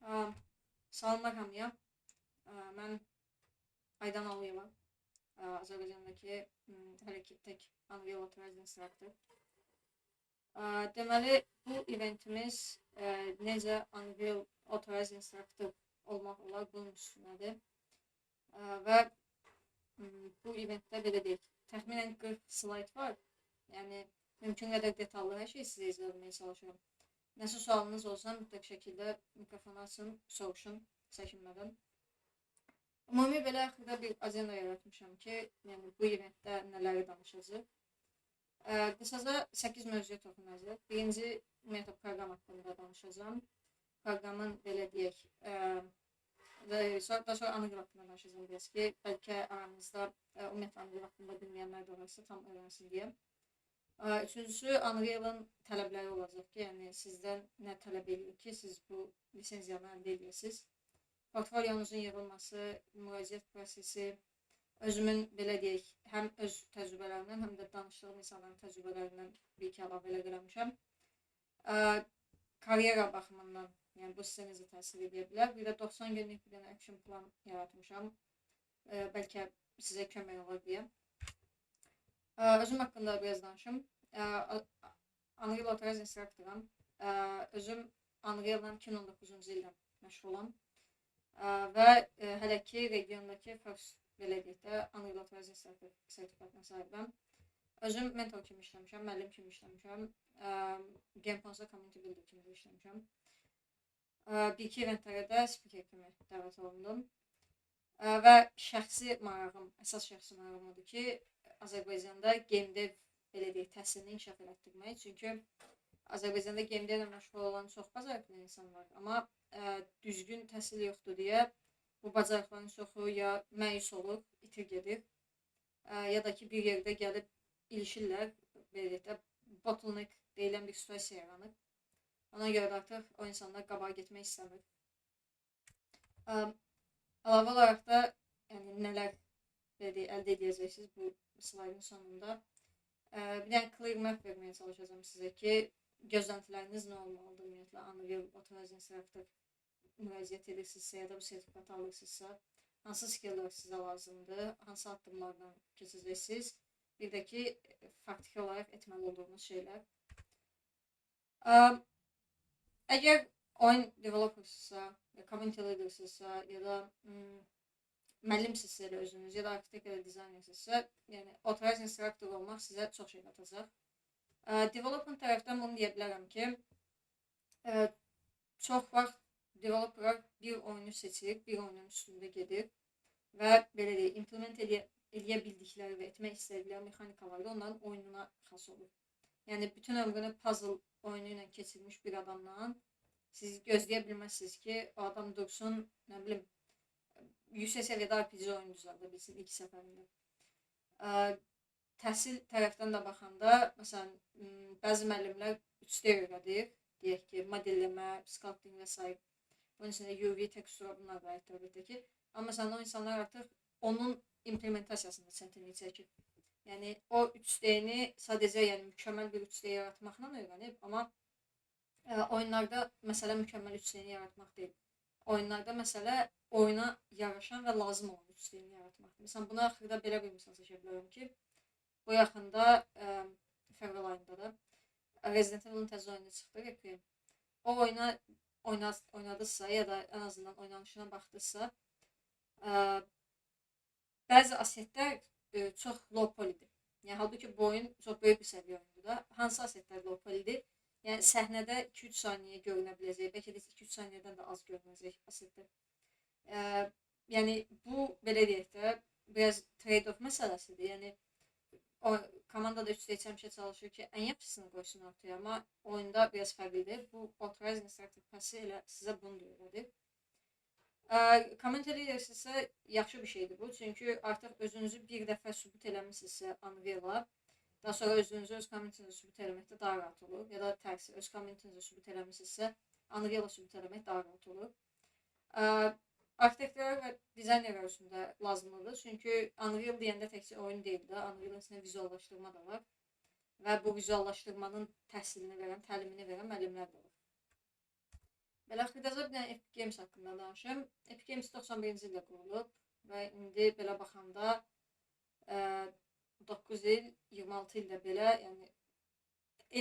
Aa, Salamlar hamıya. Mən Aydan Alıyeva. Azərbaycandakı hələ ki tək Unreal Authorized Instructor. Deməli, bu eventimiz necə Unreal Authorized Instructor olmaq olar bunun üstünədir. Və bu eventdə belə deyək, təxminən 40 slayd var. Yəni, mümkün qədər detallı hər şeyi sizə izləməyə çalışıram. Nəsə sualınız olsa mütləq şəkildə mikrofonu açın, soruşun, çəkinmədən. Ümumi belə axırda bir ajenda yaratmışam ki, yəni bu eventdə nələri danışacaq. Qısaca 8 mövzuya toxunacaq. Birinci, ümumiyyətlə proqram haqqında danışacağam. Proqramın belə deyək, daha sonra Unreal haqqında danışacağım biraz ki, bəlkə aranızda ümumiyyətlə Unreal haqqında bilməyənlər də varsa tam öyrənsin deyə. Üçüncüsü, Unreal'ın tələbləri olacaq ki, yəni sizdən nə tələb edir ki, siz bu lisenziyanı əldə edirsiniz. Portfolyonuzun yığılması, müraciət prosesi, özümün belə deyək, həm öz təcrübələrimdən, həm də danışdığım insanların təcrübələrindən bir-iki əlavələr eləmişəm. Karyera baxımından, yəni bu sizə necə təsir edə bilər. Bir də 90 günlük bir dənə action plan yaratmışam. Bəlkə sizə kömək olar deyə. Özüm haqqında biraz danışım. Unreal Authorized Instructor'am. Özüm Unreal'dan 2019-cu ildən məşğulam. Və hələ ki regiondakı first belə deyək də Unreal Authorized Instructor sertifikatına sahibəm. Özüm mentor kimi işləmişəm, müəllim kimi işləmişəm. Gameponsa community builder kimi də işləmişəm. Bir-iki eventlərə də speaker kimi dəvət olundum. Və şəxsi marağım, əsas şəxsi marağım odur ki, Azərbaycanda game dev belə deyək, təhsilini inkişaf elətdirmək. Çünki Azərbaycanda game dev ilə məşğul olan çox bacarıqlı insan var. Amma düzgün təhsil yoxdur deyə bu bacarıqların çoxu ya məyus olur, itir gedir. Ya da ki bir yerdə gəlib ilişirlər, belə deyək də bottleneck deyilən bir situasiya yaranır. Ona görə də artıq o insanlar qabağa getmək istəmir. Əlavə olaraq da yəni nələr əldə edəcəksiniz bu slaydın sonunda. Bir dənə clear map verməyə çalışacağım sizə ki, gözləntiləriniz nə olmalıdır ümumiyyətlə Unreal Authorized Instructor müraciət edirsinizsə ya da bu sertifikatı alırsınızsa, hansı skilllər sizə lazımdır, hansı addımlardan keçəcəksiniz, bir də ki, faktiki olaraq etməli olduğunuz şeylər. Əgər oyun developersizsə, community leadersizsə ya da müəllimsizsə elə özünüz ya da arxitekt ya da dizaynersizsə, yəni Authorized Instructor olmaq sizə çox şey qatacaq. Development tərəfdən bunu deyə bilərəm ki, çox vaxt developerlar bir oyunu seçir, bir oyunun üstündə gedir və belə deyək, implement eləyə bildikləri və etmək istədikləri mexanikalar da onların oyununa xas olur. Yəni, bütün ömrünü puzzle oyunu ilə keçirmiş bir adamdan siz gözləyə bilməzsiniz ki, o adam dursun, nə bilim, yüksək səviyyədə RPG oyunu düzəldə bilsin ilk səfərində. Təhsil tərəfdən də baxanda, məsələn, bəzi müəllimlər 3D öyrədir, deyək ki, modelləmə, sculpting və s. Bunun içində UV, tekstura bunlar da aiddir əlbəttə ki. Amma məsələn, o insanlar artıq onun implementasiyasında çətinlik çəkir. Yəni, o 3D-ni sadəcə mükəmməl bir 3D yaratmaqla öyrənib, amma oyunlarda məsələ mükəmməl 3D-ni yaratmaq deyil. Oyunlarda məsələ oyuna yaraşan və lazım olan 3D-ni yaratmaqdır. Məsələn, buna axırda belə bir misal çəkə bilərəm ki, bu yaxında fevral ayında da Resident Evil'ın təzə oyunu çıxdı, Requiem. O oyuna oynadısa ya da ən azından oynanışına baxdısa, bəzi asetlər çox low polydir. Yəni, halbuki bu oyun çox böyük bir səviyyə oyundur da. Hansı asetlər low polydir? Yəni, səhnədə 2-3 saniyə görünə biləcək, bəlkə də 2-3 saniyədən də az görünəcək asetlər. Yəni, bu, belə deyək də, biraz trade-off məsələsidir. Yəni, komandada 3D həmişə çalışır ki, ən yaxşısını qoysun ortaya, amma oyunda biraz fərqlidir. Bu Authorized Instructor passi elə sizə bunu da öyrədir. Community leadersinizsə yaxşı bir şeydir bu. Çünki artıq özünüzü bir dəfə sübut eləmişsinizsə Unreal'a, daha sonra özünüzü öz community'nizə sübut eləməkdə daha rahat olur. Ya da tərsi, öz community'nizə sübut eləmişsinizsə Unreal'a sübut eləmək daha rahat olur. Arxitektlər və dizaynerlər üstündə lazımlıdır. Çünki Unreal deyəndə təkcə oyun deyil də, Unreal'ın içində vizuallaşdırma da var. Və bu vizuallaşdırmanın təhsilini verən, təlimini verən müəllimlər də var. Belə xırdaca bir dənə Epic Games haqqında danışım. Epic Games 91-ci ildə qurulub və indi belə baxanda 9 il, 26 ildə belə, yəni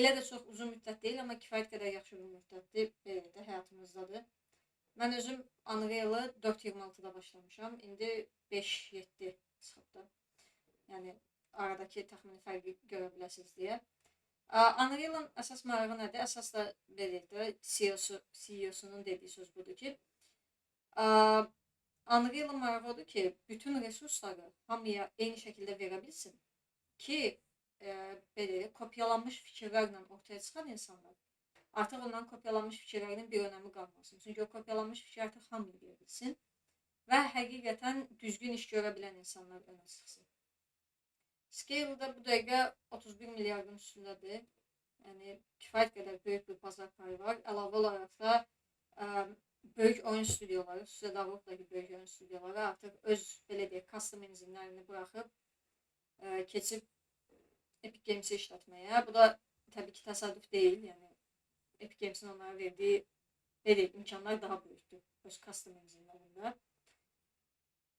elə də çox uzun müddət deyil, amma kifayət qədər yaxşı bir müddətdir, belə də həyatımızdadır. Mən özüm Unreal-ı 4.26-da başlamışam, indi 5.7 çıxıb da. Yəni aradakı təxmini fərqi görə biləsiniz deyə. Unreal-ın əsas marağı nədir? Əsas da belə də CEO-sunun dediyi söz budur ki, Unreal-ın marağı odur ki, bütün resursları hamıya eyni şəkildə verə bilsin ki, belə kopyalanmış fikirlərlə ortaya çıxan insanlar artıq onların kopyalanmış fikirlərinin bir önəmi qalmasın. Çünki o kopyalanmış fikir artıq hamıya verə bilsin və həqiqətən düzgün iş görə bilən insanlar önə çıxsın. Scale-da bu dəqiqə 31 milyardın üstündədir. Yəni kifayət qədər böyük bir bazar payı var. Əlavə olaraq da böyük oyun studioları, xüsusilə də Avropadakı böyük oyun studioları artıq öz belə deyək custom enginlərini buraxıb keçib Epic Games-i işlətməyə. Bu da təbii ki təsadüf deyil. Yəni Epic Games-in onlara verdiyi belə imkanlar daha böyükdür öz custom enginlərində.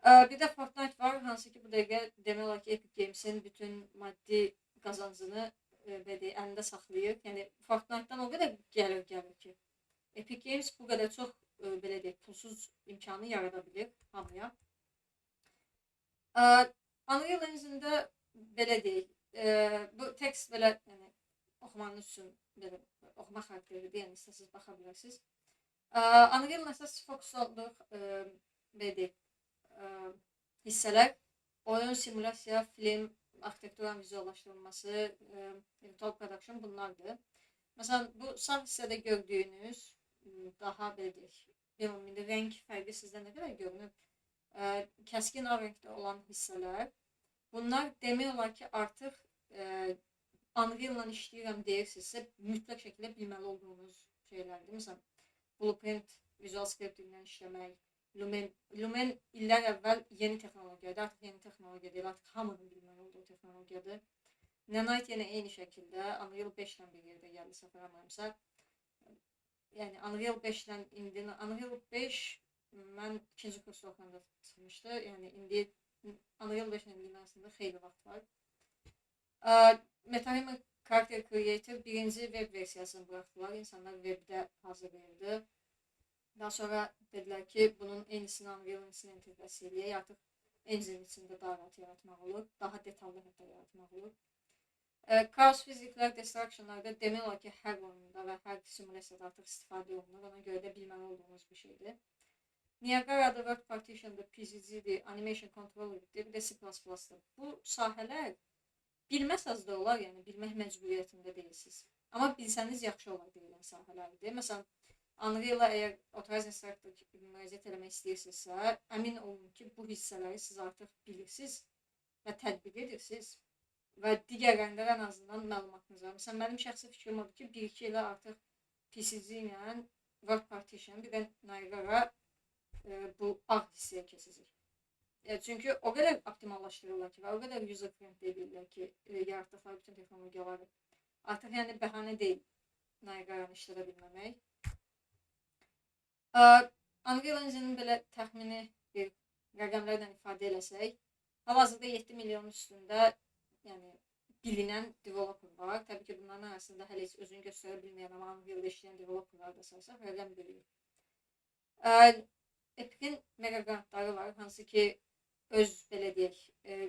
Bir də Fortnite var, hansı ki bu dəqiqə demək olar ki Epic Games-in bütün maddi qazancını əlində saxlayır. Yəni Fortnite-dan o qədər gəlir ki, Epic Games bu qədər çox belə deyək pulsuz imkanı yarada bilir hamıya. Unreal Engine-də belə deyək, bu tekst belə yəni oxumanız üçün belə oxuma xarakteridir, yəni istəsiniz baxa bilərsiniz. Unreal-ın əsas fokus olduğu belə deyək hissələr oyun, simulasiya, film, arxitekturanın vizuallaşdırılması, virtual production bunlardır. Məsələn, bu sağ hissədə gördüyünüz daha belə deyək, indi rəng fərqi sizdə nə qədər görünür? Kəskin ağ rəngdə olan hissələr, bunlar demək olar ki artıq Unreal-la işləyirəm deyirsinizsə, mütləq şəkildə bilməli olduğunuz şeylərdir. Məsələn, Blueprint, Visual Scripting-lə işləmək, Lumen illər əvvəl yeni texnologiyadır, artıq yeni texnologiya deyil, artıq hamının bilməli olduğu texnologiyadır. Nanite yenə eyni şəkildə Unreal 5-lə bir yerdə gəldi, səfərləmirəmsə. Yəni Unreal 5-lə indi, Unreal 5 mən 2-ci kursda oxuyanda çıxmışdı, yəni indi Unreal 5-lə indi arasında xeyli vaxt var. MetaHuman Character Creator birinci web versiyasını buraxdılar, insanlar webdə hazırlayırdı. Daha sonra dedilər ki, bunun eynisini Unreal Engine inteqrasiya edək, artıq engine içində daha rahat yaratmaq olur, daha detallı hətta yaratmaq olur. Chaos fiziklər, destructionlarda demək olar ki, hər oyunda və hər simulasiyada artıq istifadə olunur, ona görə də bilməli olduğunuz bir şeydir. Niagara'da Word Partition'da PCG-dir, Animation Controller'dir, bir də C++'dır. Bu sahələr bilməsəz də olar, yəni bilmək məcburiyyətində deyilsiniz. Amma bilsəniz yaxşı olar deyilən sahələrdir. Məsələn, Unreal-a əgər Authorized Instructor kimi müraciət eləmək istəyirsinizsə, əmin olun ki, bu hissələri siz artıq bilirsiniz və tətbiq edirsiniz və digərlərində ən azından məlumatınız var. Məsələn, mənim şəxsi fikrim odur ki, 1-2 ilə artıq PCG ilə Word Partition, bir də Niagara bu ağ hissəyə keçəcək. Çünki o qədər optimallaşdırırlar ki və o qədər user friendly edirlər ki, yaratdıqları bütün texnologiyaları. Artıq yəni bəhanə deyil Niagara-nı işlədə bilməmək. Unreal Engine-in belə təxmini bir rəqəmlərlə ifadə eləsək, hal-hazırda 7 milyon üstündə yəni, bilinən developer var. Təbii ki, bunların arasında hələ heç özünü göstərə bilməyən, amma Unreal-da işləyən developerlar da saysaq, rəqəm böyüyür. Epic'in mega grantları var, hansı ki, öz belə deyək,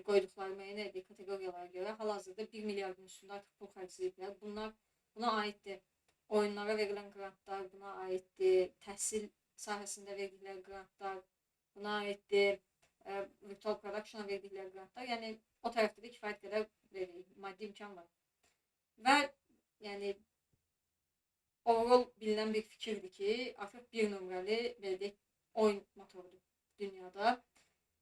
qoyduqları müəyyən etdiyi kateqoriyalara görə hal-hazırda 1 milyardın üstündə artıq pul xərcləyiblər. Bunlar buna aiddir. Oyunlara verilən grantlar buna aiddir, təhsil sahəsində verdikləri grantlar buna aiddir, virtual production-a verdikləri grantlar, yəni o tərəfdə də kifayət qədər maddi imkan var. Və yəni overall bilinən bir fikirdir ki, artıq bir nömrəli belə deyək, oyun motorudur dünyada.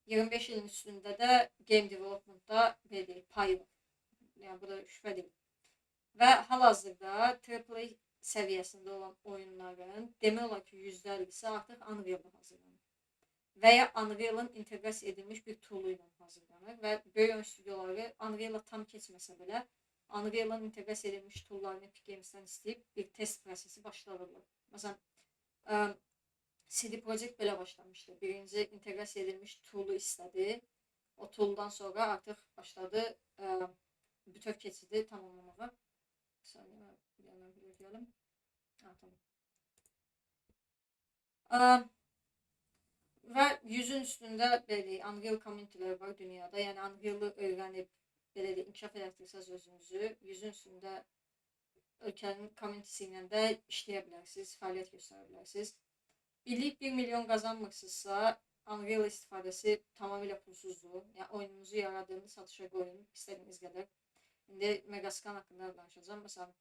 25 ilin üstündə də game development-da belə deyək, payı var. Yəni bu da şübhə deyil. Və hal-hazırda AAA səviyyəsində olan oyunların demək olar ki, %50-si artıq Unreal-da hazırlanır. Və ya Unreal-ın inteqrasiya edilmiş bir tool ilə hazırlanır və böyük oyun studioları Unreal-a tam keçməsə belə Unreal-ın inteqrasiya edilmiş toollarını Epic Games-dən istəyib bir test prosesi başladırlar. Məsələn, CD Projekt belə başlamışdı. Birinci inteqrasiya edilmiş tool'u istədi. O tool'dan sonra artıq başladı bütöv keçidi tamamlamağa. Bir saniyə, bir yana bildirelim. Tamam. Və 100-ün üstündə belə Unreal community'lər var dünyada. Yəni Unreal-ı öyrənib belə inkişaf etdirsəz özünüzü, 100-ün üstündə ölkənin community-si ilə də işləyə bilərsiniz, fəaliyyət göstərə bilərsiniz. İllik 1 milyon qazanmırsınızsa, Unreal istifadəsi tamamilə pulsuzdur. Yəni oyununuzu yaradığını satışa qoyun, istədiyiniz qədər. İndi Megascan haqqında danışacağım. Məsələn,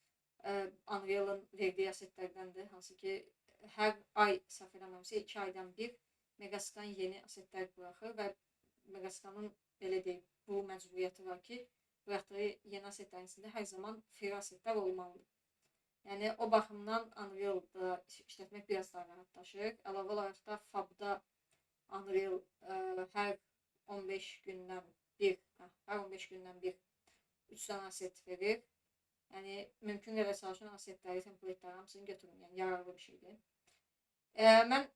Unreal-ın verdiyi asetlərdəndir, hansı ki, hər ay səhv eləməmsə 2 aydan bir Megascan yeni asetlər buraxır və Megascanın belə deyib, bu məcburiyyəti var ki, buraxdığı yeni asetlərin içində hər zaman free asetlər olmalıdır. Yəni o baxımdan Unreal-da işlətmək biraz daha rahatlaşır. Əlavə olaraq da Fab-da Unreal hər 15 gündən bir 3 dənə aset verir. Yəni mümkün qədər çalışın asetləri, templateləri hamısını götürün. Yəni yararlı bir şeydir. Mən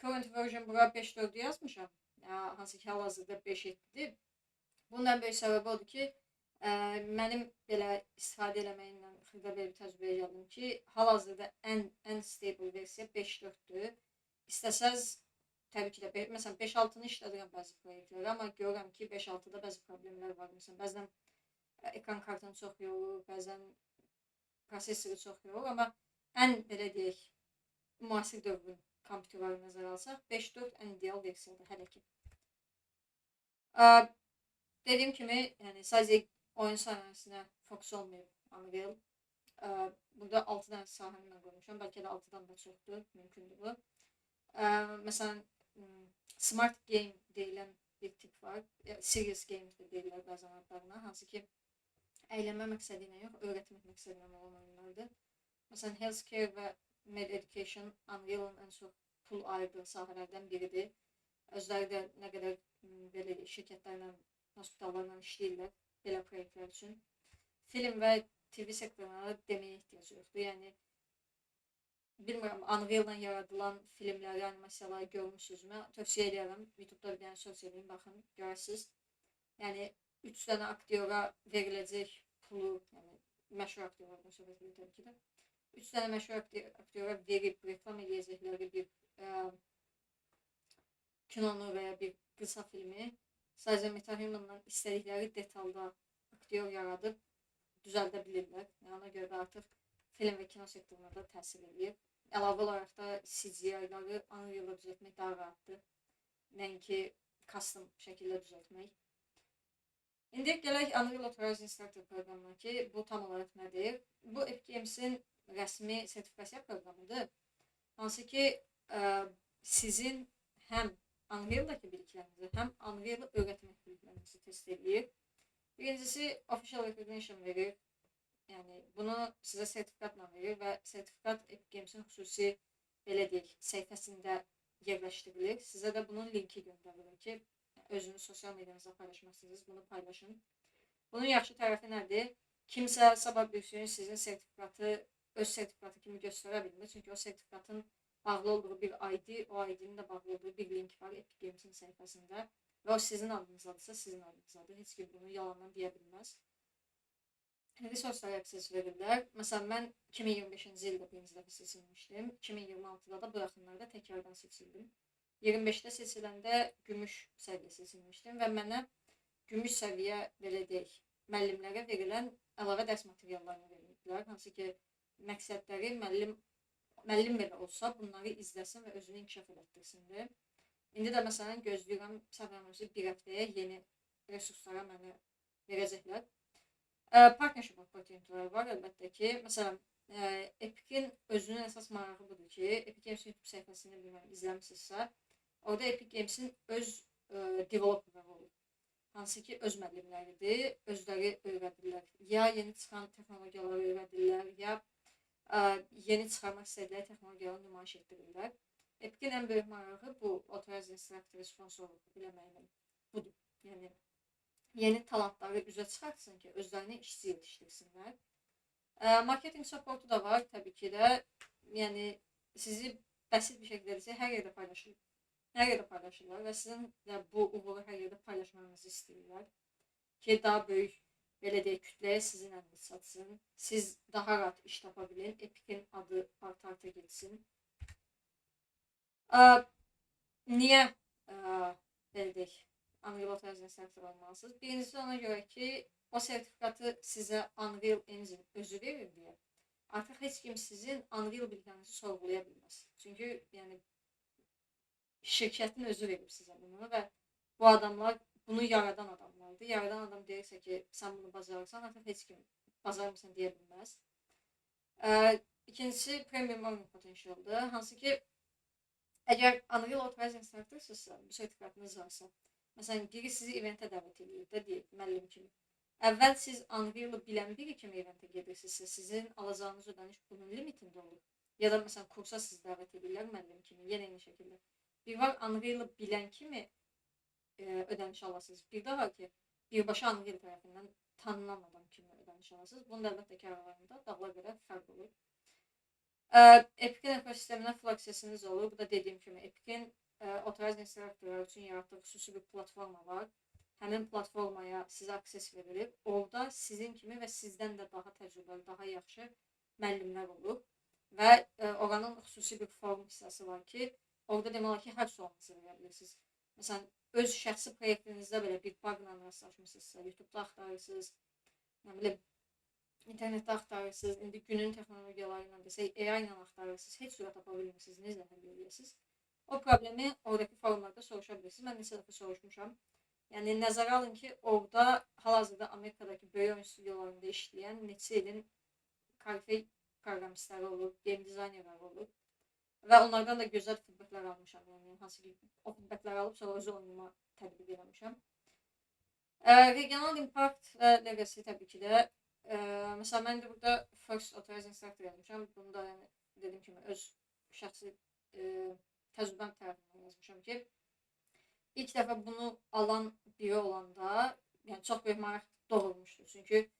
current version bura 5.4 yazmışam. Hansı ki hal-hazırda 5.7-dir. Bundan böyük səbəbi odur ki, mənim belə istifadə eləməyimlə xırda bir təcrübəyə gəldim ki, hal-hazırda ən stable versiya 5.4-dür. İstəsəz, təbii ki də, məsələn 5.6-nı işlədirəm bəzi proyektlərə, amma görürəm ki, 5.6-da bəzi problemlər var. Məsələn, bəzən ekran kartını çox yorulur, bəzən prosesoru çox yorulur, amma ən belə deyək, müasir dövrün kompüterləri nəzərə alsaq, 5.4 ən ideal versiyadır hələ ki. Dediyim kimi, yəni sadəcə oyun sahəsinə fokus olmayıb Unreal. Burada 6 dənə sahəni mən qoymuşam, bəlkə də 6-dan da çoxdur, mümkündür bu. Məsələn, smart game deyilən bir tip var, serious games də deyirlər bəzən adlarına, hansı ki, əylənmə məqsədi ilə yox, öyrətmək məqsədi ilə olan oyunlardır. Məsələn, healthcare və med education Unreal-ın ən çox pul ayırdığı sahələrdən biridir. Özləri də nə qədər belə şirkətlərlə, hospitallarla işləyirlər belə proyektlər üçün. Film və TV sektoruna deməyə ehtiyac yoxdur. Yəni, bilmirəm, Unreal-la yaradılan filmləri, animasiyaları görmüşsünüzmü? Tövsiyə edirəm. YouTube-da bir dənə search edin, baxın, görəsiniz. Yəni, 3 dənə aktyora veriləcək pulu, yəni məşhur aktyorlardan söhbət edir təbii ki də. 3 dənə məşhur aktyora verib, reklam edəcəkləri bir kinonu və ya bir qısa filmi sadəcə MetaHuman'dan istədikləri detalda aktyor yaradıb düzəldə bilirlər. Yəni, ona görə də artıq film və kino sektoruna da təsir edir. Əlavə olaraq da CGI-ları Unreal-da düzəltmək daha rahatdır. Nəinki custom şəkildə düzəltmək. İndi gələk Unreal Authorized Instructor proqramına ki, bu tam olaraq nədir? Bu Epic Games-in rəsmi sertifikasiya proqramıdır. Hansı ki, sizin həm Unreal-daki biliklərinizi, həm Unreal-ı öyrətmək biliklərinizi test edir. Birincisi, Official Recognition verir. Yəni, bunu sizə sertifikatla verir və sertifikat Epic Games-in xüsusi, belə deyək, səhifəsində yerləşdirilir. Sizə də bunun linki göndərilir ki, özünüz sosial medyanızda paylaşmazsınız, bunu paylaşın. Bunun yaxşı tərəfi nədir? Kimsə sabah bir gün sizin sertifikatı, öz sertifikatı kimi göstərə bilmir. Çünki o sertifikatın bağlı olduğu bir ID, o ID-nin də bağlı olduğu bir link var Epic Games-in səhifəsində. Və o sizin adınızadırsa, sizin adınızdadır. Heç kim bunu yalandan deyə bilməz. Resurslar access verirlər. Məsələn, mən 2025-ci ildə birinci dəfə seçilmişdim. 2026-da da bu yaxınlarda təkrardan seçildim. 25-də seçiləndə gümüş səviyyə seçilmişdim və mənə gümüş səviyyə, belə deyək, müəllimlərə verilən əlavə dərs materiallarını verilmişdilər. Hansı ki, məqsədləri müəllim belə olsa bunları izləsin və özünü inkişaf etdirsindir. İndi də məsələn gözləyirəm, səfərimizi bir həftəyə yeni resurslara mənə verəcəklər. Partnership opportunity'lər var əlbəttə ki. Məsələn, Epic'in özünün əsas marağı budur ki, Epic Games YouTube səhifəsini bilməm, izləmişsinizsə, orada Epic Games'in öz developerları olur. Hansı ki, öz müəllimləridir, özləri öyrədirlər. Ya yeni çıxan texnologiyaları öyrədirlər, ya yeni çıxarmaq istədikləri texnologiyaları nümayiş etdirirlər. Epic'in ən böyük marağı bu Authorized Instructor sponsorluq biləməyinin budur. Yəni, yeni talantları üzə çıxartsın ki, özlərini işçi yetişdirsinlər. Marketing supportu da var təbii ki də. Yəni, sizi bəsit bir şəkildə desə, hər yerdə paylaşılır. Hər yerdə paylaşırlar və sizin də bu uğuru hər yerdə paylaşmanızı istəyirlər ki, daha böyük, belə deyək, kütləyə sizin əliniz çatsın. Siz daha rahat iş tapa bilin, Epic-in adı arta getsin. Niyə belə deyək, Unreal Authorizing sertifikatı almalısınız? Birincisi ona görə ki, o sertifikatı sizə Unreal Engine özü verir deyə. Artıq heç kim sizin Unreal bilginizi sorğulaya bilməz. Çünki yəni şirkətin özü verib sizə bunu və bu adamlar bunu yaradan adamlardır. Yaradan adam deyirsə ki, sən bunu bacarırsan, artıq heç kim bacarmırsan deyə bilməz. İkincisi Premium Earning Potential'dır. Hansı ki, əgər Unreal Authorizing sertifikatınızsa, bu sertifikatınız varsa, məsələn, biri sizi eventə dəvət edir də deyək, müəllim kimi. Əvvəl siz Unreal-ı bilən biri kimi eventə gedirsinizsə, sizin alacağınız ödəniş bunun limitində olur. Ya da məsələn, kursa siz dəvət edirlər müəllim kimi, yenə eyni şəkildə. Bir var Unreal-ı bilən kimi ödəniş alasınız. Bir də var ki, birbaşa Unreal tərəfindən tanınan adam kimi ödəniş alasınız. Bunun da əlbəttə ki, aralarında dağlar qədər fərq olur. Epic-in ekosisteminə full accessiniz olur. Bu da dediyim kimi, Epic-in Authorizing sertifikatları üçün yaratdığı xüsusi bir platforma var. Həmin platformaya sizə akses verilir. Orada sizin kimi və sizdən də daha təcrübəli, daha yaxşı müəllimlər olur. Və oranın xüsusi bir forum hissəsi var ki, orada demək olar ki, hər sualınızı verə bilirsiniz. Məsələn, öz şəxsi proyektinizdə belə bir bugla rastlaşmışsınızsa, YouTube-da axtarırsınız, nə bilim, internetdə axtarırsınız, indi günün texnologiyaları ilə desək, AI ilə axtarırsınız, heç sürə tapa bilmirsiniz, necə həll edirsiniz. O problemi oradakı forumlarda soruşa bilirsiniz. Mən neçə dəfə soruşmuşam. Yəni, nəzərə alın ki, orada hal-hazırda Amerikadakı böyük oyun stüdyolarında işləyən neçə ilin korifey proqramistləri olur, game dizaynerləri olur. Və onlardan da gözəl feedbacklər almışam. Yəni, hansı ki, o feedbackləri alıb sonra özü oyunuma tətbiq eləmişəm. Regional Impact və Legacy təbii ki də. Məsələn, mən də burada First Authorizing Sector yazmışam. Bunu da yəni, dediyim kimi öz şəxsi təcrübəm tərəfindən yazmışam ki, ilk dəfə bunu alan biri olanda, yəni çox böyük maraq doğulmuşdur. Çünki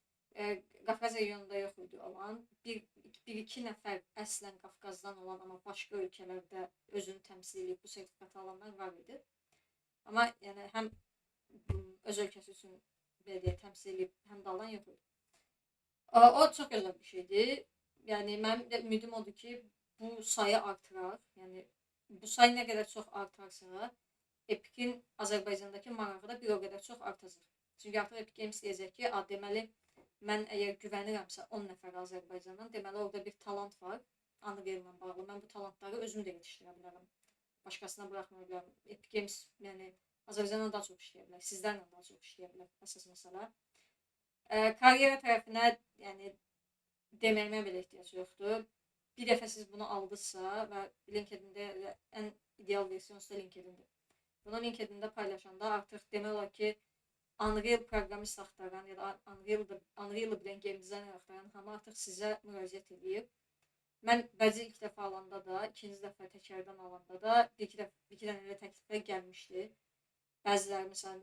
Qafqaz regionunda yox idi olan, bir-iki nəfər əslən Qafqazdan olan, amma başqa ölkələrdə özünü təmsil edib bu sertifikatı alanlar var idi. Amma yəni həm öz ölkəsi üçün belə deyək, təmsil edib, həm də alan yox idi. O çox gözəl bir şeydir. Yəni mənim də ümidim odur ki, bu sayı artırar. Yəni bu sayı nə qədər çox artarsa, Epic-in Azərbaycandakı marağı da bir o qədər çox artacaq. Çünki artıq Epic Games deyəcək ki, deməli, mən əgər güvənirəmsə 10 nəfər Azərbaycandan, deməli orada bir talant var, Unreal-la bağlı. Mən bu talantları özüm də yetişdirə bilərəm. Başqasına buraxmaya bilərəm. Epic Games, yəni Azərbaycandan daha çox işləyə bilər, sizlərlə daha çox işləyə bilər, əsas məsələ. Karyera tərəfinə, yəni deməyimə belə ehtiyac yoxdur. Bir dəfə siz bunu aldınızsa və LinkedIn-də ən ideal versiyonsu da LinkedIn-dir. Bunu LinkedIn-də paylaşanda artıq demək olar ki, Unreal proqramist axtaran ya da Unreal-ı bilən game dizayner axtaran hamı artıq sizə müraciət edir. Mən bəzi ilk dəfə alanda da, ikinci dəfə təkərdən alanda da bir-iki dənə elə təkliflər gəlmişdi. Bəziləri məsələn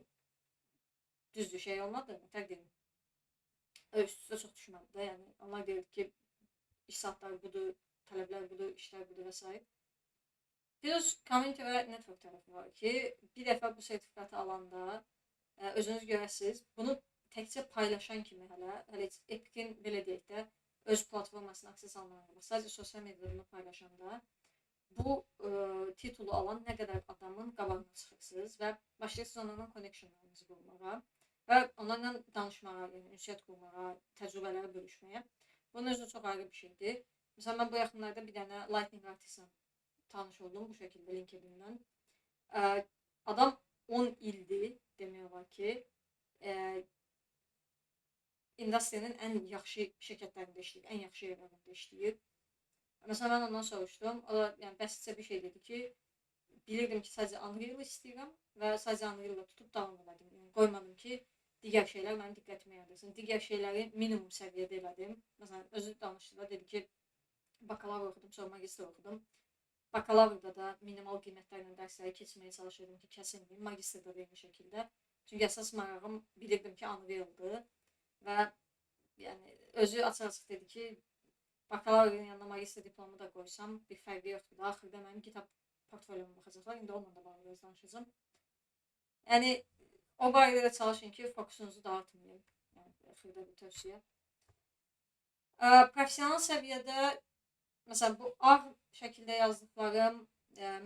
düzdür şey olmadı, təqdirim. Üst-üstə çox düşmədi də, yəni onlar deyirdi ki, iş saatları budur, tələblər budur, işlər budur və s. Biraz community və network tərəfi var ki, bir dəfə bu sertifikatı alanda özünüz görəsiniz, bunu təkcə paylaşan kimi hələ Epic-in belə deyək də, öz platformasına akses almalıdır. Sadəcə sosial mediada bunu paylaşanda bu titulu alan nə qədər adamın qabağına çıxırsınız və başlayırsınız onlarla connectionlarınızı qurmağa və onlarla danışmağa, yəni ünsiyyət qurmağa, təcrübələri bölüşməyə. Bunun özü çox ayrı bir şeydir. Məsələn, mən bu yaxınlarda bir dənə Lightning Artist'la tanış oldum bu şəkildə LinkedIn-dən. Adam 10 ildir demək olar ki, industriyinin ən yaxşı şirkətlərində işləyir, ən yaxşı yerlərində işləyir. Məsələn, mən ondan soruşdum. O da yəni, bəsitcə bir şey dedi ki, bilirdim ki, sadəcə Unreal istəyirəm və sadəcə Unreal-la tutub davam elədim. Yəni, qoymadım ki, digər şeylər mənim diqqətimi yaradırsın. Digər şeyləri minimum səviyyədə elədim. Məsələn, özü danışdı da, dedi ki, bakalavr oxudum, sonra magistr oxudum. Bakalavrda da minimal qiymətlərlə dərsləri keçməyə çalışırdım ki, kəsilməyim. Magistrda da eyni şəkildə. Çünki əsas marağım bilirdim ki, Unreal-dır və yəni özü açıq-açıq dedi ki, bakalavrin yanına magistr diplomu da qoysam bir fərqi yoxdur da. Axırda mənim kitab portfolyoma baxacaqlar. İndi onunla da bağlı biraz danışacağım. Yəni o barədə də çalışın ki, fokusunuzu dağıtmayın. Yəni axırda bir tövsiyə. Professional səviyyədə məsələn bu ağ şəkildə yazdıqlarım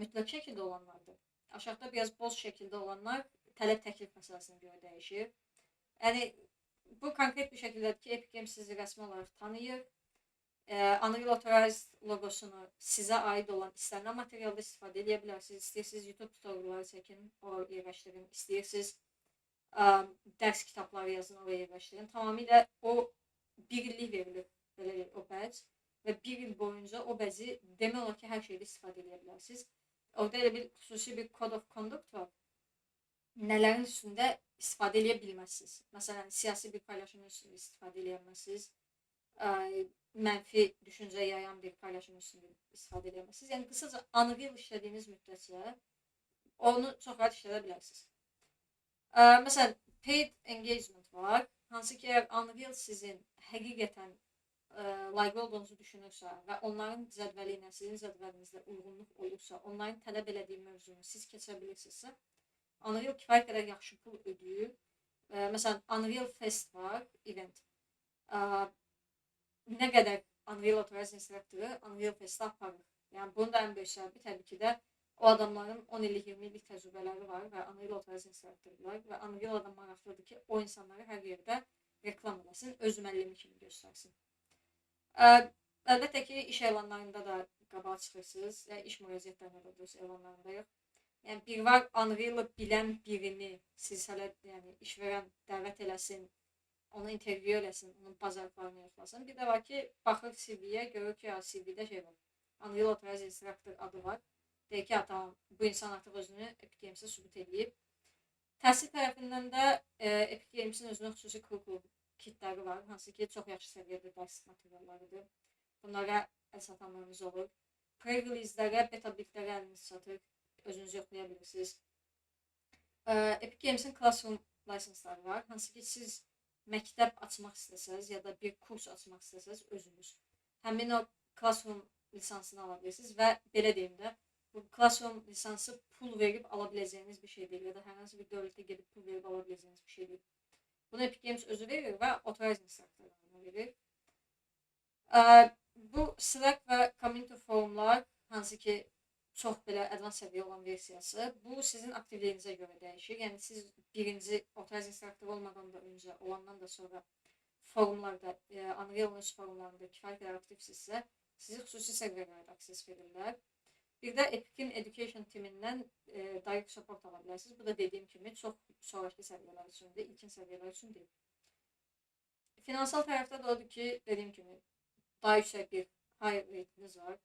mütləq şəkildə olanlardır. Aşağıda biraz boz şəkildə olanlar tələb təklif məsələsinə görə dəyişir. Yəni bu konkret bir şəkildədir ki, Epic Games sizi rəsmi olaraq tanıyır. Unreal Authorized logosunu sizə aid olan istənilən materialda istifadə edə bilərsiniz. İstəyirsiniz YouTube tutorialları çəkin, oraya yerləşdirin. İstəyirsiniz dərs kitabları yazın, oraya yerləşdirin. Tamamilə o bir illik verilir belə o bədc və bir il boyunca o bəzi demək olar ki, hər şeydə istifadə edə bilərsiniz. Orada elə bir xüsusi bir code of conduct var. Nələrin üstündə istifadə edə bilməzsiniz. Məsələn, siyasi bir paylaşımın üstündə istifadə edə bilməzsiniz. Mənfi düşüncə yayan bir paylaşımın üstündə istifadə edə bilməzsiniz. Yəni, qısaca Unreal işlədiyiniz müddətcə onu çox rahat işlədə bilərsiniz. Məsələn, paid engagement var. Hansı ki, əgər Unreal sizin həqiqətən layiqli olduğunuzu düşünürsə və onların cədvəli ilə sizin cədvəlinizlə uyğunluq olursa, onların tələb elədiyi mövzunu siz keçə bilirsinizsə, Unreal kifayət qədər yaxşı pul ödəyir. Məsələn, Unreal Fest var, event. Nə qədər Unreal Authorized instruktoru Unreal Fest'ə aparır. Yəni, bunun da ən böyük səbəbi təbii ki də o adamların 10 illik, 20 illik təcrübələri var və Unreal Authorized instruktorlar və Unreal adam maraqlıdır ki, o insanları hər yerdə reklam eləsin, öz müəllimi kimi göstərsin. Əlbəttə ki, iş elanlarında da qabağa çıxırsınız, iş müraciətlərində də doğrusu elanlarında yox. Yəni, bir var Unreal'ı bilən birini siz hələ iş verən dəvət eləsin, onu interview eləsin, onun bazarlarını yoxlasın. Bir də var ki, baxır CV-yə, görür ki, CV-də şey var, Unreal Authorized Instructor adı var. Deyir ki, tamam, bu insan artıq özünü Epic Games'e sübut edib. Təhsil tərəfindən də Epic Games'in özünün xüsusi kurikulum kitləri var, hansı ki, çox yaxşı səviyyədə dərs materiallarıdır. Bunlara əl satanlarınız olur. Pre-release'lərə, beta bilglərə əliniz çatır, özünüz yoxlaya bilirsiniz. Epic Games'in Classroom lisansları var, hansı ki, siz məktəb açmaq istəsəz ya da bir kurs açmaq istəsəz özünüz həmin o Classroom lisansını ala bilirsiniz və belə deyim də, bu Classroom lisansı pul verib ala biləcəyiniz bir şey deyil ya da hər hansı bir dövlətə gedib pul verib ala biləcəyiniz bir şey deyil. Bunu Epic Games özü verir və Authorized instruktorlarına verir. Bu Slack və Community forumlar, hansı ki, çox belə advanced səviyyə olan versiyası, bu sizin aktivliyinizə görə dəyişir. Yəni, siz birinci Authorized instruktor olmadan da öncə, olandan da sonra forumlarda, Unreal'ın öz forumlarında kifayət qədər aktivsizsə, sizi xüsusi səviyyələrdə akses verirlər. Bir də Epic'in Education timindən direct support ala bilərsiniz. Bu da dediyim kimi çox sonraki səviyyələr üçündür, ilkin səviyyələr üçün deyil. Finansal tərəfdə də odur ki, dediyim kimi, daha yüksək bir high rate'iniz var.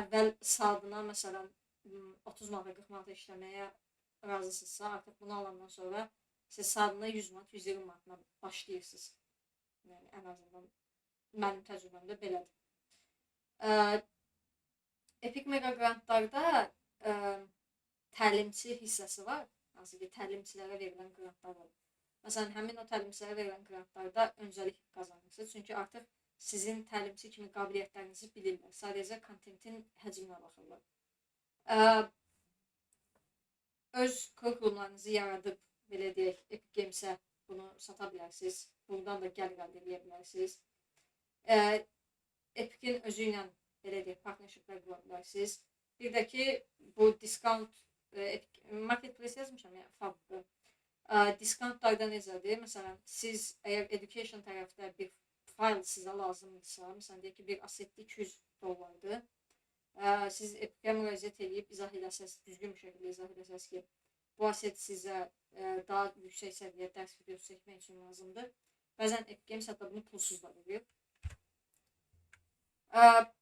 Əvvəl saatına, məsələn, 30 manata, 40 manata işləməyə razısınızsa, artıq bunu alandan sonra siz saatına 100 manat, 120 manatla başlayırsınız. Yəni, ən azından mənim təcrübəmdə belədir. Epic Mega Grantlarda təlimçi hissəsi var, hansı ki, təlimçilərə verilən grantlar var. Məsələn, həmin o təlimçilərə verilən grantlarda öncəlik qazanırsınız, çünki artıq sizin təlimçi kimi qabiliyyətlərinizi bilirlər. Sadəcə kontentin həcminə baxırlar. Öz kurikulumlarınızı yaradıb, belə deyək, Epic Games'ə bunu sata bilərsiniz. Buradan da gəlir əldə edə bilərsiniz. Epic'in özü ilə, belə deyək, partnershiplər qura bilərsiniz. Bir də ki, bu discount, marketplace yazmışam, yəni fabrikə. Discountlarda necədir? Məsələn, siz əgər education tərəfdə bir fayl sizə lazımdırsa, məsələn, deyək ki, bir assetdə $200. Siz Epic'ə müraciət edib izah edəsəz, düzgün bir şəkildə izah edəsəz ki, bu asset sizə daha yüksək səviyyə dərs videosu çəkmək üçün lazımdır. Bəzən Epic Games hətta bunu pulsuz da verir.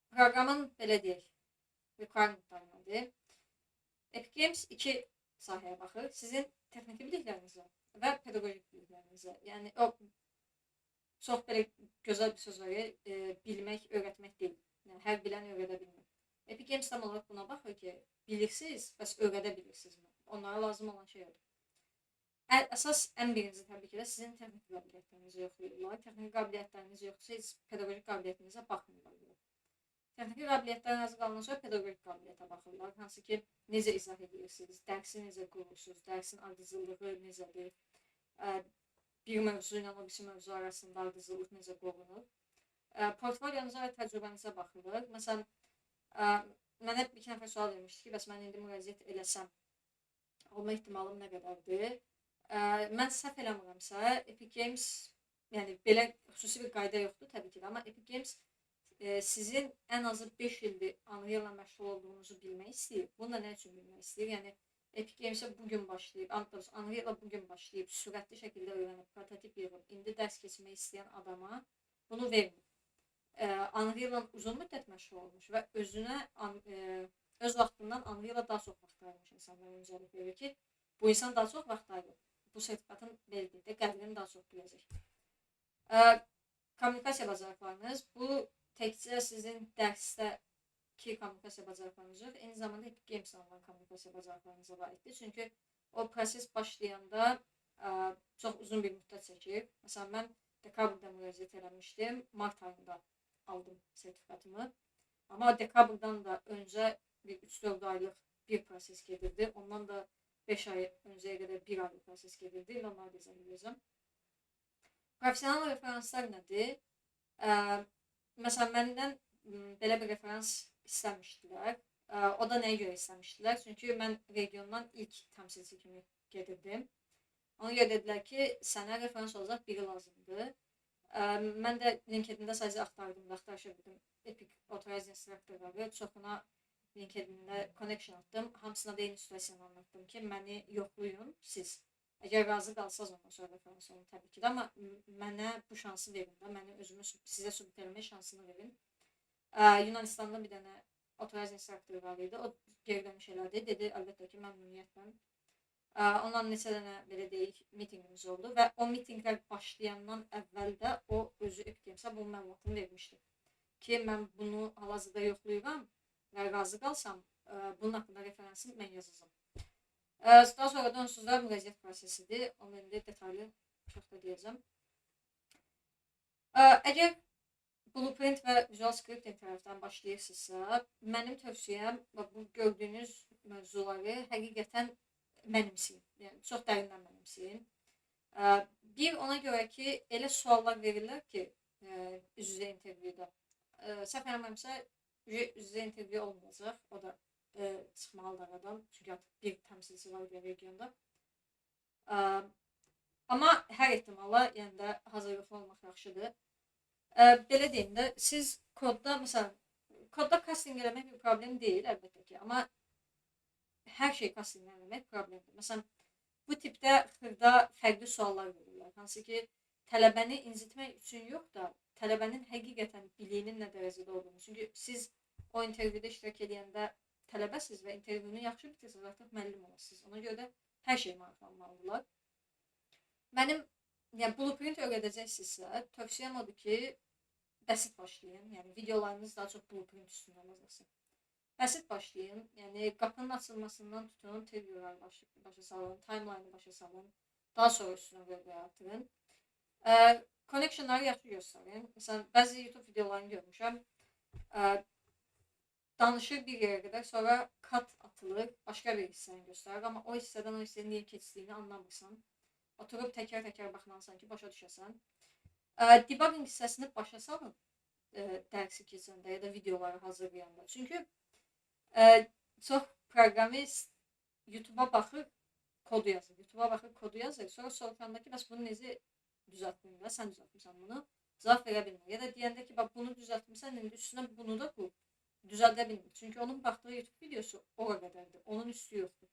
Proqramın, belə deyək, requirementlarındadır. Epic Games iki sahəyə baxır. Sizin texniki biliklərinizə və pedagojik biliklərinizə. Yəni, o çox belə gözəl bir söz var, bilmək, öyrətmək deyil. Yəni, hər bilən öyrədə bilmir. Epic Games tam olaraq buna baxır ki, bilirsiniz, bəs öyrədə bilirsiniz mi? Onlara lazım olan şey odur. Əsas ən birinci təbii ki də sizin texniki qabiliyyətlərinizi yoxlayırlar. Texniki qabiliyyətləriniz yoxsa heç pedaqoji qabiliyyətinizə baxmırlar. Texniki qabiliyyətlər hazır qalandan sonra pedaqoji qabiliyyətə baxırlar. Hansı ki, necə izah edirsiniz, dərsi necə qurursunuz, dərsin ardıcıllığı necədir, bir mövzu ilə o birisi mövzu arasında ardıcıllıq necə qorunur. Portfolyonuza və təcrübənizə baxılır. Məsələn, mənə bir iki nəfər sual vermişdi ki, bəs mən indi müraciət eləsəm, olma ehtimalım nə qədərdir? Mən səhv eləmirəmsə, Epic Games, yəni belə xüsusi bir qayda yoxdur təbii ki də, amma Epic Games sizin ən azı 5 ildir Unreal-la məşğul olduğunuzu bilmək istəyir. Bunu da nə üçün bilmək istəyir? Yəni Epic Games-ə bugün başlayıb, Unreal-la bugün başlayıb, sürətli şəkildə öyrənib, prototip yığıb, indi dərs keçmək istəyən adama bunu vermir. Unreal-la uzun müddət məşğul olmuş və özünə öz vaxtından Unreal-la daha çox vaxt ayırmış insanlara öncəlik verir ki, bu insan daha çox vaxt ayırır. Bu sertifikatın verdikdə qədrini daha çox biləcək. Kommunikasiya bacarıqlarınız bu təkcə sizin dərsdəki kommunikasiya bacarıqlarınız yox, eyni zamanda Epic Games alınan kommunikasiya bacarıqlarınıza aiddir. Çünki o proses başlayanda çox uzun bir müddət çəkir. Məsələn, mən dekabrda müraciət eləmişdim, mart ayında aldım sertifikatımı. Amma dekabrdan da öncə bir 3-4 aylıq bir proses gedirdi. Ondan da 5 ay öncəyə qədər 1 aylıq proses gedirdi. İndi onları da izah edəcəm. Profesional referanslar nədir? Məsələn, məndən belə bir referans istəmişdilər. O da nəyə görə istəmişdilər? Çünki mən regiondan ilk təmsilçi kimi gedirdim. Ona görə dedilər ki, sənə referans olacaq biri lazımdır. Mən də LinkedIn-də sadəcə axtarışırdım. Epic Authorized Instructorları çoxuna LinkedIn-də connection atdım. Hamısına da eyni situasiyanı anlattım ki, məni yoxlayın siz. Əgər razı qalsaz ondan sonra referans olun təbii ki də, amma mənə bu şansı verin də, mənə özümü sizə sübut eləmək şansını verin. Yunanistan'da bir dənə Authorized Instructor var idi, o geri dönüş elədi, dedi əlbəttə ki, məmnuniyyətlə. Ondan neçə dənə belə deyik mitingimiz oldu və o mitinglər başlayandan əvvəl də o özü Epic Games'a bu məlumatını vermişdi ki, mən bunu hal-hazırda yoxlayıram və razı qalsam, bunun haqqında referansını mən yazacağım. Daha sonra da onsuz da müraciət prosesidir. Onu indi detaylı çox da deyəcəm. Əgər Blueprint və Visual Scripting tərəfdən başlayırsınızsa, mənim tövsiyəm bu gördüyünüz mövzuları həqiqətən mənimsiyin. Yəni, çox dərindən mənimsiyin. Bir, ona görə ki, elə suallar verirlər ki, üz-üzə intervyuda. Səhv eləmirəmsə, üz-üzə intervyu olmayacaq. O da çıxmalıdır aradan. Çünki artıq bir təmsilçi var bir regionda. Amma hər ehtimala, yəni də hazırlıqlı olmaq yaxşıdır. Belə deyim də, siz kodda, məsələn, kodda casting eləmək bir problem deyil, əlbəttə ki. Amma hər şey casting eləmək problemdir. Məsələn, bu tipdə xırda fərqli suallar verirlər. Hansı ki, tələbəni incitmək üçün yox da, tələbənin həqiqətən biliyinin nə dərəcədə olduğunu. Çünki siz o intervyuda iştirak edəndə tələbəsiz və intervyunu yaxşı bitirsiniz, artıq müəllim olasınız. Ona görə də hər şey maraqlanmalıdırlar. Mənim Blueprint öyrədəcəksinizsə, tövsiyəm odur ki, bəsit başlayın. Yəni, videolarınız daha çox Blueprint üstündə olacaqsın. Bəsit başlayın. Yəni, qapının açılmasından tutun, trivialları başa salın, timeline'ı başa salın. Daha sonra üstünə vergi artırın. Connectionları yaxşı göstərin. Məsələn, bəzi YouTube videolarını görmüşəm. Danışır bir yerə qədər, sonra kat atılır, başqa bir hissəni göstərir. Amma o hissədən o hissənin niyə keçdiyini anlamırsan. Oturub təkər-təkər baxmalısan ki, başa düşəsən. Debugging hissəsini başa salın dərsi keçəndə ya da videoları hazırlayanda. Çünki çox proqramist YouTube'a baxır, kodu yazır. YouTube'a baxır, kodu yazır. Sonra soruşanda ki, bəs bunu necə düzəltdin və sən düzəltmirsən bunu, cavab verə bilmir. Ya da deyəndə ki, bax bunu düzəltmirsən, indi üstünə bunu da qur. Düzəldə bilmir. Çünki onun baxdığı YouTube videosu ora qədərdir. Onun üstü yoxdur.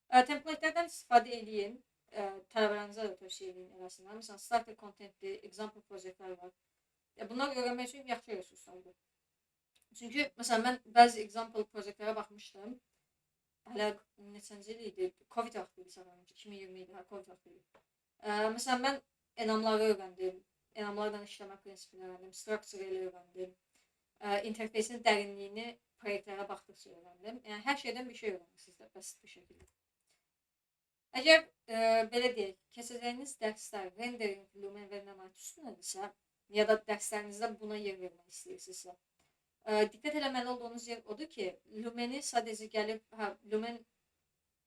Templatelərdən istifadə edin. Tələbələrinizə də tövsiyə edin eləsinlər. Məsələn, starter contentdir, example proyektlər var. Bunlar öyrənmək üçün yaxşı resurslardır. Çünki, məsələn, mən bəzi example proyektlərə baxmışdım. Hələ neçənci il idi? Covid vaxtı idi sanırım. 2020 idi, Covid vaxtı idi. Məsələn, mən enamları öyrəndim. Enamlardan işləmə prinsipini öyrəndim. Structure ilə öyrəndim. İnterfeysin dərinliyini proyektlərə baxdıqca öyrəndim. Yəni, hər şeydən bir şey öyrənirsiniz də, bəsit bir şəkildə. Əgər belə deyək, keçəcəyiniz dərslər rendering, lumen və nanite üstünədirsə, ya da dərslərinizdə buna yer vermək istəyirsinizsə, diqqət eləməli olduğunuz yer odur ki, lumeni sadəcə gəlib, lumen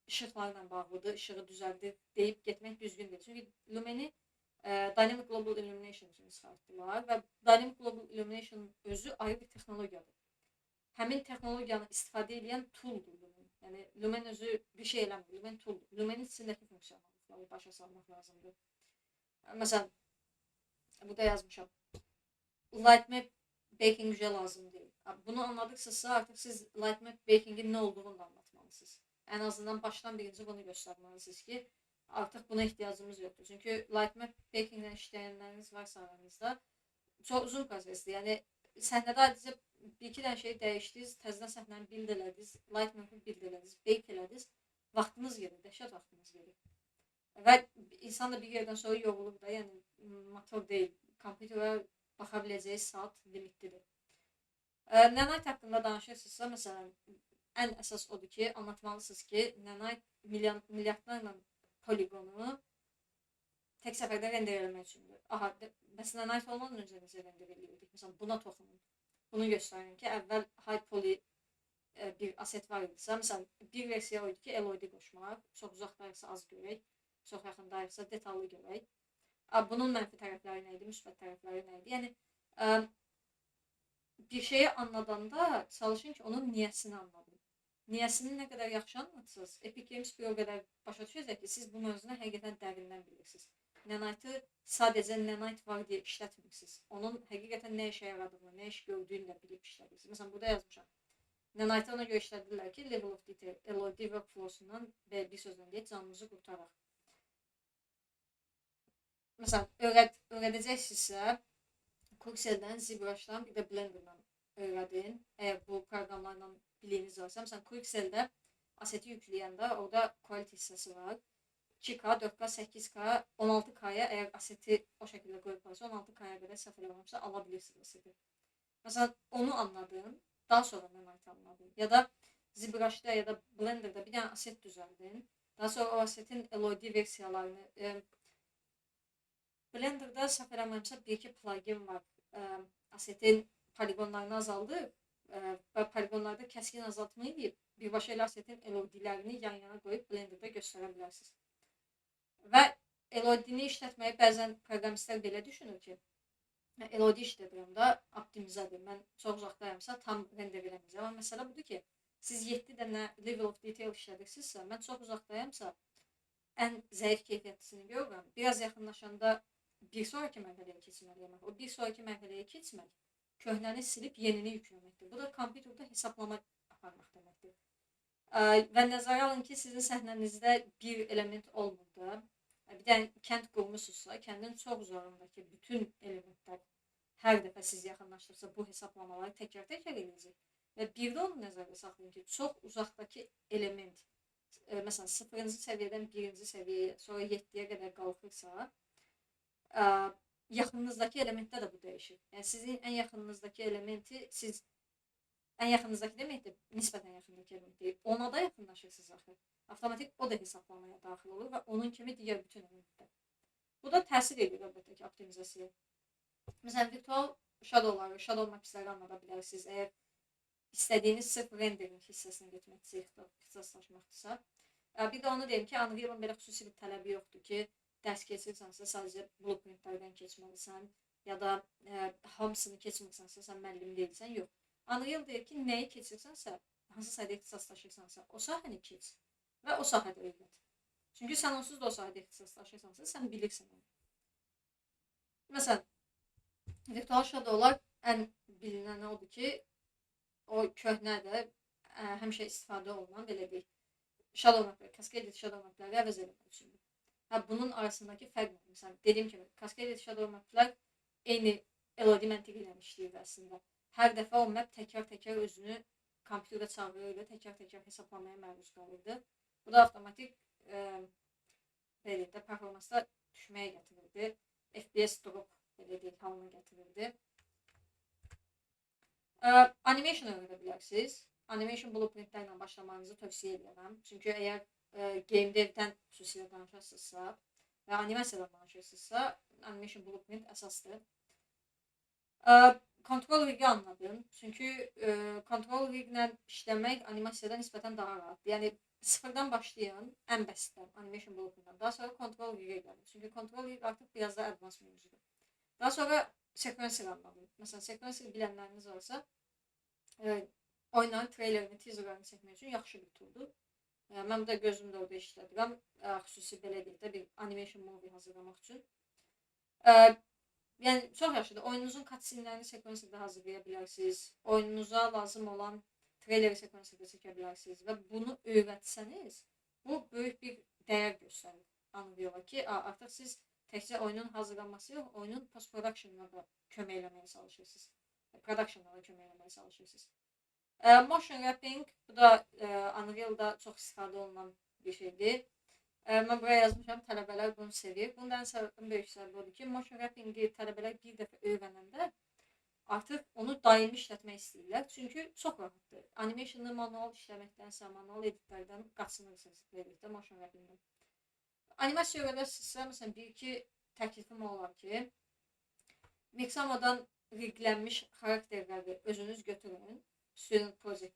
işıqlarla bağlıdır, işığı düzəldir deyib getmək düzgün deyil. Çünki lumeni Dynamic Global Illumination kimi çıxartdılar və Dynamic Global Illumination özü ayrı bir texnologiyadır. Həmin texnologiyanı istifadə edən tooldur lumen. Yəni lumen özü bir şey eləmir, lumen tooldur. Lumenin içindəki funksiyaları başa salmaq lazımdır. Məsələn, burada yazmışam. Lightmap baking üzə lazım deyil. Bunu anladıqsınızsa artıq siz lightmap bakingin nə olduğunu da anlatmalısınız. Ən azından başdan birinci bunu göstərməlisiniz ki, artıq buna ehtiyacımız yoxdur. Çünki lightmap bakinglə işləyənləriniz varsa aranızda çox uzun prosesdir. Yəni səhnədə adicə bir-iki dənə şey dəyişdiniz, təzədən səhnəni build elədiniz, lightmap'ı build elədiniz, bake elədiniz, vaxtınız gedir, dəhşət vaxtınız gedir. Və insan da bir yerdən sonra yorulur da, yəni motor deyil, kompüterə baxa biləcəyi saat limitlidir. Nanite haqqında danışırsınızsa, məsələn, ən əsas odur ki, anlatmalısınız ki, nanite milyardlarla poligonu tek səfərdə render eləmək üçündür. Aha, bəs nanite olmadan öncə necə render eləyirdik? Məsələn, buna toxunun. Bunu göstərin ki, əvvəl high poly bir aset var idisə, məsələn, bir versiya oydu ki, LOD qoşmaq, çox uzaqdayırsa az görək, çox yaxındayırsa detallı görək. Bunun mənfi tərəfləri nə idi, müsbət tərəfləri nə idi? Yəni, bir şeyi anladanda çalışın ki, onun niyəsini anladın. Niyəsini nə qədər yaxşı anlatsınız, Epic Games bir o qədər başa düşəcək ki, siz bu mövzunu həqiqətən dərindən bilirsiniz. Nanite'ı sadəcə nanite var deyə işlətmirsiniz. Onun həqiqətən nə işə yaradığını, nə iş gördüyünü də bilib işlədirsiniz. Məsələn, burada yazmışam. Nanite'ı ona görə işlədirlər ki, level of detail, LOD workflow'sundan bir sözlə deyək, canınızı qurtaraq. Məsələn, öyrədəcəksinizsə, Quixel'dən, ZBrush'dan, bir də Blender'dan öyrədin. Əgər bu proqramlarla biliyiniz varsa, məsələn, Quixel'də aseti yükləyəndə orada quality hissəsi var. 2K, 4K, 8K, 16K'ya əgər aseti o şəkildə qoyublarsa, 16K'ya qədər səhv eləməmsə ala bilirsiniz aseti. Məsələn, onu anladın, daha sonra nanite anladın. Ya da ZBrush'da ya da Blender'da bir dənə aset düzəldin. Daha sonra o asetin LOD versiyalarını Blender'da səhv eləməmsə bir-iki plugin var. Asetin poligonlarını azaldır və poligonlarda kəskin azaltma edib birbaşa ilə asetin LOD'lərini yan-yana qoyub Blender'da göstərə bilərsiniz. Və LOD-ni işlətməyi bəzən proqramistlər belə düşünür ki, LOD işlədirəm də optimizədir. Mən çox uzaqdayamsa tam render eləməyəcəm. Amma məsələ budur ki, siz 7 dənə level of detail işlədirsinizsə, mən çox uzaqdayamsa ən zəif keyfiyyətlisini görürəm. Biraz yaxınlaşanda bir sonraki mərhələyə keçməliyəm. O bir sonraki mərhələyə keçmək köhnəni silib yenini yükləməkdir. Bu da kompüterdə hesablama aparmaq deməkdir. Və nəzərə alın ki, sizin səhnənizdə bir element olmur. Bir dənə kənd qurmusunuzsa, kəndin çox uzağındakı bütün elementlər hər dəfə siz yaxınlaşdırsa bu hesablamaları təkrar edəcək. Və bir də onu nəzərdə saxlayın ki, çox uzaqdakı element, məsələn, 0-cı səviyyədən 1-ci səviyyəyə, sonra 7-yə qədər qalxırsa, yaxınınızdakı elementdə də bu dəyişir. Yəni sizin ən yaxınınızdakı elementi siz ən yaxınızdakı deməkdir, nisbətən yaxındakı elementi ona da yaxınlaşırsınız axı. Avtomatik o da hesablamaya daxil olur və onun kimi digər bütün elementlər. Bu da təsir edir əlbəttə ki, optimizasiyaya. Məsələn, virtual shadowları, shadow mapsləri anlada bilərsiniz. Əgər istədiyiniz sırf rendering hissəsinə getməkdirsə, ixtisaslaşmaqdırsa. Bir də onu deyim ki, Unreal'ın belə xüsusi bir tələbi yoxdur ki, dərs keçirsənsə sadəcə blueprintlərdən keçməlisən ya da hamısını keçmirsənsə sən müəllim deyilsən, yox. Unreal deyir ki, nəyi keçirsənsə, hansı sahədə ixtisaslaşırsansa, o sahəni keç və o sahədə öyrət. Çünki sən onsuz da o sahədə ixtisaslaşırsansa, sən bilirsən onu. Məsələn, virtual shadowlar ən bilinən odur ki, o köhnədə həmişə istifadə olunan, belə deyək, shadow maplər, cascaded shadow mapləri əvəz eləmək üçündür. Bunun arasındakı fərq nə? Məsələn, dediyim kimi, cascaded shadow maplər eyni LOD məntiqi ilə işləyir əslində. Hər dəfə o map təkrar özünü kompüterdə çağırırdı, təkrar hesablamaya məruz qalırdı. Bu da avtomatik performansda düşməyə gətirirdi. FPS drop belə deyək, halına gətirirdi. Animation öyrədə bilərsiniz. animation blueprintlərlə başlamanızı tövsiyə edirəm. Çünki əgər game devdən xüsusilə danışırsınızsa və animasiyadan danışırsınızsa, animation blueprint əsasdır. Control rig anladım. Çünki control riglə işləmək animasiyadan nisbətən daha rahatdır. Yəni sıfırdan başlayan ən basitdən animation blueprintdən. Daha sonra control rigə gəlir. Çünki control rig artıq biraz da advanced mövzudur. Daha sonra sequencer anladım. Məsələn, sequencer bilənləriniz varsa, oyunların trailerini, teaserlarını çəkmək üçün yaxşı bir tooldur. Mən də gözümdə orada işlədirəm. Xüsusi belə deyək də bir animation movie hazırlamaq üçün. Yəni çox yaxşıdır. Oyununuzun cutscene-lərini sequencerdə hazırlaya bilərsiniz. Oyununuza lazım olan traileri sequencerdə çəkə bilərsiniz və bunu öyrətsəniz, bu böyük bir dəyər göstərir Unreal-a ki, artıq siz təkcə oyunun hazırlanması yox, oyunun post-production'ına da kömək eləməyə çalışırsınız. Production'ına da kömək eləməyə çalışırsınız. Motion wrapping, bu da Unreal-da çox istifadə olunan bir şeydir. Mən buraya yazmışam, tələbələr bunu sevir. Bundan səbəbin böyük səbəbi odur ki, motion wrapping-i tələbələr bir dəfə öyrənəndə artıq onu daimi işlətmək istəyirlər. Çünki çox rahatdır. Animation-ı manual işləməkdənsə, manual editlərdən qaçınırsınız dedikdə motion wrapping-dən. Animasiya öyrədərsizsə, məsələn, bir-iki təklifim olar ki, Mixamodan riglənmiş xarakterləri özünüz götürün, student project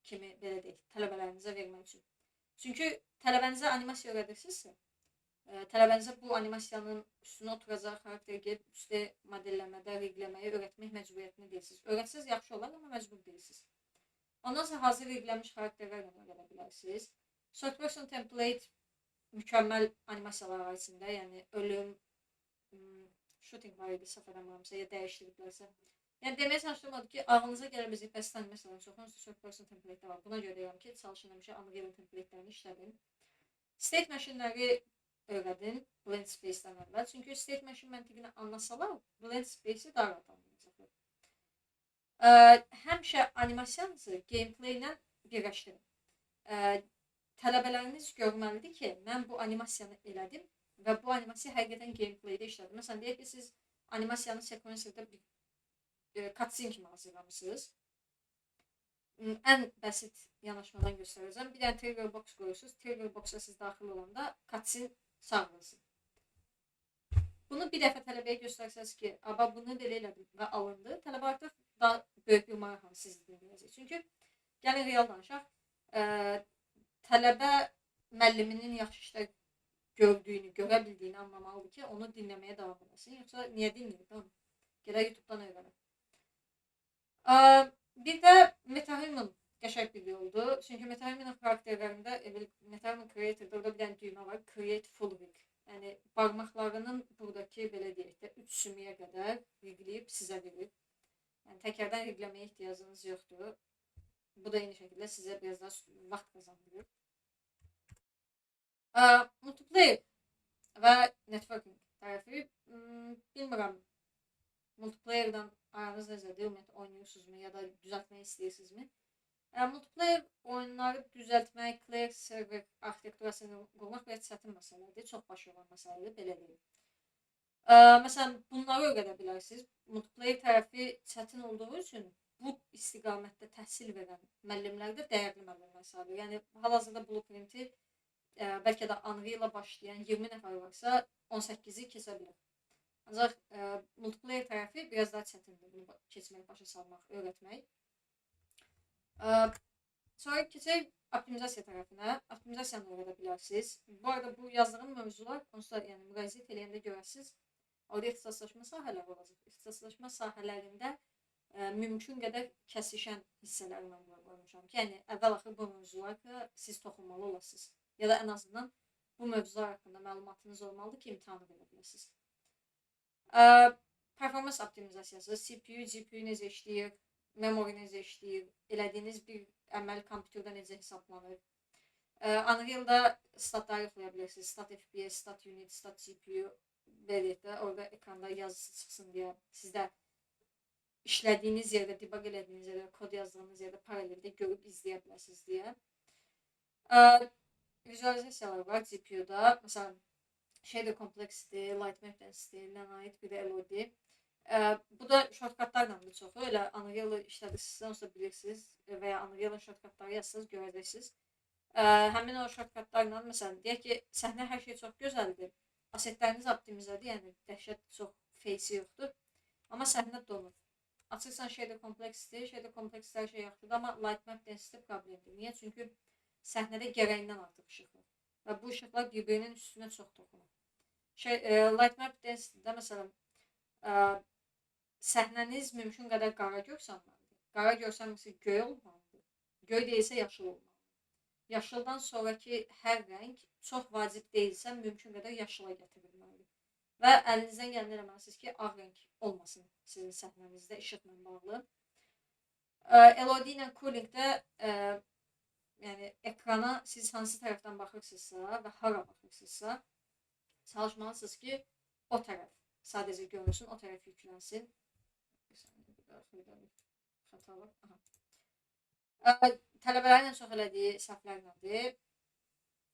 kimi belə deyək, tələbələrinizə vermək üçün. Çünki tələbənizə animasiya öyrədirsinizsə, tələbənizə bu animasiyanın üstünə oturacaq xarakteri gəlib üstə modelləmədə, rigləməyi öyrətmək məcburiyyətini deyirsiniz. Öyrətsiniz yaxşı olar, amma məcbur deyirsiniz. Ondan sonra hazır riglənmiş xarakterlərlə öyrədə bilərsiniz. Short person template mükəmməl animasiyalar arasında, yəni ölüm, shooting var idi, səhv eləmirəmsə, ya dəyişdiriblərsə. Yəni deməyə çalışdığım odur ki, ağlınıza gələ biləcək bəsit animasiyaların çoxunuz short person template var. Buna görə deyirəm ki, çalışın həmişə Unreal template-lərini işlədin. State machine-ləri öyrədin blend space-dən əvvəl. Çünki state machine məntiqini anlasalar, blend space-i daha rahat anlayacaqlar. Həmişə animasiyanızı gameplay ilə birləşdirin. Tələbələriniz görməlidir ki, mən bu animasiyanı elədim və bu animasiya həqiqətən gameplaydə işlədim. Məsələn, deyək ki, siz animasiyanı sequencerdə bir cutscene kimi hazırlamışsınız. Ən bəsit yanaşmadan göstərəcəm. Bir dənə trigger box qoyursunuz. Trigger box-a siz daxil olanda cutscene sağlasın. Bunu bir dəfə tələbəyə göstərsəz ki, bunu belə elədim və alındı. Tələbə artıq daha böyük bir maraqla sizi dinləyəcək. Çünki gəlin real danışaq. Tələbə müəlliminin yaxşı işlər gördüyünü, görə bildiyini anlamalıdır ki, onu dinləməyə davam edəsin. Yoxsa niyə dinləyir? Tamam. Gələ YouTube-dan öyrənək. Bir də MetaHuman qəşəng bir yoldur. Çünki MetaHuman'ın xarakterlərində, MetaHuman Creator'da orada bir dənə düymə var. Create Full Rig. Yəni, barmaqlarının buradakı, belə deyək də, 3 sümüyə qədər rigləyib sizə verir. Yəni, təkərdən rigləməyə ihtiyacınız yoxdur. Bu da eyni şəkildə sizə biraz daha vaxt qazandırır. Multiplayer və networking tərəfi, bilmirəm, multiplayer'dan aranız necədir, ümumiyyətlə oynayırsınızmı ya da düzəltmək istəyirsinizmi? Multiplayer oyunları düzəltmək, player server arxitekturasını qurmaq biraz çətin məsələdir, çox başı olan məsələdir, belə deyil. Məsələn, bunları öyrədə bilərsiniz. Multiplayer tərəfi çətin olduğu üçün bu istiqamətdə təhsil verən müəllimlərdə dəyərli müəllimlər sayılır. Yəni, hal-hazırda blueprinti bəlkə də Unreal-a başlayan 20 nəfər varsa 18-i keçə bilər. Ancaq multiplayer tərəfi biraz daha çətindir bunu keçmək, başa salmaq, öyrətmək. Sonra keçək optimizasiya tərəfinə. Optimizasiyanı öyrədə bilərsiniz. Bu arada bu yazdığım mövzular, onsuz da yəni müqayisə eləyəndə görəsiniz, orada ixtisaslaşma sahələri olacaq. İxtisaslaşma sahələrində mümkün qədər kəsişən hissələri mən qoymuşam ki, yəni əvvəl-axır bu mövzulara siz toxunmalı olasınız. Ya da ən azından bu mövzular haqqında məlumatınız olmalıdır ki, imtahanı verə biləsiniz. Performans optimizasiyası, CPU, GPU necə işləyir, memory necə işləyir, elədiyiniz bir əməl kompüterdə necə hesablanır. Unreal-da statları yoxlaya bilirsiniz. Stat FPS, stat unit, stat GPU verək də orada ekranda yazısı çıxsın deyə sizdə işlədiyiniz yerdə, debug elədiyiniz yerdə, kod yazdığınız yerdə paraleldə görüb izləyə bilərsiniz deyə. Vizualizasiyalar var GPU-da. Məsələn, shader complexity, light map density, nanite, bir də LOD. Bu da shortcutlarla da çoxu. Elə Unreal-ı işlədirsinizsə, onsuz da bilirsiniz və ya Unreal-ın shortcutları yazsınız, görəcəksiniz. Həmin o shortcutlarla, məsələn, deyək ki, səhnə hər şey çox gözəldir. Asetləriniz optimizədir, yəni dəhşət çox face yoxdur. Amma səhnə donur. Açırsan shader kompleksdir, shader kompleksdə hər şey yaxşıdır, amma lightmap density problemdir. Niyə? Çünki səhnədə gərəyindən artıq işıq var. Və bu işıqlar bir-birinin üstünə çox toxunur. Lightmap density-də, məsələn, səhnəniz mümkün qədər qara görsənməlidir. Qara görsənmirsə göy olmalıdır. Göy deyilsə yaşıl olmalıdır. Yaşıldan sonraki hər rəng çox vacib deyilsə, mümkün qədər yaşıla gətirilməlidir. Və əlinizdən gələni eləməlisiniz ki, ağ rəng olmasın sizin səhnənizdə işıqla bağlı. LOD ilə coolingdə yəni ekrana siz hansı tərəfdən baxırsınızsa və hara baxırsınızsa, çalışmalısınız ki, o tərəf sadəcə görünsün, o tərəf yüklənsin. Xətalar. Tələbələrin ən çox elədiyi səhvlər nədir?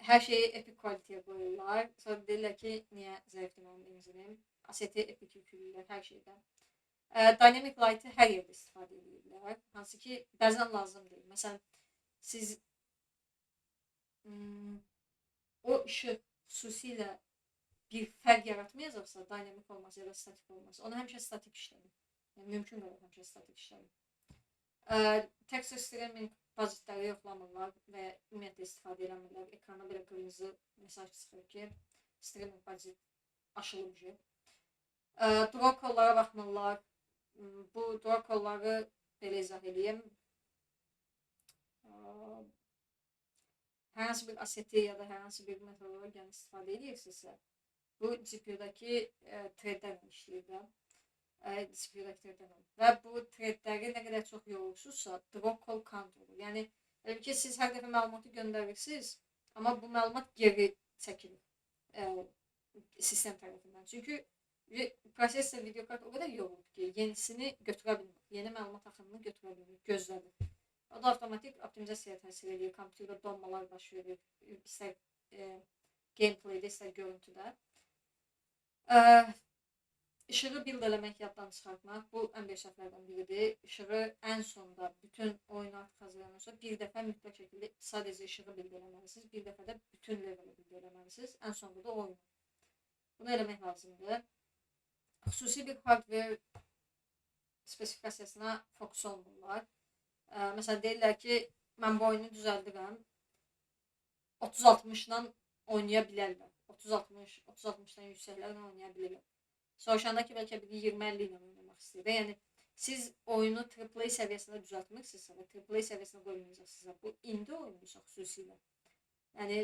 Hər şeyi epik kvalitəyə qoyurlar. Sonra deyirlər ki, niyə zəifdir mənim enzinim? Aseti epik yükləyirlər hər şeydən. Dynamic Light-ı hər yerdə istifadə edirlər. Hansı ki, bəzən lazım deyil. Məsələn, siz o işıq xüsusilə bir fərq yaratmayacaqsa, dynamic olmaz ya da statik olmaz. Onu həmişə statik işlədir. Yəni, mümkün qədər həmişə statik işlədir. Texture streaming bazitləri yoxlamırlar və ümumiyyətlə istifadə eləmirlər. Ekrana belə qırmızı mesaj çıxır ki, streaming bazit aşılıb ki. Draw call-lara baxmırlar. Bu draw call-ları belə izah edeyim. Hər hansı bir aseti ya da hər hansı bir metodologiyanı istifadə edirsinizsə, bu GPU-daki threadlərlə işləyir də. GPU-daki threadlərlə. Və bu threadləri nə qədər çox yorulursunuzsa, draw call count olur. Yəni, ki, siz hər dəfə məlumatı göndərirsiniz, amma bu məlumat geri çəkilir sistem tərəfindən. Çünki prosesor video kart o qədər yorulur ki, yenisini götürə bilmir. Yeni məlumat axınını götürə bilmir, gözlədir. O da avtomatik optimizasiyaya təsir edir, kompüterdə donmalar baş verir, istər gameplaydə, istər görüntüdə. İşığı build eləmək, yaddan çıxartmaq, bu ən böyük səhvlərdən biridir. İşığı ən sonda bütün oyunu artıq hazırlanan sonra bir dəfə mütləq şəkildə sadəcə işığı build eləməlisiniz, bir dəfə də bütün leveli build eləməlisiniz, ən sonda da oyunu. Bunu eləmək lazımdır. Xüsusi bir hardware spesifikasiyasına fokus olmurlar. Məsələn, deyirlər ki, mən bu oyunu düzəldirəm, 30-60-dan oynaya bilərlər. 30-60-dan yüksəklərlə oynaya bilərlər. Soruşanda ki, bəlkə biri 20-50 ilə oynamaq istəyir. Yəni, siz oyunu AAA səviyyəsində düzəltməksinizsə və AAA səviyyəsində qoymayacaqsınızsa, bu indi oyunuysa xüsusilə. Yəni,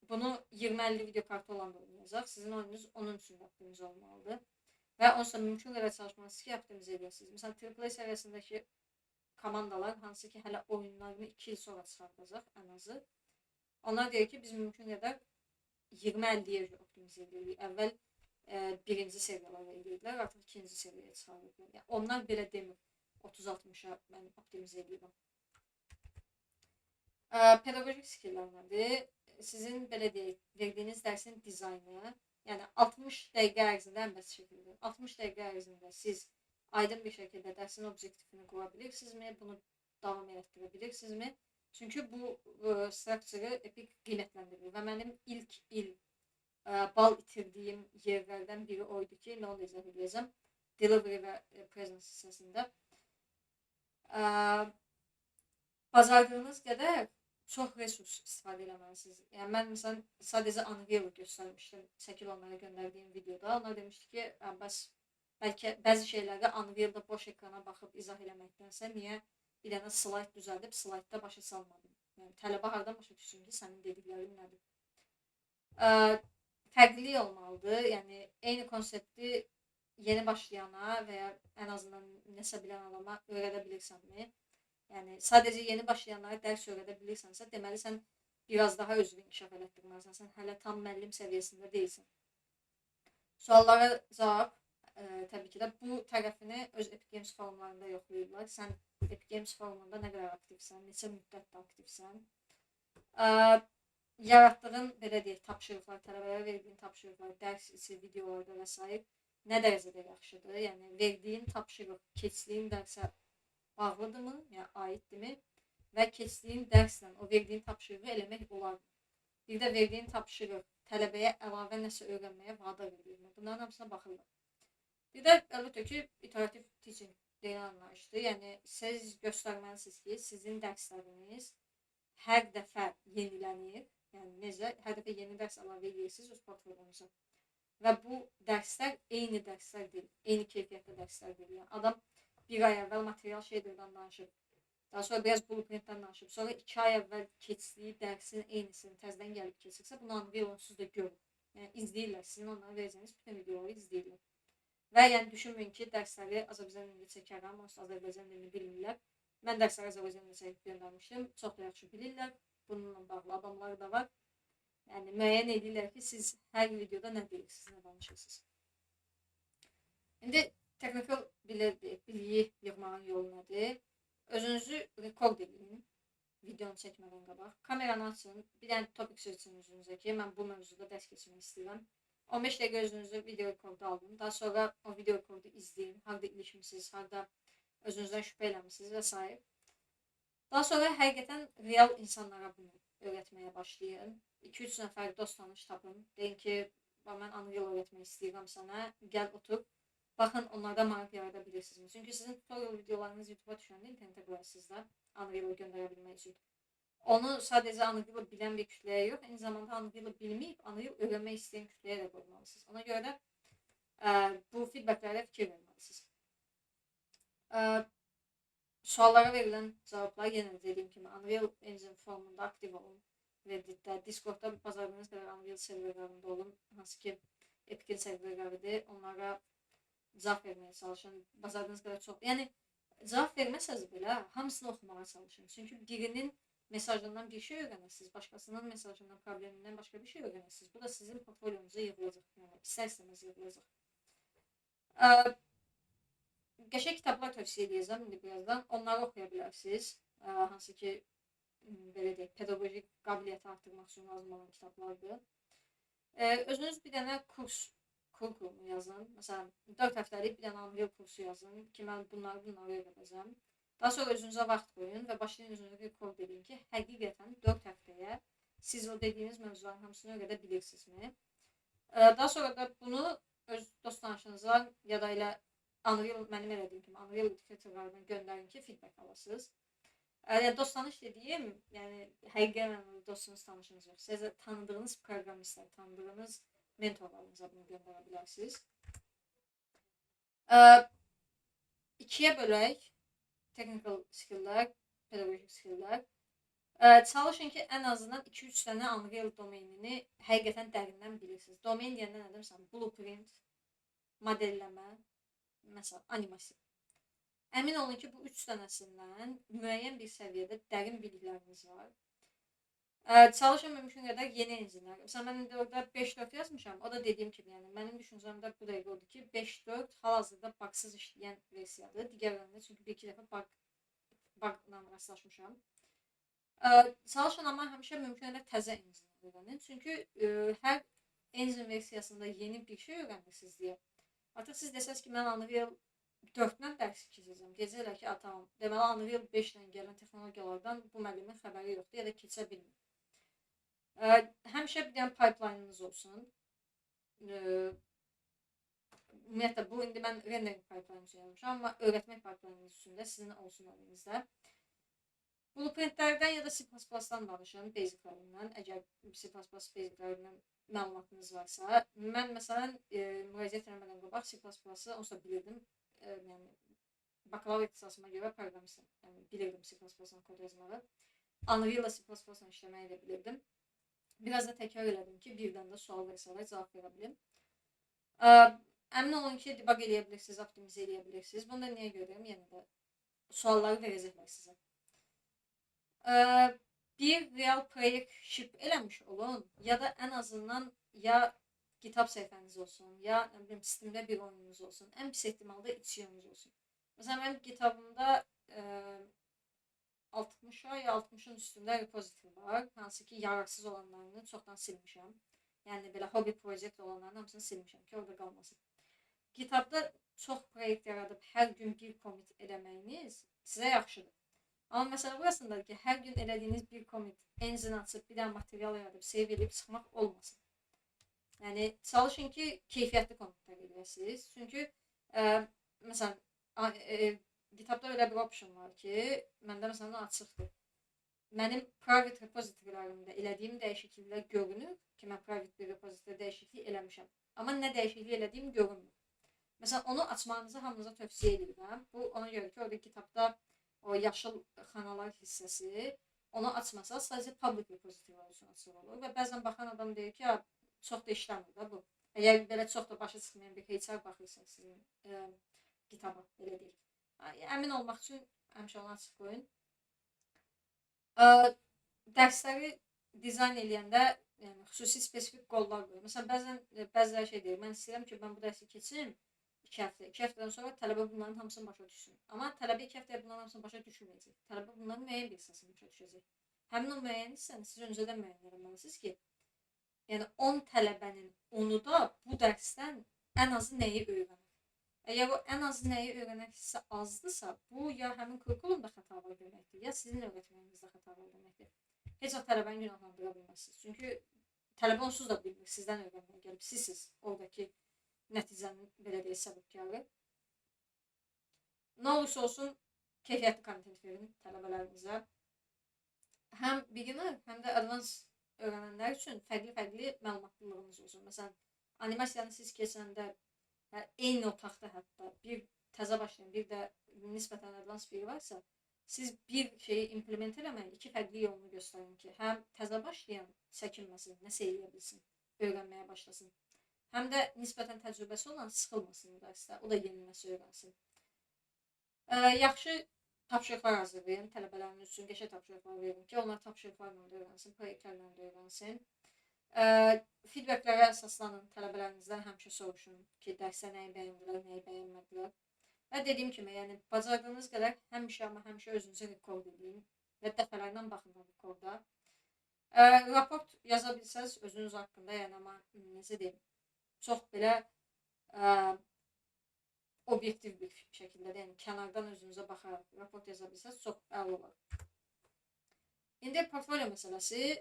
bunu 20-50 video kartı olan da oynayacaq. Sizin oyununuz onun üçün optimize olmalıdır. Və onsuz mümkün qədər çalışmalısınız ki, optimize edəsiniz. Məsələn, AAA səviyyəsindəki komandalar, hansı ki, hələ oyunlarını 2 il sonra çıxardacaq ən azı. Onlar deyir ki, biz mümkün qədər 20-50-yə optimize edirik. Əvvəl birinci seriyalara edirlər, artıq ikinci seriyaya çıxarırlar. Yəni, onlar belə demir, 30-60-a mən optimize edirəm. Pedagojik skillər nədir? Sizin, belə deyək, verdiyiniz dərsin dizaynı, yəni 60 dəqiqə ərzində, ən bəsit şəkildə, 60 dəqiqə ərzində siz aydın bir şəkildə dərsin objektifini qura bilirsinizmi, bunu davam etdirə bilirsinizmi? Çünki bu structure-ı epik qiymətləndirir və mənim ilk il bal itirdiyim yerlərdən biri oydu ki, nə onu izah edəcəm, delivery və presence hissəsində. Bazardığınız qədər çox resurs istifadə eləməlisiniz. Yəni, mən məsələn, sadəcə Unreal-ı göstərmişdim, şəkil onlara göndərdiyim videoda. Onlar demişdi ki, bəlkə bəzi şeyləri Unreal-da boş ekrana baxıb izah eləməkdənsə, niyə bir dənə slide düzəldib, slide-da başa salmadım. Yəni, tələbə hardan başa düşsün ki, sənin dediklərin nədir? Fərqli olmalıdır. Yəni, eyni konsepti yeni başlayana və ya ən azından nəsə bilən adama öyrədə bilirsənmi? Yəni, sadəcə yeni başlayanlara dərs öyrədə bilirsənsə, deməli, sən biraz daha özünü inkişaf elətdirməlisən. Sən hələ tam müəllim səviyyəsində deyilsən. Suallara cavab, təbii ki də bu tərəfini öz Epic Games forumlarında yoxlayırlar. Sən Epic Games forumunda nə qədər aktivsən, neçə müddətdə aktivsən. Yaratdığın, belə deyək, tapşırıqlar, tələbələrə verdiyin tapşırıqlar, dərs içi videolarda və s. nə dərəcədə yaxşıdır? Yəni verdiyin tapşırıq keçdiyin dərsə bağlıdırmı, yəni aiddirmi və keçdiyin dərslə o verdiyin tapşırığı eləmək olarmı? Bir də verdiyin tapşırıq tələbəyə əlavə nəsə öyrənməyə vadar edirmi? Bunların hamısına baxırlar. Bir də əlbəttə ki, iterativ teaching deyilən anlayışdır. Yəni siz göstərməlisiniz ki, sizin dərsləriniz hər dəfə yenilənir. Yəni necə? Hər dəfə yeni dərs əlavə edirsiniz öz portfolyonuza. Və bu dərslər eyni dərslər deyil, eyni keyfiyyətli dərslər deyil. Yəni adam bir ay əvvəl material şeylərdən danışıb, daha sonra biraz blueprintdən danışıb, sonra 2 ay əvvəl keçdiyi dərsin eynisini təzədən gəlib keçirsə, bunu anlayır, onsuz da görür. Yəni izləyirlər, sizin onlara verəcəyiniz bütün videoları izləyirlər. Və yəni düşünməyin ki, dərsləri Azərbaycan dilində çəkərəm, onsuz Azərbaycan dilini bilmirlər. Mən dərsləri Azərbaycan dilində çəkib göndərmişdim, çox da yaxşı bilirlər. Bununla bağlı adamlar da var. Yəni müəyyən edirlər ki, siz hər videoda nə deyirsiniz, nə danışırsınız. İndi texnikal biliyi yığmağın yolu nədir? Özünüzü rekord edin, videonu çəkmədən qabaq. Kameranı açın, bir dənə topik seçin özünüzə ki, mən bu mövzuda dərs keçmək istəyirəm. 15 dəqiqə özünüzü video rekordu alın. Daha sonra o video rekordu izləyin. Harada ilişmişsiniz, harada özünüzdən şübhə eləmişsiniz və s. Daha sonra həqiqətən real insanlara bunu öyrətməyə başlayın. 2-3 nəfər dost tanış tapın. Deyin ki, mən Unreal öyrətmək istəyirəm sənə. Gəl otur. Baxın, onlarda maraq yarada bilirsiniz. Çünki sizin tutorial videolarınız YouTube-a düşəndə internetə qoyarsınız da Unreal-ı göndərə bilmək üçün. Onu sadəcə Unreal-ı bilən bir kütləyə yox, eyni zamanda Unreal-ı bilməyib, Unreal öyrənmək istəyən kütləyə də qoymalısınız. Ona görə də bu feedbacklərə fikir verməlisiniz. Suallara verilən cavablar yenə dediyim kimi Unreal Engine formunda aktiv olun. Redditdə, Discordda bazardığınız qədər Unreal serverlərində olun. Hansı ki, Epic'in serverləridir. Onlara cavab verməyə çalışın. Bazardığınız qədər çox. Yəni, cavab verməsəz belə hamısını oxumağa çalışın. Çünki birinin mesajından bir şey öyrənirsiniz, başqasının mesajından, problemindən başqa bir şey öyrənirsiniz. Bu da sizin portfolyonuza yığılacaq. Yəni, istər-istəməz yığılacaq. Qəşəng kitablar tövsiyə edəcəm indi birazdan. Onları oxuya bilərsiniz. Hansı ki, belə deyək, pedagojik qabiliyyəti artırmaq üçün lazım olan kitablardır. Özünüz bir dənə kursumu yazın. Məsələn, 4 həftəlik bir dənə Unreal kursu yazın ki, mən bunları öyrədəcəm. Daha sonra özünüzə vaxt qoyun və başlayın özünüzə rekord edin ki, həqiqətən 4 həftəyə siz o dediyiniz mövzuların hamısını öyrədə bilirsinizmi? Daha sonra da bunu öz dost tanışınıza ya da elə Unreal, mənim elədiyim kimi Unreal editorlarına göndərin ki, feedback alasınız. Yəni, dost tanış dediyim, yəni həqiqətən dostunuz, tanışınız yox. Sizə tanıdığınız proqramistlər, tanıdığınız mentorlarınıza bunu göndərə bilərsiniz. 2-yə bölək. Technical skilllər, pedagojik skilllər. Çalışın ki, ən azından 2-3 dənə Unreal domenini həqiqətən dərindən bilirsiniz. Domain deyəndə nə demişəm? Blueprint, modelləmə, məsələn, animasiya. Əmin olun ki, bu 3 dənəsindən müəyyən bir səviyyədə dərin bilikləriniz var. Çalışın mümkün qədər yeni enginlər. Məsələn, mən indi orada 5.4 yazmışam. O da dediyim kimi, yəni mənim düşüncəmdə bu dəqiqə oldu ki, 5.4 hal-hazırda bugsız işləyən versiyadır. Digərlərində çünki bir-iki dəfə bugla rastlaşmışam. Çalışın amma həmişə mümkün qədər təzə enginlər öyrənin. Çünki hər engine versiyasında yeni bir şey öyrənirsiniz deyə. Artıq siz desəz ki, mən Unreal 4-dən dərs keçəcəm. Deyəcəklər ki, tamam. Deməli, Unreal 5-lə gələn texnologiyalardan bu müəllimin xəbəri yoxdur ya da keçə bilmir. Həmişə bir dənə pipeline'ınız olsun. Ümumiyyətlə, bu indi mən rendering pipeline üçün yazmışam, amma öyrətmək pipeline üstündə sizin olsun əlinizdə. Blueprintlərdən ya da C++-dan danışın, basiclərindən. Əgər C++ basiclərindən məlumatınız varsa. Mən məsələn, müraciət eləmədən qabaq C++-ı onsuz da bilirdim. Yəni, bakalavr ixtisasıma görə proqramistəm. Yəni, bilirdim C++-dan kod yazmağı. Unreal-la C++-la işləməyi də bilirdim. Biraz da təkrar elədim ki, birdən də sual versələr cavab verə bilim. Əmin olun ki, debug eləyə bilirsiniz, optimizə eləyə bilirsiniz. Bunu da niyə görürəm? Yəni də sualları verəcəklər sizə. Bir real proyekt ship eləmiş olun ya da ən azından ya GitHub səhifəniz olsun, ya Steam'də bir oyununuz olsun. Ən pis ehtimalda içiyonunuz olsun. Məsələn, mənim GitHub'ımda 60-a ya 60-ın üstündə repository var. Hansı ki, yararsız olanlarını çoxdan silmişəm. Yəni, belə hobby project olanların hamısını silmişəm ki, orada qalmasın. GitHub-da çox proyekt yaradıb hər gün bir commit eləməyiniz sizə yaxşıdır. Amma məsələ burasındadır ki, hər gün elədiyiniz bir commit engine açıb bir dənə material yaradıb save edib çıxmaq olmasın. Yəni çalışın ki, keyfiyyətli commitlər edəsiniz. Çünki məsələn GitHub-da elə bir option var ki, məndə məsələn açıqdır. Mənim private repositorylərimdə elədiyim dəyişikliklər görünür ki, mən private bir repository dəyişiklik eləmişəm. Amma nə dəyişiklik elədiyim görünmür. Məsələn, onu açmağınızı hamınıza tövsiyə edirəm. Bu ona görə ki, orada GitHub-da o yaşıl xanalar hissəsi, onu açmasaq sadəcə public repositorylər üçün açıq olur və bəzən baxan adam deyir ki, çox da işləmir də bu. Əgər belə çox da başa çıxmayan bir HR baxırsa sizin GitHub-a, belə deyil. Əmin olmaq üçün həmişə onu açıq qoyun. Dərsləri dizayn eləyəndə yəni xüsusi spesifik qollar qoyun. Məsələn, bəzən şey deyir, mən istəyirəm ki, mən bu dərsi keçim 2 həftə. 2 həftədən sonra tələbə bunların hamısını başa düşsün. Amma tələbə 2 həftəyə bunların hamısını başa düşməyəcək. Tələbə bunların müəyyən bir hissəsini başa düşəcək. Həmin o müəyyən hissəni siz öncədən müəyyən etməlisiniz ki, yəni 10 tələbənin 10-u da bu dərsdən ən azı nəyi öyrənir. Əgər o ən azı nəyi öyrənən hissə azdırsa, bu ya həmin kurikulumda xəta var deməkdir, ya sizin öyrətməyinizdə xəta var deməkdir. Heç o tələbəni günahlandıra bilməzsiniz. Çünki tələbə onsuz da bilmir, sizdən öyrənməyə gəlib. Sizsiz oradakı nəticənin belə deyək səbəbkarı. Nə olursa olsun keyfiyyətli kontent verin tələbələrinizə. Həm beginner, həm də advanced öyrənənlər üçün fərqli məlumatlılığınız olsun. Məsələn, animasiyanı siz keçəndə eyni otaqda hətta bir təzə başlayan, bir də nisbətən advanced biri varsa, siz bir şeyi implement eləməyin, 2 fərqli yolunu göstərin ki, həm təzə başlayan çəkinməsin, nəsə eləyə bilsin, öyrənməyə başlasın. Həm də nisbətən təcrübəsi olan sıxılmasın dərsdə, o da yeni nəsə öyrənsin. Yaxşı tapşırıqlar hazırlayın tələbələriniz üçün, qəşəng tapşırıqlar verin ki, onlar tapşırıqlarla da öyrənsin, proyektlərlə də öyrənsin. Feedbacklərə əsaslanın, tələbələrinizdən həmişə soruşun ki, dərsdə nəyi bəyəndilər, nəyi bəyənmədilər. Və dediyim kimi, yəni bacardığınız qədər həmişə özünüzü rekord edin və dəfələrlə baxın o rekorda. Raport yaza bilsəz özünüz haqqında, yəni amma necə deyim, çox belə obyektiv bir şəkildə, yəni kənardan özünüzə baxaraq raport yaza bilsəz çox əla olar. İndi portfolio məsələsi,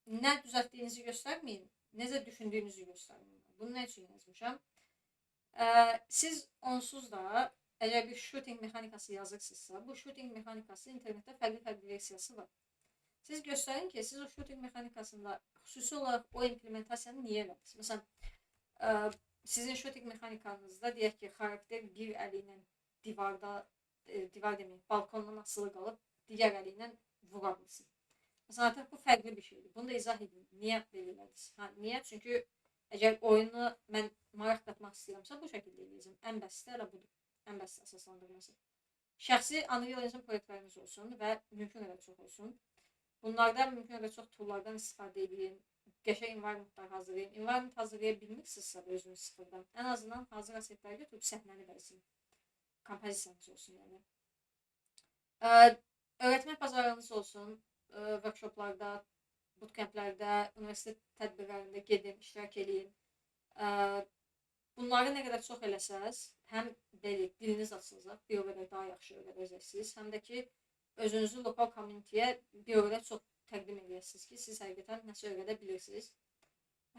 nə düzəltdiyinizi göstərməyin, necə düşündüyünüzü göstərin. Bunu nə üçün yazmışam? Siz onsuz da əgər bir shooting mexanikası yazırsınızsa, bu shooting mexanikası internetdə fərqli versiyası var. Siz göstərin ki, siz o shooting mexanikasında xüsusi olaraq o implementasiyanı niyə elədiniz? Məsələn, sizin shooting mexanikanızda deyək ki, xarakter bir əli ilə divar demək, balkondan asılı qalıb, digər əli ilə vura bilsin. Məsələn, artıq bu fərqli bir şeydir. Bunu da izah edin. Niyə belə elədiniz? Niyə? Çünki əgər oyunu mən maraq qatmaq istəyirəmsə, bu şəkildə eləyəcəm. Ən bəsit elə budur. Ən bəsit əsaslandırması. Şəxsi Unreal Engine proyektləriniz olsun və mümkün qədər çox olsun. Bunlardan mümkün qədər çox toollardan istifadə edin. Qəşəng environmentlar hazırlayın. Environment hazırlaya bilmirsinizsə özünüz sıfırdan, ən azından hazır asetləri götürüb səhnəni bəzəyin. Kompozisiyanız olsun yəni. Öyrətmək bazarınız olsun. Workshoplarda, bootcamplərdə, universitet tədbirlərində gedin, iştirak edin. Bunları nə qədər çox eləsəz, həm diliniz açılacaq, bir o qədər daha yaxşı öyrədəcəksiniz, həm də ki, özünüzü lokal community'yə bir o qədər çox təqdim edəsiniz ki, siz həqiqətən nəsə öyrədə bilirsiniz.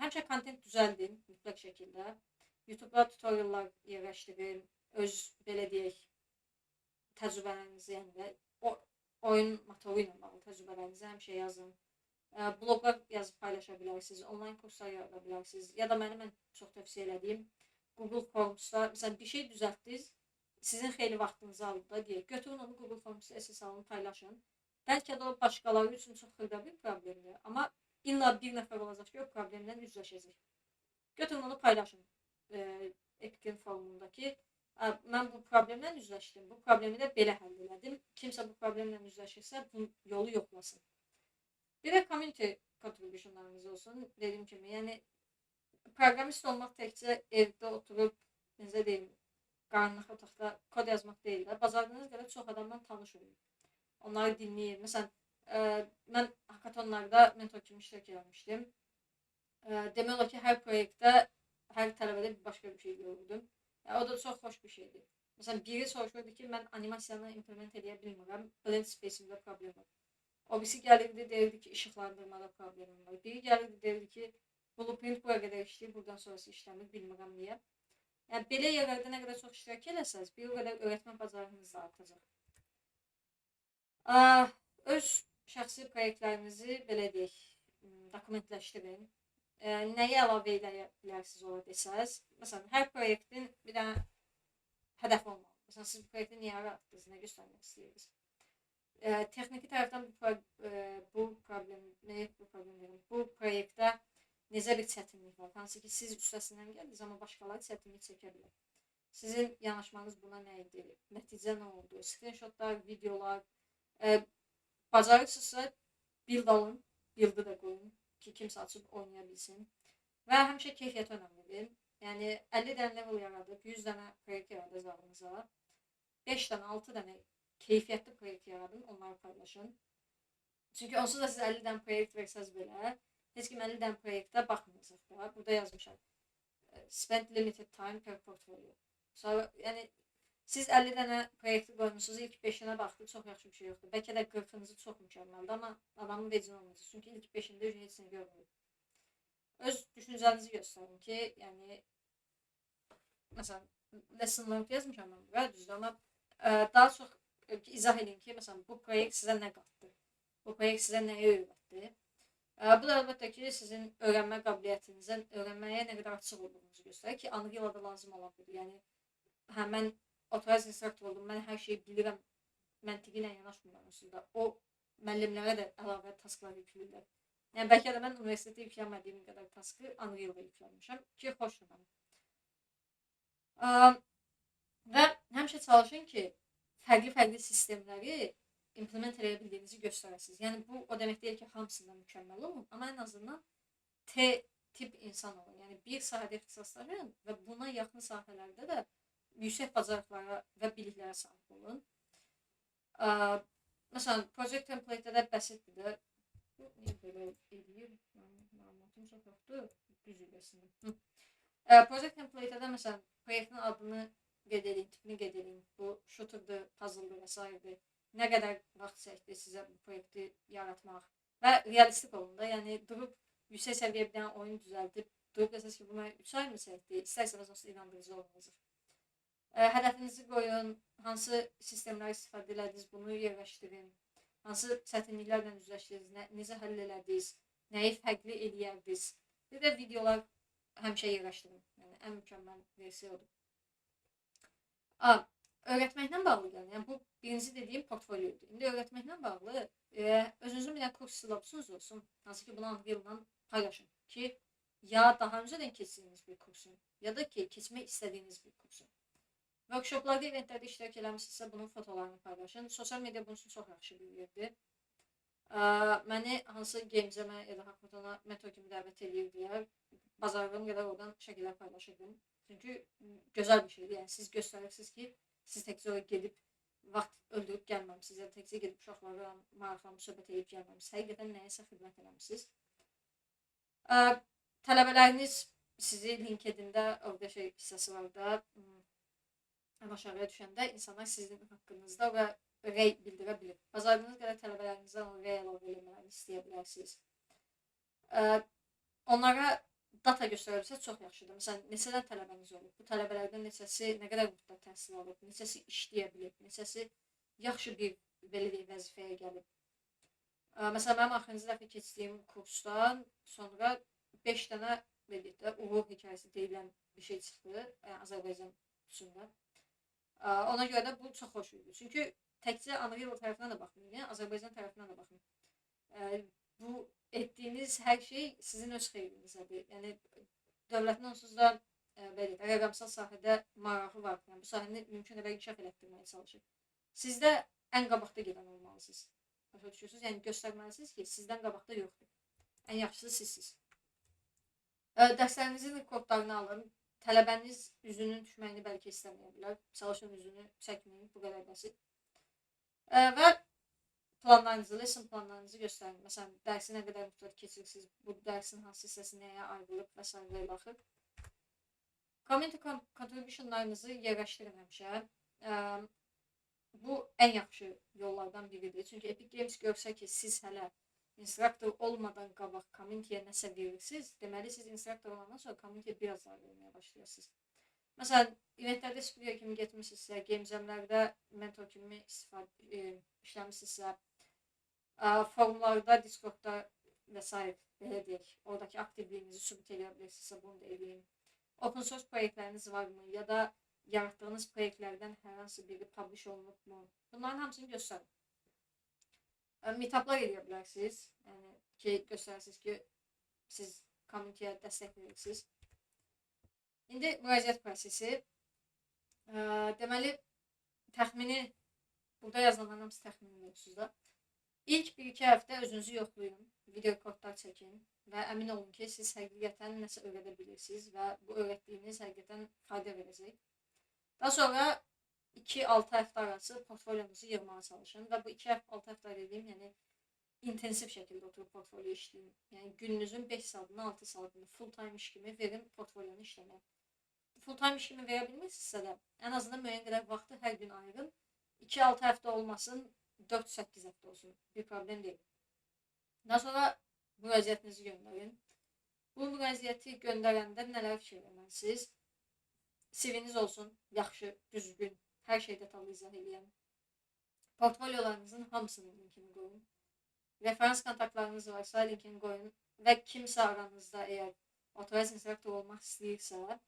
Həmişə kontent düzəldin, mütləq şəkildə. YouTube-da tutoriallar yerləşdirin, öz, belə deyək, təcrübələrinizi, yəni oyun motoru ilə bağlı təcrübələrinizi həmişə yazın. Bloglar yazıb paylaşa bilərsiniz, online kurslar yarada bilərsiniz. Ya da mən çox tövsiyə elədiyim Google Forms'da, məsələn, bir şey düzəltdiniz, sizin xeyli vaxtınızı aldı da deyək. Götürün onu Google Forms'da SS alın, paylaşın. Bəlkə də o başqaları üçün çox xırda bir problemdir. Amma illa bir nəfər olacaq ki, o problemlə üzləşəcək. Götürün onu paylaşın Epic'in forumundakı. Mən bu problemlə üzləşdim, bu problemi də belə həll elədim. Kimsə bu problemlə üzləşirsə, bu yolu yoxlasın. Bir də community contributionlarınız olsun, dediyim kimi. Yəni, proqramist olmaq təkcə evdə oturub, necə deyim, qaranlıq otaqda kod yazmaq deyil də. Bacardığınız qədər çox adamdan tanış olun. Onları dinləyin. Məsələn, mən hackathonlarda mentor kimi iştirak eləmişdim. Demək olar ki, hər proyektdə hər tələbədə bir başqa bir şey görürdüm. O da çox xoş bir şeydir. Məsələn, biri soruşurdu ki, mən animasiyanı implement edə bilmirəm, blend space-imdə problem var. O birisi gəlirdi, deyirdi ki, işıqlandırmada problemim var. Biri gəlirdi, deyirdi ki, blueprint bura qədər işləyir, buradan sonrası işləmir, bilmirəm niyə. Yəni, belə yerlərdə nə qədər çox iştirak eləsəz, bir o qədər öyrətmə bacarığınız da artacaq. Öz şəxsi proyektlərinizi belə deyək, dokumentləşdirin. Nəyi əlavə edə bilərsiniz ola desəz? Məsələn, hər proyektin bir dənə hədəf olmalı. Məsələn, siz bu proyekti niyə yaratdınız, nə göstərmək istəyirsiniz? Texniki tərəfdən bu proyektdə necə bir çətinlik var? Hansı ki, siz üstəsindən gəldiniz, amma başqaları çətinlik çəkə bilər. Sizin yanaşmanız buna nə idi? Nəticə nə oldu? Screenshotlar, videolar. Bacarırsınızsa build alın, build'ı da qoyun ki, kimsə açıb oynaya bilsin. Və həmişə keyfiyyət önəmlidir. Yəni, 50 dənə level yaradıb, 100 dənə proyekt yaradacağınıza, 5 dənə, 6 dənə keyfiyyətli proyekt yaradın, onları paylaşın. Çünki onsuz da siz 50 dənə proyekt versəz belə, heç kim 50 dənə proyektə baxmayacaq da. Burada yazmışam. Spend limited time per portfolio. Sonra, yəni, siz 50 dənə proyekti qoymuşsunuz, ilk 5-inə baxdı, çox yaxşı bir şey yoxdur. Bəlkə də 40-cı çox mükəmməldir, amma adamın vecin olmayacaq. Çünki ilk 5-ində heç nə görmür. Öz düşüncənizi göstərin ki, yəni, məsələn, lesson learned yazmışam mən bura, düzdür, amma daha çox izah edin ki, məsələn, bu proyekt sizə nə qatdı? Bu proyekt sizə nəyi öyrətdi? Bu da əlbəttə ki, sizin öyrənmə qabiliyyətinizdən, öyrənməyə nə qədər açıq olduğunuzu göstərir ki, Unreal da lazım ola bilir. Yəni, mən authorized instructor oldum, mən hər şeyi bilirəm, məntiqi ilə yanaşmıram üstündə. O, müəllimlərə də əlavə tasklar yükləyirlər. Yəni, bəlkə də mən universitetdə yüklənmədiyim qədər taskı Unreal-da yüklənmişəm ki, xoşdur mənə. Və həmişə çalışın ki, fərqli sistemləri implement edə bildiyinizi göstərəsiniz. Yəni, bu o demək deyil ki, hamısından mükəmməl olun, amma ən azından T-tip insan olun. Yəni, bir sahədə ixtisaslaşın və buna yaxın sahələrdə də yüksək bacarıqlara və biliklərə sahib olun. Məsələn, project template-də də bəsitdir də. Niyə belə eləyir? Məlumatım çox yoxdur. Düz eləsin. Project template-də də məsələn, proyektin adını qeyd edin, tipini qeyd edin. Bu shooter-dır, puzzle-dır və s. Nə qədər vaxt çəkdi sizə bu proyekti yaratmaq və realistik olun da. Yəni, durub yüksək səviyyə bir dənə oyun düzəldib, durub desəz ki, bu mənə 3 ay mı çəkdi? İstərsəniz olsa inandırıcı olmayacaq. Hədəfinizi qoyun, hansı sistemləri istifadə elədiniz, bunu yerləşdirin, hansı çətinliklərlə üzləşdiniz, necə həll elədiniz, nəyi fərqli eləyərdiniz. Bir də videolar həmişə yerləşdirin. Yəni, ən mükəmməl versiya odur. Öyrətməklə bağlı gəlin. Yəni, bu birinci dediyim portfolyodur. İndi öyrətməklə bağlı özünüzün bir dənə kurs syllabusünüz olsun, hansı ki, bunu Unreal-la paylaşın ki, ya daha öncədən keçdiyiniz bir kursun, ya da ki, keçmək istədiyiniz bir kursun. Workshoplarda, eventlərdə iştirak eləmişsinizsə, bunun fotolarını paylaşın. Sosial media bunun üçün çox yaxşı bir yerdir. Məni hansı game jamə ya da hackathona mentor kimi dəvət edirdilər. Bacarığım qədər oradan şəkillər paylaşırdım. Çünki gözəl bir şeydir. Yəni, siz göstərirsiniz ki, siz təkcə oraya gedib vaxt öldürüb gəlməmişsiniz, ya da təkcə gedib uşaqlarla maraqlanıb söhbət edib gəlməmişsiniz. Həqiqətən nəyəsə xidmət eləmişsiniz. Tələbələriniz sizi LinkedIn-də orada hissəsi var da, aşağıya düşəndə insanlar sizin haqqınızda və rəy bildirə bilir. Bazardığınız qədər tələbələrinizdən o rəy əlavə eləmələrini istəyə bilərsiniz. Onlara data göstərəbilsəz çox yaxşıdır. Məsələn, neçədən tələbəniz olub? Bu tələbələrdən neçəsi nə qədər müddət təhsil alıb? Neçəsi işləyə bilib? Neçəsi yaxşı bir belə deyək vəzifəyə gəlib? Məsələn, mənim axırıncı dəfə keçdiyim kursdan sonra 5 dənə uğur hekayəsi deyilən bir şey çıxdı Azərbaycan kursunda. Ona görə də bu çox xoş idi. Çünki təkcə Unreal tərəfindən də baxmayın, Azərbaycan tərəfindən də baxmayın. Bu etdiyiniz hər şey sizin öz xeyrinizədir. Yəni, dövlətin onsuz da rəqəmsal sahədə marağı var. Yəni, bu sahəni mümkün qədər inkişaf elətdirməyə çalışır. Siz də ən qabaqda gedən olmalısınız. Başa düşürsünüz? Yəni, göstərməlisiniz ki, sizdən qabaqda yoxdur. Ən yaxşısı sizsiniz. Dərslərinizin kodlarını alın. Tələbəniz üzünün düşməyini bəlkə istəməyə bilər. Çalışın üzünü çəkməyin, bu qədər bəsit. Və planlarınızı, lesson planlarınızı göstərin. Məsələn, dərsi nə qədər müddət keçirirsiniz, bu dərsin hansı hissəsi nəyə ayrılıb və s. ilə baxıb. Community contributionlarınızı yerləşdirin həmişə. Bu en yaxşı yollardan biridir. Çünki Epic Games görsə ki, siz hələ instruktor olmadan qabaq community'yə nəsə verirsiniz, deməli siz instruktor olandan sonra community'yə biraz daha verməyə başlayasınız. Məsələn, eventlərdə speaker kimi getmişsinizsə, game jamlərdə mentor kimi işləmişsinizsə, forumlarda, Discordda və s. belə deyək, oradakı aktivliyinizi sübut edə bilirsinizsə, bunu da edin. Open source proyektləriniz var mı? Ya da yaratdığınız proyektlərdən hər hansı biri publish olunub mu? Bunların hamısını göstərin. Meetuplar edə bilərsiniz. Yəni ki, göstərirsiniz ki, siz community'yə dəstək verirsiniz. İndi müraciət prosesi. Deməli, təxmini, burada yazılanların hamısı təxmini mövzusuzda. İlk 1-2 həftə özünüzü yoxlayın, video kodlar çəkin və əmin olun ki, siz həqiqətən nəsə öyrədə bilirsiniz və bu öyrətdiyiniz həqiqətən fayda verəcək. Daha sonra 2-6 həftə arası portfolyonuzu yığmağa çalışın və bu 2-6 həftə dediyim, yəni intensiv şəkildə oturub portfolyo işləyin. Yəni gününüzün 5 saatını, 6 saatını full time iş kimi verin portfolyonu işləməyə. Full time iş kimi verə bilmirsinizsə də, ən azından müəyyən qədər vaxtı hər gün ayırın. 2-6 həftə olmasın, 4-8 həftə olsun. Bir problem deyil. Daha sonra müraciətinizi göndərin. Bu müraciəti göndərəndə nələr fikir verməlisiniz? CV-niz olsun, yaxşı, düzgün, hər şey detallı izah edən. Portfolyolarınızın hamısının linkini qoyun. Referans kontaktlarınız varsa linkini qoyun və kimsə aranızda əgər authorized instructor olmaq istəyirsə,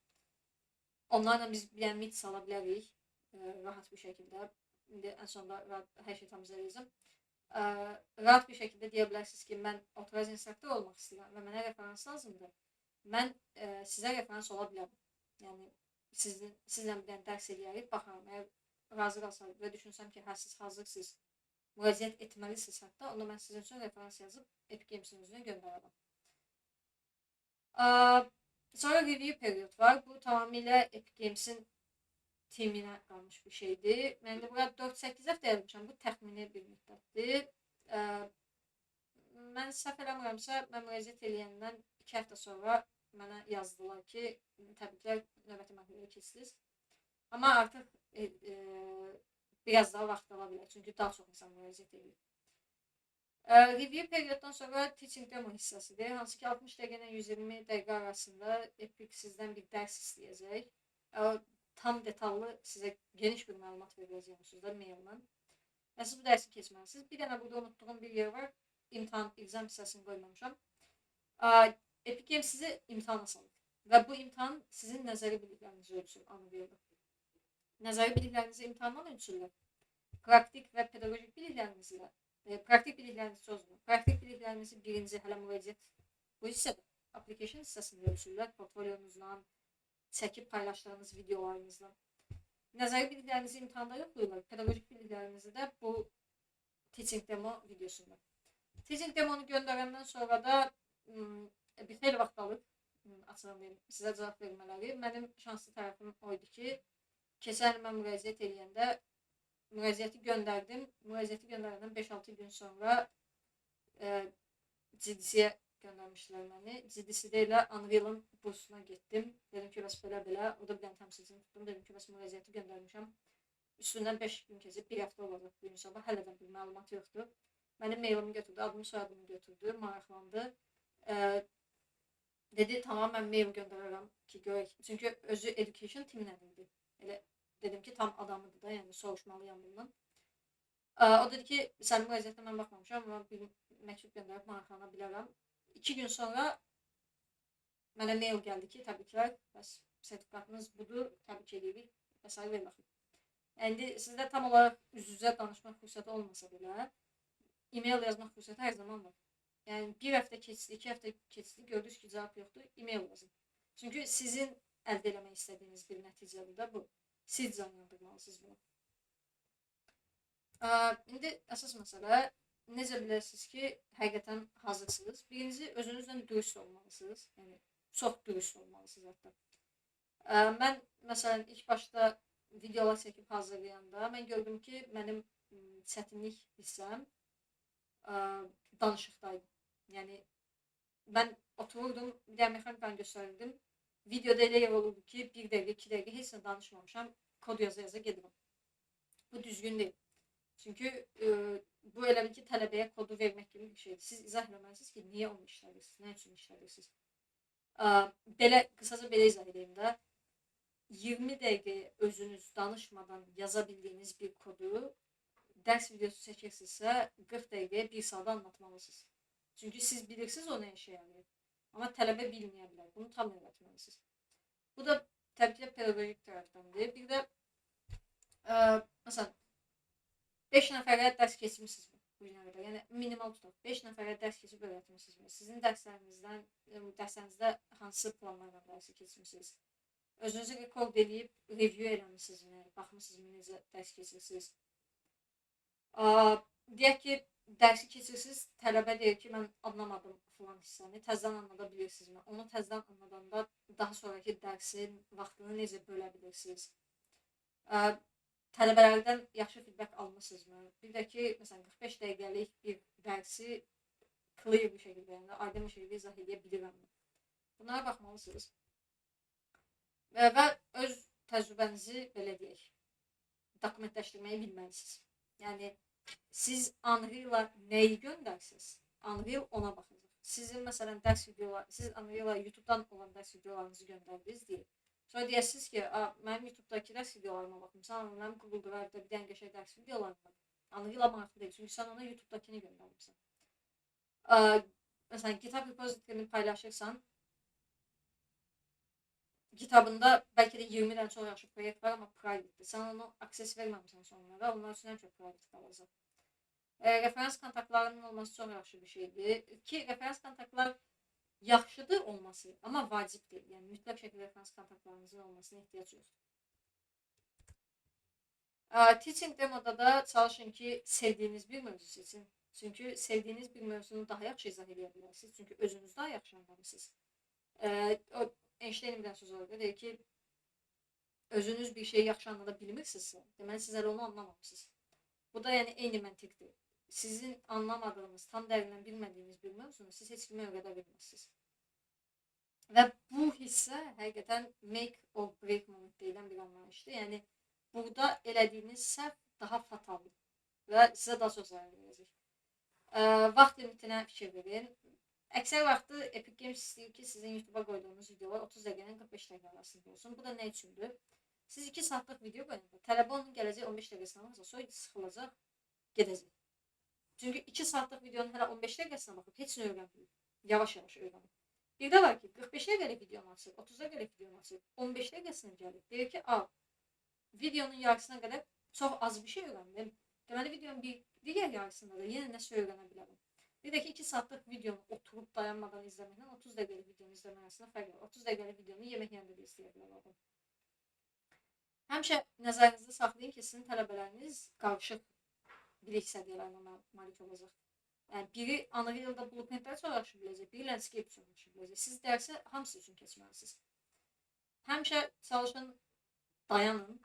onlarla biz meet sala bilərik rahat bir şəkildə. İndi ən sonunda hər şey tam izləyəcəm. Rahat bir şəkildə deyə bilərsiniz ki, mən authorized instructor olmaq istəyirəm və mənə referans lazımdır. Mən sizə referans ola bilərəm. Yəni sizlə bir dənə dərs eləyərək baxaram. Əgər razı qalsam və düşünsəm ki, siz hazırsınız, müraciət etməlisiniz hətta, onda mən sizin üçün referans yazıb Epic Games'in üzrə göndərərəm. Sonra review period var. Bu tamamilə Epic Games'in teminə qalmış bir şeydir. Mən də burada 4-8 həftə yazmışam. Bu təxmini bir müddətdir. Mən səhv eləmirəmsə, mən müraciət eləyəndən 2 həftə sonra mənə yazdılar ki, təbriklər, növbəti mərhələyə keçdiniz. Amma artıq biraz daha vaxt ala bilər. Çünki daha çox insan müraciət edir. Review perioddan sonra teaching demo hissəsidir. Hansı ki 60 dəqiqə ilə 120 dəqiqə arasında Epic sizdən bir dərs istəyəcək. Tam detallı sizə geniş bir məlumat verəcəyinizdə maillə. Və siz bu dərsi keçməlisiniz. Bir dənə burada unutduğum bir yer var. İmtahan, exam hissəsini qoymamışam. Epic Games sizi imtihana salır. Və bu imtihan sizin nəzəri biliklərinizi ölçür, anlayılır. Nəzəri biliklərinizi imtihandan ölçürlər. Praktik və pedagojik biliklərinizlə, praktik biliklərinizi çözmür. Praktik biliklərinizi birinci hələ müraciət bu hissədə, application hissəsində ölçürlər, portfolyonuzla, çəkib paylaşdığınız videolarınızla. Nəzəri biliklərinizi imtihanda yoxlayırlar. Pedagojik biliklərinizi də bu teaching demo videosunda. Teaching demonu göndərəndən sonra da bir xeyli vaxt alır, açıqlam verim, sizə cavab vermələri. Mənim şanslı tərəfim oydu ki, keçən il mən müraciət eləyəndə müraciəti göndərdim. Müraciəti göndərəndən 5-6 gün sonra GDC-yə göndərmişlər məni. GDC-də ilə Unreal-ın bursuna getdim. Dedim ki, bəs belə-belə. O da bir dənə təmsilcini tutdum. Dedim ki, bəs müraciəti göndərmişəm. Üstündən 5 gün keçib, 1 həftə olacaq bu gün sabah. Hələ də bir məlumat yoxdur. Mənim mailimi götürdü, adımı soyadımı götürdü, maraqlandı. Dedi, tamam, mən mail göndərərəm ki, görək. Çünki özü education teamdən idi. Elə dedim ki, tam adamıdır da, yəni soruşmalıyam bundan. O dedi ki, sənin müraciətlə mən baxmamışam, amma bir məktub göndərib maraqlana bilərəm. 2 gün sonra mənə mail gəldi ki, təbriklər, bəs sertifikatınız budur, təbrik edirik və s. ver baxın. Yəni, sizdə tam olaraq üz-üzə danışmaq fürsəti olmasa belə, e-mail yazmaq fürsəti hər zaman var. Yəni, 1 həftə keçdi, 2 həftə keçdi, gördünüz ki, cavab yoxdur, e-mail yazın. Çünki sizin əldə eləmək istədiyiniz bir nəticədir də bu. Siz canlandırmalısınız bunu. İndi əsas məsələ, necə bilirsiniz ki, həqiqətən hazırsınız? Birinci, özünüzlə dürüst olmalısınız. Yəni, çox dürüst olmalısınız hətta. Mən, məsələn, ilk başda videolar çəkib hazırlayanda, mən gördüm ki, mənim çətinlik hissəm danışıqdaydı. Yəni, mən otururdum, bir dənə mexanikanı göstərirdim. Videoda elə yer olurdu ki, 1 dəqiqə, 2 dəqiqə heç nə danışmamışam, kod yaza gedirəm. Bu düzgün deyil. Çünki bu elə bil ki, tələbəyə kodu vermək kimi bir şeydir. Siz izah etməlisiniz ki, niyə onu işlədirsiniz, nə üçün işlədirsiniz. Qısaca belə izah edeyim də. 20 dəqiqə özünüz danışmadan yaza bildiyiniz bir kodu dərs videosu çəkirsinizsə 40 dəqiqəyə 1 saata anlatmalısınız. Çünki siz bilirsiniz o nə işə yarayır. Amma tələbə bilməyə bilər. Bunu tam öyrətməlisiniz. Bu da təbii ki, pedagogik tərəfdəndir. Bir də məsələn 5 nəfərə dərs keçmişsinizmi bu günə qədər? Yəni minimal tutaq. 5 nəfərə dərs keçib öyrətmisinizmi? Sizin dərslərinizdə hansı planlarla dərsi keçmişsiniz? Özünüzü rekord edib review eləmişsinizmi? Baxmışsınızmı necə dərs keçirsiniz? Deyək ki, dərsi keçirsiniz, tələbə deyir ki, mən anlamadım filan hissəni, təzədən anlada bilirsinizmi? Onu təzədən anladanda daha sonraki dərsin vaxtını necə bölə bilirsiniz? Tələbələrdən yaxşı feedback almışsınızmı? Bir də ki, məsələn 45 dəqiqəlik bir dərsi clear bir şəkildə, yəni aydın bir şəkildə izah edə bilirəmmi? Bunlara baxmalısınız. Və öz təcrübənizi belə deyək, dokumentləşdirməyi bilməlisiniz. Yəni siz Unreal-a nəyi göndərsiniz? Unreal ona baxacaq. Sizin məsələn dərs videolar, siz Unreal-a YouTube-dan olan dərs videolarınızı göndərdiniz deyil. Sonra deyəsiniz ki, mənim YouTube-dakı dərs videolarıma baxmışsan, mənim Google Drive-da bir dənə qəşəng dərs videolarım var. Unreal-a maraqlı deyil, çünki sən ona YouTube-dakini göndərmişsən. Məsələn, GitHub repository'ni paylaşırsan, kitabında bəlkə də 20 dən çox yaxşı proyekt var, amma private-dir. Sən onu akses verməmişsən sonlara, onlar üçün ən çox private qalacaq. Referans kontaktlarının olması çox yaxşı bir şeydir. Ki, referans kontaktlar yaxşıdır olması, amma vacib deyil. Yəni, mütləq şəkildə referans kontaktlarınızın olmasına ehtiyac yoxdur. Teaching demoda da çalışın ki, sevdiyiniz bir mövzu seçin. Çünki sevdiyiniz bir mövzunu daha yaxşı izah edə bilərsiniz. Çünki özünüz daha yaxşı anlamışsınız. Einstein'in bir söz var, deyir ki, özünüz bir şeyi yaxşı anlada bilmirsinizsə, deməli siz hələ onu anlamamışsınız. Bu da yəni eyni məntiqdir. Sizin anlamadığınız, tam dərindən bilmədiyiniz bir mövzunu siz heç kimə öyrədə bilməzsiniz. Və bu hissə həqiqətən make or break moment deyilən bir anlayışdır. Yəni burada elədiyiniz səhv daha fataldır və sizə daha çox zarar verəcək. Vaxt limitinə fikir verin. Əksər vaxtı Epic Games istəyir ki, sizin YouTube-a qoyduğunuz videolar 30 dəqiqədən 45 dəqiqə arasında olsun. Bu da nə üçündür? Siz 2 saatlıq video qoyanda tələbə onun gələcək 15 dəqiqəsindən alırsa, sonra sıxılacaq, gedəcək. Çünki 2 saatlıq videonun hələ 15 dəqiqəsinə baxıb heç nə öyrənmir. Yavaş-yavaş öyrənir. Bir də var ki, 45 dəqiqəlik videonu açır, 30 dəqiqəlik videonu açır, 15 dəqiqəsindən gəlir. Deyir ki, videonun yarısına qədər çox az bir şey öyrəndim. Deməli, videonun bir digər yarısında da yenə nəsə öyrənə bilərəm. Bir də ki, 2 saatlıq videonu oturub dayanmadan izləməklə 30 dəqiqəlik videonu izləmək arasında fərq var. 30 dəqiqəlik videonu yemək yəndə də izləyə bilər adam. Həmişə nəzərinizdə saxlayın ki, sizin tələbələriniz qarışıq bilik səviyyələrinə malik olacaq. Yəni, biri Unreal-da blueprintləri çox yaxşı biləcək, biri landscape çox yaxşı biləcək. Siz dərsə hamısı üçün keçməlisiniz. Həmişə çalışın, dayanın,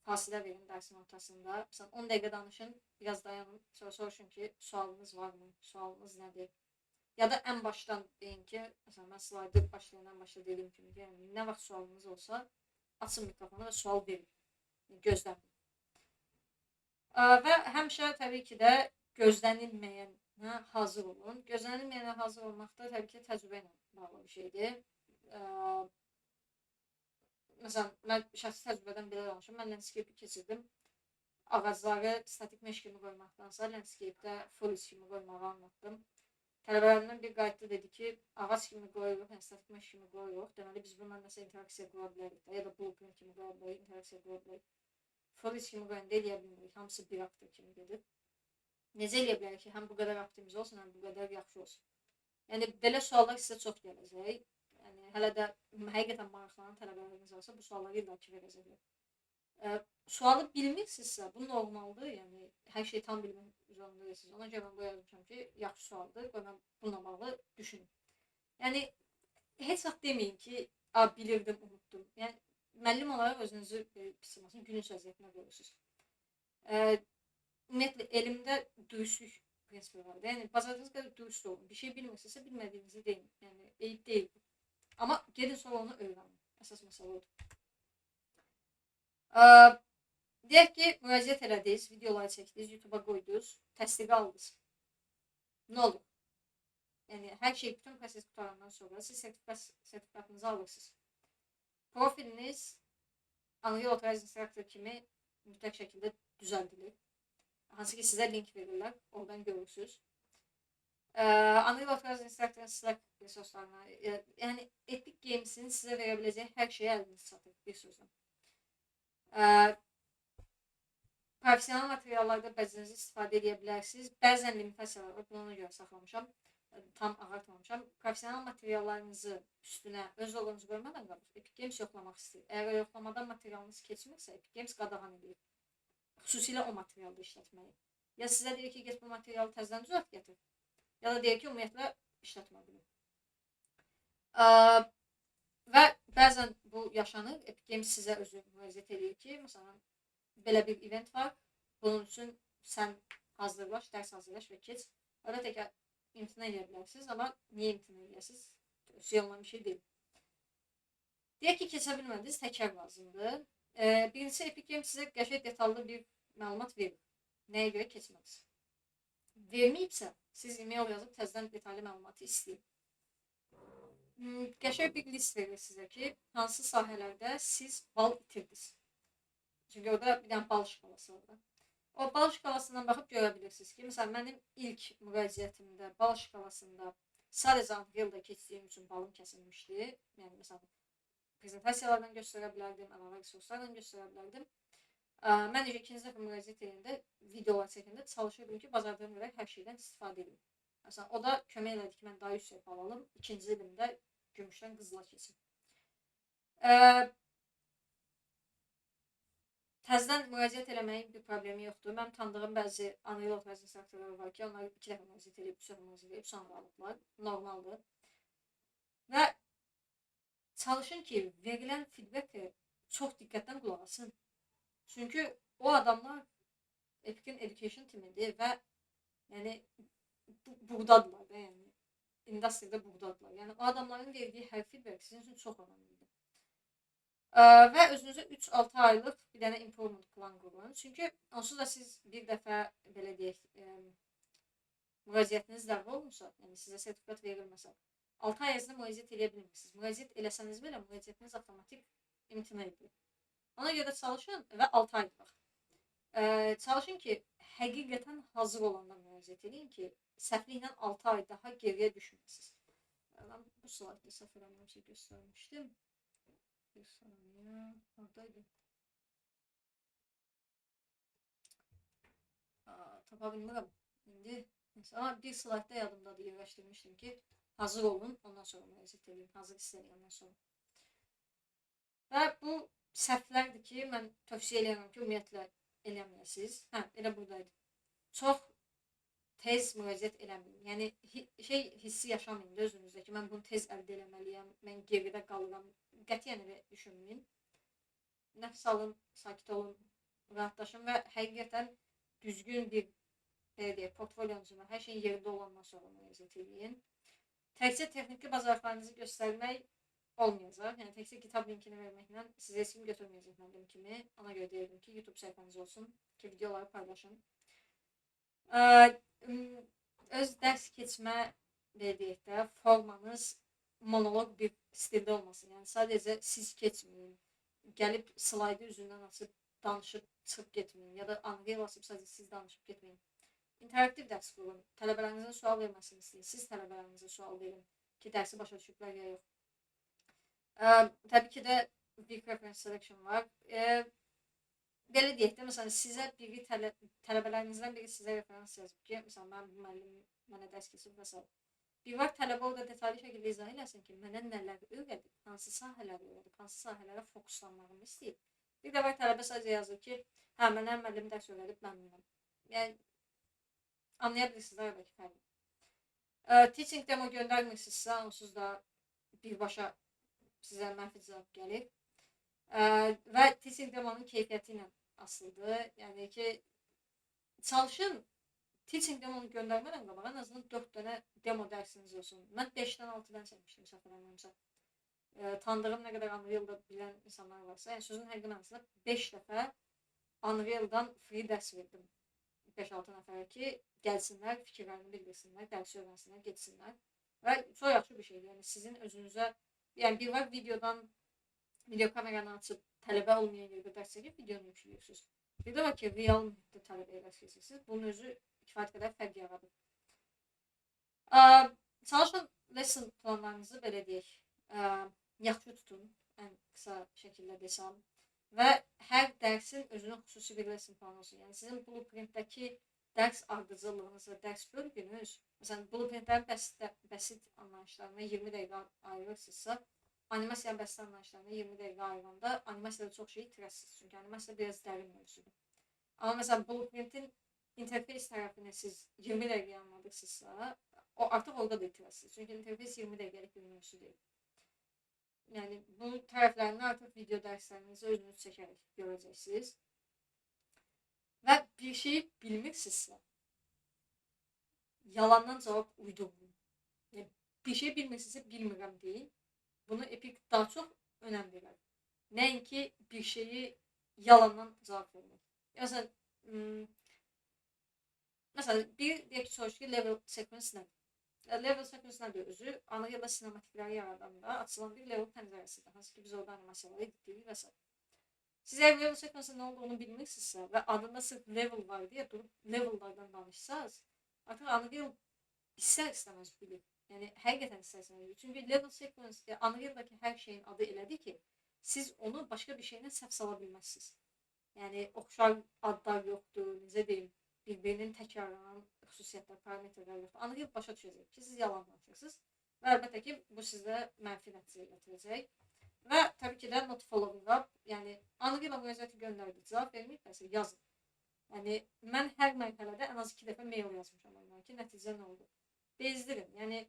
fasilə verin dərsin ortasında. Məsələn, 10 dəqiqə danışın, biraz dayanın, sonra soruşun ki, sualınız varmı, sualınız nədir? Ya da ən başdan deyin ki, məsələn, mən slaydı başlayandan başda dediyim kimi, yəni, nə vaxt sualınız olsa, açın mikrofonu və sual verin, gözləmin. Və həmişə təbii ki də gözlənilməyənə hazır olun. Gözlənilməyənə hazır olmaq da təbii ki təcrübə ilə bağlı bir şeydir. Məsələn, mən şəxsi təcrübədən belə danışım. Mən landscape-i keçirdim. Ağacları statik mesh kimi qoymaqdansa, landscape-də foliage kimi qoymağı anlattım. Tələbələrimdən bir qayıtdı, dedi ki, ağac kimi qoyuruq, yəni statik mesh kimi qoyuruq. Deməli, biz bununla nəsə interaksiya qura bilərik də, ya da blueprint kimi qoya bilərik, interaksiya qura bilərik. Foliage kimi qoyanda eləyə bilmirik, hamısı bir aktor kimi gedir. Necə eləyə bilərik ki, həm bu qədər optimiz olsun, həm bu qədər yaxşı olsun. Yəni, belə suallar sizə çox gələcək. Yəni, hələ də həqiqətən maraqlanan tələbələriniz varsa, bu sualları illaki verəcəklər. Sualı bilmirsinizsə, bu normaldır. Yəni, hər şeyi tam bilmək zorunda deyilsiniz. Ona görə mən bu yazmışam ki, yaxşı sualdır, qoy mən bununla bağlı düşünüm. Yəni, heç vaxt deməyin ki, bilirdim, unutdum. Yəni, müəllim olaraq özünüzü pis olmasın, günün vəziyyətinə qoyursunuz. Ümumiyyətlə, elmdə dürüstlük prinsipi var. Yəni, bacardığınız qədər dürüst olun. Bir şey bilmirsinizsə, bilmədiyinizi deyin. Yəni, eyib deyil bu. Ama gedin sonra onu öyrənin. Əsas məsələ odur. Deyək ki, müraciət elədiniz, videoları çəkdiniz, YouTube'a qoydunuz, təsdiqi aldınız. Nə olur? Yəni hər şey, bütün proses qutarandan sonra siz sertifikatınızı alırsınız. Profiliniz Unreal Authorized Instructor kimi mütləq şəkildə düzəldilir. Hansı ki sizə link verirlər, oradan görürsünüz. Unreal Authorized Instructor'ın Slack resurslarına, yəni Epic Games'in sizə verə biləcəyi hər şeyi əliniz çatır, bir sözlə. Profesional materiallarda bəzənizi istifadə edə bilərsiniz. Bəzən limitasiyalar var, bunu ona görə saxlamışam. Tam ağartmamışam. Profesional materiallarınızı üstünə öz logonuzu qoymadan qabaq Epic Games yoxlamaq istəyir. Əgər yoxlamadan materialınız keçmirsə, Epic Games qadağan edir. Xüsusilə o materialda işlətməyi. Ya sizə deyir ki, get bu materialı təzədən düzəlt gətir. Ya da deyir ki, ümumiyyətlə işlətmə bilir. Və bəzən bu yaşanır. Epic Games sizə özü müraciət edir ki, məsələn, belə bir event var. Bunun üçün sən hazırlaş, dərs hazırlaş və keç. Əlbəttə ki, imtina edə bilərsiniz, amma niyə imtina edəsiniz? Tövsiyə olunan bir şey deyil. Deyək ki, keçə bilmədiniz, təkrar lazımdır. Birincisi, Epic Games sizə qəşəng detallı bir məlumat verir. Nəyə görə keçmədiniz? Verməyibsə, siz e-mail yazıb təzədən detallı məlumatı istəyin. Qəşəng bir list verir sizə ki, hansı sahələrdə siz bal itirdiniz. Çünki orada bir dənə bal şkalası var. O bal şkalasından baxıb görə bilirsiniz ki, məsələn, mənim ilk müraciətimdə bal şkalasında sadəcə Unreal-da keçdiyim üçün balım kəsilmişdi. Yəni, məsələn, prezentasiyalardan göstərə bilərdim, əlavə resurslardan göstərə bilərdim. Mən ikinci dəfə müraciət edəndə, videolar çəkəndə çalışırdım ki, bacardığım qədər hər şeydən istifadə edim. Məsələn, o da kömək elədi ki, mən daha yüksək bal alım, ikinci ilimdə gümüşdən qızıla keçim. Təzədən müraciət eləməyin bir problemi yoxdur. Mən tanıdığım bəzi Unreal Authorized Instructorlar var ki, onlar 2 dəfə müraciət edib, 3 dəfə müraciət edib, sonra alıblar. Normaldır. Və çalışın ki, verilən feedback-i çox diqqətdən qulaq asın. Çünki o adamlar Epic'in education timidir və yəni buğdadılar da, yəni industriyada buğdadılar. Yəni o adamların verdiyi hər feedback sizin üçün çox önəmlidir. Və özünüzə 3-6 aylıq bir dənə improvement plan qurun. Çünki onsuz da siz bir dəfə belə deyək, müraciətiniz ləğv olmuşsa, yəni sizə sertifikat verilməsə, 6 ay ərzində müraciət edə bilmirsiniz. Müraciət eləsəniz belə müraciətiniz avtomatik imtina edilir. Ona görə çalışın və 6 ay vaxt. Çalışın ki, həqiqətən hazır olanda müraciət edin ki, səhvliklə 6 ay daha geriyə düşməsiniz. Ben bu slaytda səhv eləməmişə göstərmişdim. Bir saniye. Oradaydı. Tapa bilmirəm. İndi. Ama bir slaytda yadımdadır, yerləşdirmişdim ki, hazır olun, ondan sonra müraciət edin. Hazır istəyəndən sonra. Və bu səhvlərdir ki, mən tövsiyə edirəm ki, ümumiyyətlə eləməyəsiniz. Elə buradaydı. Çox tez müraciət eləməyin. Yəni hissi yaşamayın da özünüzdə ki, mən bunu tez əldə eləməliyəm, mən geridə qalıram. Qətiyyən elə düşünməyin. Nəfs alın, sakit olun, rahatlaşın və həqiqətən düzgün bir portfolyonuzu və hər şeyin yerində olandan sonra müraciət edin. Təkcə texniki bacarıqlarınızı göstərmək olmayacaq. Yəni təkcə kitab linkini verməklə sizə heç kim götürməyəcək mənim kimi. Ona görə deyirdim ki, YouTube səhifəniz olsun ki, videoları paylaşın. Öz dərs keçmə deyək də formanız monoloq bir stildə olmasın. Yəni sadəcə siz keçməyin. Gəlib slaydı üzündən açıb danışıb çıxıb getməyin. Ya da Unreal açıb sadəcə siz danışıb getməyin. İnteraktiv dərs qurun. Tələbələrinizin sual verməsini istəyin. Siz tələbələrinizə sual verin ki, dərsi başa düşüblər ya yox. Təbii ki də Weak Reference Selection var. Belə deyək də, məsələn, sizə biri tələbələrinizdən biri sizə referans yazıb ki, məsələn, mən bu müəllim mənə dərs keçib və s. Bir var tələbə orada detallı şəkildə izah eləsin ki, mənə nələr öyrədib, hansı sahələri öyrədib, hansı sahələrə fokuslanmağımı istəyib. Bir də var tələbə sadəcə yazır ki, mənə müəllim dərs öyrədib, məmnunam. Yəni, anlaya bilirsiniz də oradakı fərqi. Teaching demo göndərmirsinizsə, onsuz da birbaşa sizə mənfi cavab gəlir. Və teaching demonun keyfiyyəti ilə asılıdır. Yəni ki, çalışın teaching demonu göndərmədən qabaq ən azından 4 dənə demo dərsiniz olsun. Mən 5-dən 6-dan çəkmişdim, səhv eləmirəmsə. Tanıdığım nə qədər Unreal-da bilən insanlar varsa, yəni sözün həqiqi mənasında 5 dəfə Unreal-dan free dərs verdim. 5-6 nəfərə ki, gəlsinlər, fikirlərini bildirsinlər, dərsi öyrənsinlər, getsinlər. Və çox yaxşı bir şeydir. Yəni sizin özünüzə, yəni bir var video kameranı açıb tələbə olmayan yerdə dərs çəkib videonu yüklüyorsunuz. Bir də var ki, real mühitdə tələbəyə dərs keçirsiniz. Bunun özü kifayət qədər fərq yaradır. Çalışın lesson planlarınızı belə deyək, yaxşı tutun, ən qısa şəkildə desəm. Və hər dərsin özünün xüsusi bir lesson planı olsun. Yəni sizin blueprintdəki dərs ardıcıllığınız və dərs bölgünüz, məsələn, blueprintlərin bəsit anlayışlarına 20 dəqiqə ayırırsınızsa, animasiyanın bəsit anlayışlarına 20 dəqiqə ayıranda animasiyada çox şey itirəsiniz. Çünki animasiya biraz dərin mövzudur. Amma məsələn, blueprintin interfeys tərəfini siz 20 dəqiqə anladırsınızsa, o artıq orada da itirəsiniz. Çünki interfeys 20 dəqiqəlik bir mövzu deyil. Yəni bu tərəflərini artıq video dərslərinizi özünüz çəkərək görəcəksiniz. Və bir şeyi bilmirsinizsə, yalandan cavab uydurmayın. Yəni, bir şey bilmirsinizsə, bilmirəm deyin. Bunu Epic daha çox önəm verir. Nəinki bir şeyi yalandan cavab vermək. Məsələn, deyək ki, soruş ki, level sequence nədir? Level sequence nədir özü? Unreal-da sinematikləri yaradanda açılan bir level pəncərəsidir. Hansı ki, biz orada animasiyaları editləyirik və s. Siz əgər level sequence nə olduğunu bilmirsinizsə və adında sırf level var deyə durub levellardan danışsanız, artıq Unreal istər-istəməz bilir. Yəni, həqiqətən istər-istəməz bilir. Çünki level sequence, Unreal-daki hər şeyin adı elədir ki, siz onu başqa bir şeylə səhv sala bilməzsiniz. Yəni, oxşar adlar yoxdur, necə deyim, bir-birinin təkrarlanan xüsusiyyətlər, parametrlər yoxdur. Unreal başa düşəcək ki, siz yalan danışırsınız və əlbəttə ki, bu sizdə mənfi nəticə gətirəcək. Və təbii ki də not following up, yəni Unreal-a müraciəti göndərdiniz, cavab verməyibsə yazın. Yəni mən hər mərhələdə ən az 2 dəfə mail yazmışam onlara ki, nəticə nə oldu? Bezdirin. Yəni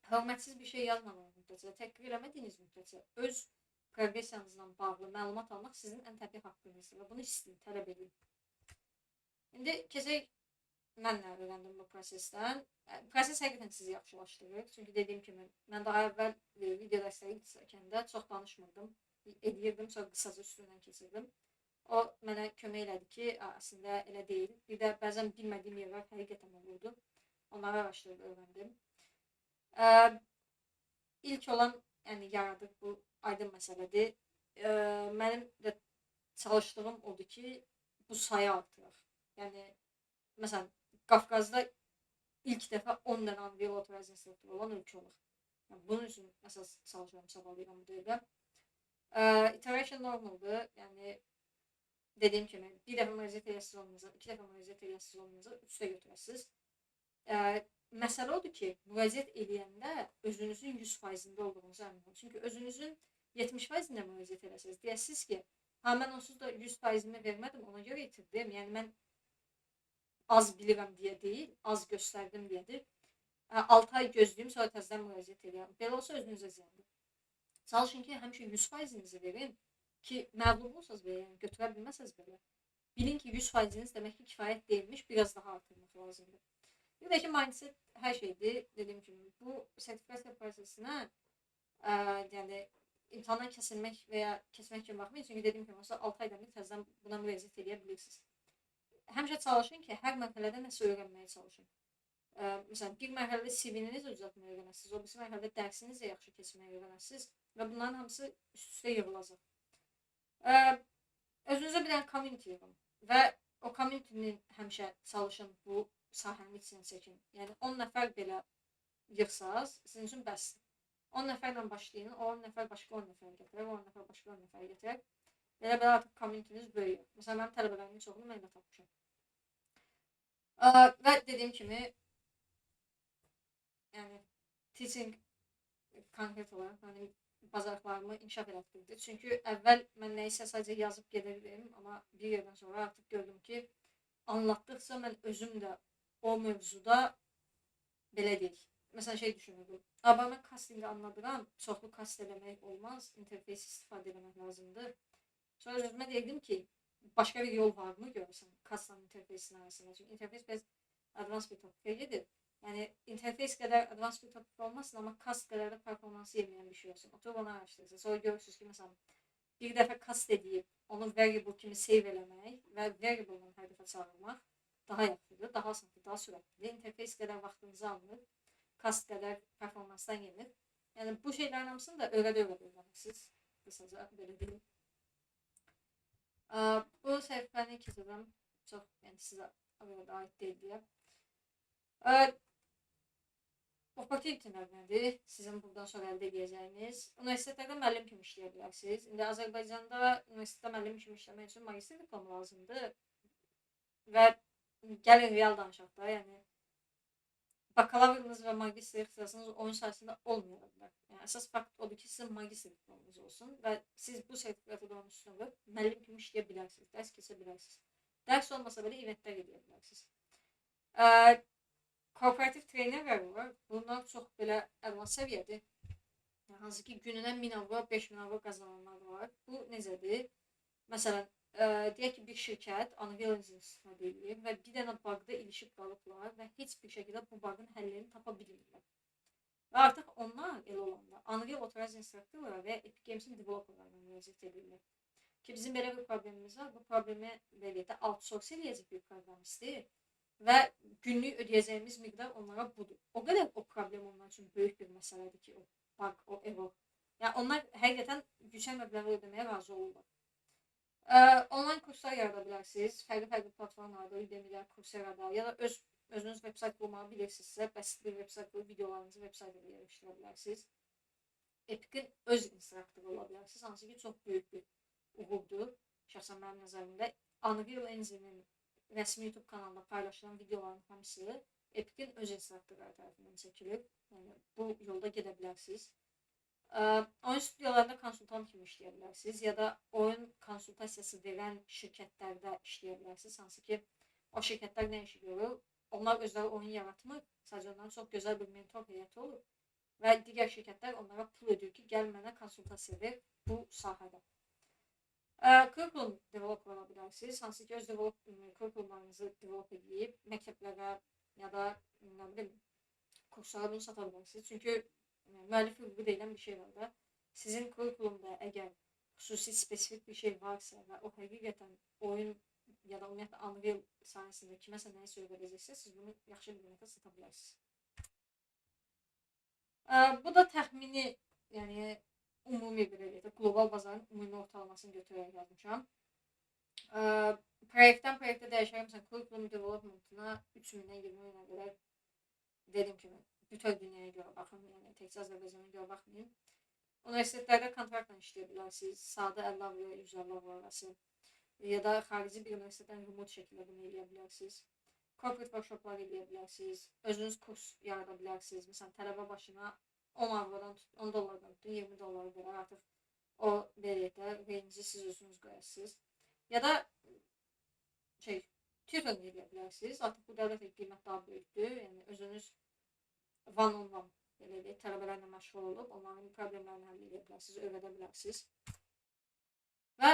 hörmətsiz bir şey yazmadığınız müddətcə, təkrar eləmədiyiniz müddətcə öz progresiyanızla bağlı məlumat almaq sizin ən təbii haqqınızdır və bunu istəyin, tələb edin. İndi keçək mən nə öyrəndim bu prosesdən. Proses həqiqətən sizi yaxşılaşdırır. Çünki dediyim kimi, mən daha əvvəl video dərsləri çəkəndə çox danışmırdım. Edirdim, sonra qısaca üstündən keçirdim. O mənə kömək elədi ki, əslində elə deyil. Bir də bəzən bilmədiyim yerlər həqiqətən olurdu. Onları araşdırıb öyrəndim. İlk olan, yəni yaradıq bu aydın məsələdir. Mənim də çalışdığım odur ki, bu sayı artıraq. Yəni, məsələn, Qafqazda ilk dəfə 10 dənə Unreal Auto instruktoru olan ölkə olur. Yəni, bunun üçün əsas çalışıram, sağlayıram bu dəqiqə. Iteration normaldır. Yəni, dediyim kimi, bir dəfə müraciət eləsiz olmanıza, 2 dəfə müraciət eləsiz olmanıza 3-də götürəsiz. Məsələ odur ki, müraciət eləyəndə özünüzün 100%'ində olduğunuzu əmin olun. Çünki özünüzün 70%'ində müraciət eləsiniz. Deyəsiniz ki, mən onsuz da 100%'imi vermədim, ona görə itirdim. Yəni, mən az bilirəm deyə deyil, az göstərdim deyədir. 6 ay gözləyim, sonra təzədən müraciət edirəm. Belə olsa özünüzə ziyandır. Çalışın ki, həmişə 100%'inizi verin ki, məğlub olsanız belə, yəni götürə bilməsəz belə. Bilin ki, 100%'iniz demək ki, kifayət deyilmiş, biraz daha artırmaq lazımdır. Bir də ki, mindset hər şeydir, dediyim kimi. Bu sertifikasiya prosesinə yəni, imtahandan kəsilmək və ya keçmək kimi baxmayın. Çünki dediyim kimi, olsa 6 aydan bir təzədən buna müraciət edə bilirsiniz. Həmişə çalışın ki, hər mərhələdə nəsə öyrənməyə çalışın. Məsələn, bir mərhələdə CV-nizi düzəltməyə öyrənəsiniz, o birisi mərhələdə dərsinizi yaxşı keçməyə öyrənəsiniz və bunların hamısı üst-üstə yığılacaq. Özünüzə bir dənə community yığın və o community'nin həmişə çalışın bu sahənin içinə çəkin. Yəni 10 nəfər belə yığsaz, sizin üçün bəsdir. 10 nəfərlə başlayın, o 10 nəfər başqa 10 nəfər gətirək, o 10 nəfər başqa 10 nəfər gətirək. Belə artıq community'niz böyüyür. Məsələn, mənim tələbələrimin çoxunu mən də tapmışam. Və dediyim kimi, yəni, teaching konkret olaraq, yəni, bacarıqlarımı inkişaf elətdirdi. Çünki əvvəl mən nəyisə sadəcə yazıb gedirdim, amma bir yerdən sonra artıq gördüm ki, anlatdıqca mən özüm də o mövzuda belə deyil. Məsələn, şey düşünürdüm. Mən castingi anladıram, çoxlu cast eləmək olmaz, interfeys istifadə eləmək lazımdır. Sonra özümə deyirdim ki, başqa bir yol varmı görürsən castla interfeysin arasında? Çünki interfeys biraz advanced bir topika gedir. Yəni, interface kadar advanced bir topik olmasın ama cast kadar da performansı yemeyen bir şey olsun. Oturup onu araştırırsınız. Sonra görürsünüz ki mesela bir defa cast edip onu variable kimi save eləmək və variable'dan hər dəfə çağırmaq daha yaxşıdır, daha asandır, daha sürətlidir. Interface kadar vaxtınızı alınır, cast kadar performansdan yenir. Yani bu şeylerin hamısını da öyrənirsiniz. Kısaca böyle deyim. Bu səhifəni keçəcəm. Çox, yəni sizə aid deyil deyə. Opportunity nədir? Sizin buradan sonra əldə edəcəyiniz. Universitetlərdə müəllim kimi işləyə bilərsiniz. İndi Azərbaycanda universitetdə müəllim kimi işləmək üçün magistr diplomu lazımdır. Və gəlin real danışaq da, yəni bakalavrınız və magistr ixtisasınız oyun sayəsində olmaya bilər. Yəni əsas fakt odur ki, sizin magistr diplomunuz olsun və siz bu sertifikatı da onun üstünə qoyub müəllim kimi işləyə bilərsiniz, dərs keçə bilərsiniz. Dərs olmasa belə eventlər edə bilərsiniz. Kooperativ treynerlər var. Bunlar çox belə advanced səviyyədir. Yəni, hansı ki, gününə 1000 avro, 5000 avro qazananlar var. Bu necədir? Məsələn, deyək ki, bir şirkət Unreal Engine istifadə edir və bir dənə bug'da ilişib qalıblar və heç bir şəkildə bu bug'ın həllini tapa bilmirlər. Və artıq onlar elə olanda Unreal Authorized Instructorlara və Epic Games'in developerlarına müraciət edirlər. Ki bizim belə bir problemimiz var. Bu problemi belə də outsource edəcək bir proqramistdir və günlük ödəyəcəyimiz miqdar onlara budur. O qədər o problem onlar üçün böyük bir məsələdir ki, o bug, o error. Yəni onlar həqiqətən yüksək məbləği ödəməyə razı olurlar. Online kurslar yarada bilərsiniz. Fərqli platformlarda, Udemy'də, Coursera'da ya da özünüz website qurmağı bilirsinizsə, bəsit bir website qurub videolarınızı website-da yerləşdirə bilərsiniz. Epic'in öz instruktoru ola bilərsiniz, hansı ki, çox böyük bir uğurdur. Şəxsən mənim nəzərimdə Unreal Engine'in rəsmi YouTube kanalında paylaşılan videoların hamısı Epic'in öz instruktorları tərəfindən çəkilir. Yəni bu yolda gedə bilərsiniz. Oyun stüdyolarında konsultant kimi işləyə bilərsiniz ya da oyun konsultasiyası verən şirkətlərdə işləyə bilərsiniz. Hansı ki, o şirkətlər nə işi görür? Onlar özləri oyun yaratmır. Sadəcə onların çox gözəl bir mentor heyəti olur. Və digər şirkətlər onlara pul ödür ki, gəl mənə konsultasiya ver bu sahədə. Curriculum develop ola bilərsiniz. Hansı ki, öz curriculumlarınızı develop edib məktəblərə ya da nə bilim, kurslara bunu sata bilərsiniz. Çünki müəllif hüququ deyilən bir şey var da. Sizin kurikulumda əgər xüsusi spesifik bir şey varsa və o həqiqətən oyun ya da ümumiyyətlə Unreal sayəsində kiməsə nəyisə öyrədəcəksə, siz bunu yaxşı bir qiymətə sata bilərsiniz. Bu da təxmini, yəni ümumi bir eləyəcək, qlobal bazarın ümumi ortalamasını götürərək yazmışam. Proyektdən proyektə dəyişərək, məsələn, kurikulum developmentına 3000-dən 20.000-ə qədər dedim kimi, bütün dünyaya görə baxın, yəni təkcə Azərbaycana görə baxmayın. Universitetlərdə kontraktla işləyə bilərsiniz, sadə 50 avro, 150 avro arası ya da xarici bir universitetdən remote şəkildə bunu eləyə bilərsiniz. Corporate workshoplar eləyə bilərsiniz, özünüz kurs yarada bilərsiniz. Məsələn, tələbə başına 10 avrodan tutun, 10 dollardan tutun, 20 dollara qədər artıq o veriyətə, range'i siz özünüz qoyarsınız. Ya da tutoring eləyə bilərsiniz, artıq bu dəvət qiymət daha böyükdür, yəni özünüz one-on-one tələbələrlə məşğul olub, onların problemlərini həll edə bilərsiniz, öyrədə bilərsiniz. Və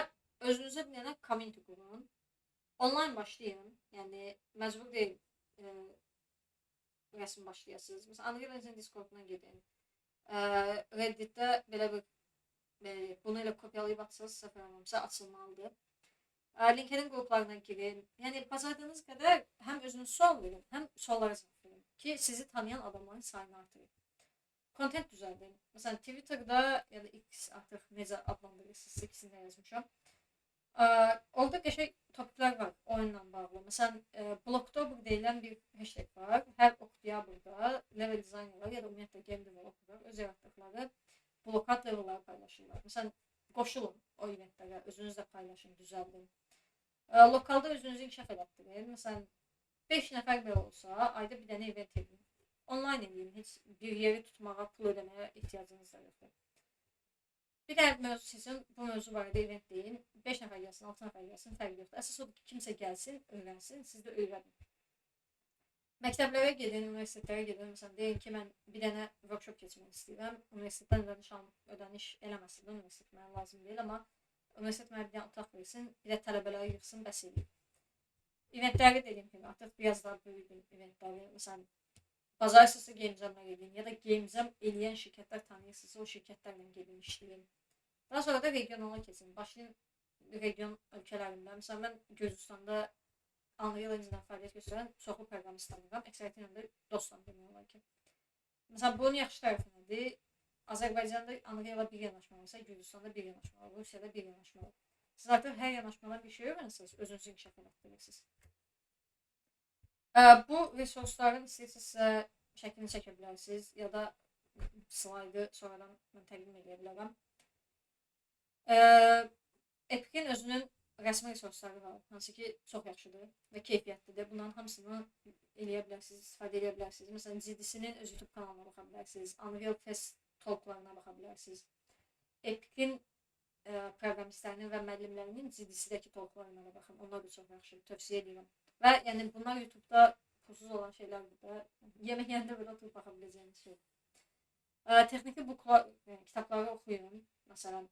özünüzə bir dənə community qurun. Online başlayın, yəni məcbur deyil rəsmi başlayasınız. Məsələn, Unreal Engine Discord-dan gedin. Redditdə belə bir, bunu elə kopyalayıb atsanız, səfərləməmsə açılmalıdır. LinkedIn qruplarına girin. Yəni, bacardığınız qədər həm özünüz sual verin, həm suallara cavab verin ki, sizi tanıyan adamların sayını artırın. Content düzəldin. Məsələn, Twitter'da ya da X artıq necə adlandırırsınız, ikisini də yazmışam. Orada qəşəng topiklər var oyunla bağlı. Məsələn, Blocktober deyilən bir hashtag var. Hər oktyabrda level designerlar ya da ümumiyyətlə game developerlar öz yaratdıqları blokat levelləri paylaşırlar. Məsələn, qoşulun o eventlərə, özünüz də paylaşın, düzəldin. Lokalda özünüzü inkişaf elətdirin. Məsələn, 5 nəfər belə olsa, ayda bir dənə event edin. Online edin, heç bir yeri tutmağa, pul ödəməyə ehtiyacınız da yoxdur. Bir dənə mövzu seçin, bu mövzu barədə event deyin. 5 nəfər gəlsin, 6 nəfər gəlsin, fərqi yoxdur. Əsas odur ki, kimsə gəlsin, öyrənsin, siz də öyrənin. Məktəblərə gedin, universitetlərə gedin. Məsələn, deyin ki, mən bir dənə workshop keçmək istəyirəm. Universitetdən ödəniş eləməsin də, universitet mənə lazım deyil, amma universitet mənə bir dənə otaq versin, bir də tələbələri yıxsın, bəs edin. Eventləri dediyim kimi, artıq biraz daha böyük eventləri, məsələn, bazarsızsa game jamlar edin ya da game jam eləyən şirkətlər tanıyırsınızsa o şirkətlərlə gedin işləyin. Daha sonra da regionala keçin. Başlayın region ölkələrində. Məsələn, mən Gürcüstanda Unreal Engine-dən fəaliyyət göstərən çoxlu proqramist tanıyıram. Əksəriyyətlə də dostam demək olar ki. Məsələn, bunun yaxşı tərəfi nədir? Azərbaycanda Unreal-a bir yanaşma varsa, Gürcüstanda bir yanaşma var, Rusiyada bir yanaşma var. Siz artıq hər yanaşmadan bir şey öyrənirsiniz, özünüzü inkişaf etdirirsiniz. Bu resursların istəyirsinizsə şəklini çəkə bilərsiniz ya da slaydı sonradan mən təqdim edə bilərəm. Epic'in özünün rəsmi resursları var, hansı ki çox yaxşıdır və keyfiyyətlidir. Bunların hamısını eləyə bilərsiniz, istifadə edə bilərsiniz. Məsələn, GDC-nin öz YouTube kanalına baxa bilərsiniz, Unreal Fest talklarına baxa bilərsiniz. Epic'in proqramistlərinin və müəllimlərinin GDC-dəki talklarına da baxın. Onlar da çox yaxşıdır, tövsiyə edirəm. Və yəni bunlar YouTube-da pulsuz olan şeylərdir də. Yemək yeyəndə belə oturub baxa biləcəyiniz şey. Texniki buklar, yəni kitabları oxuyun. Məsələn,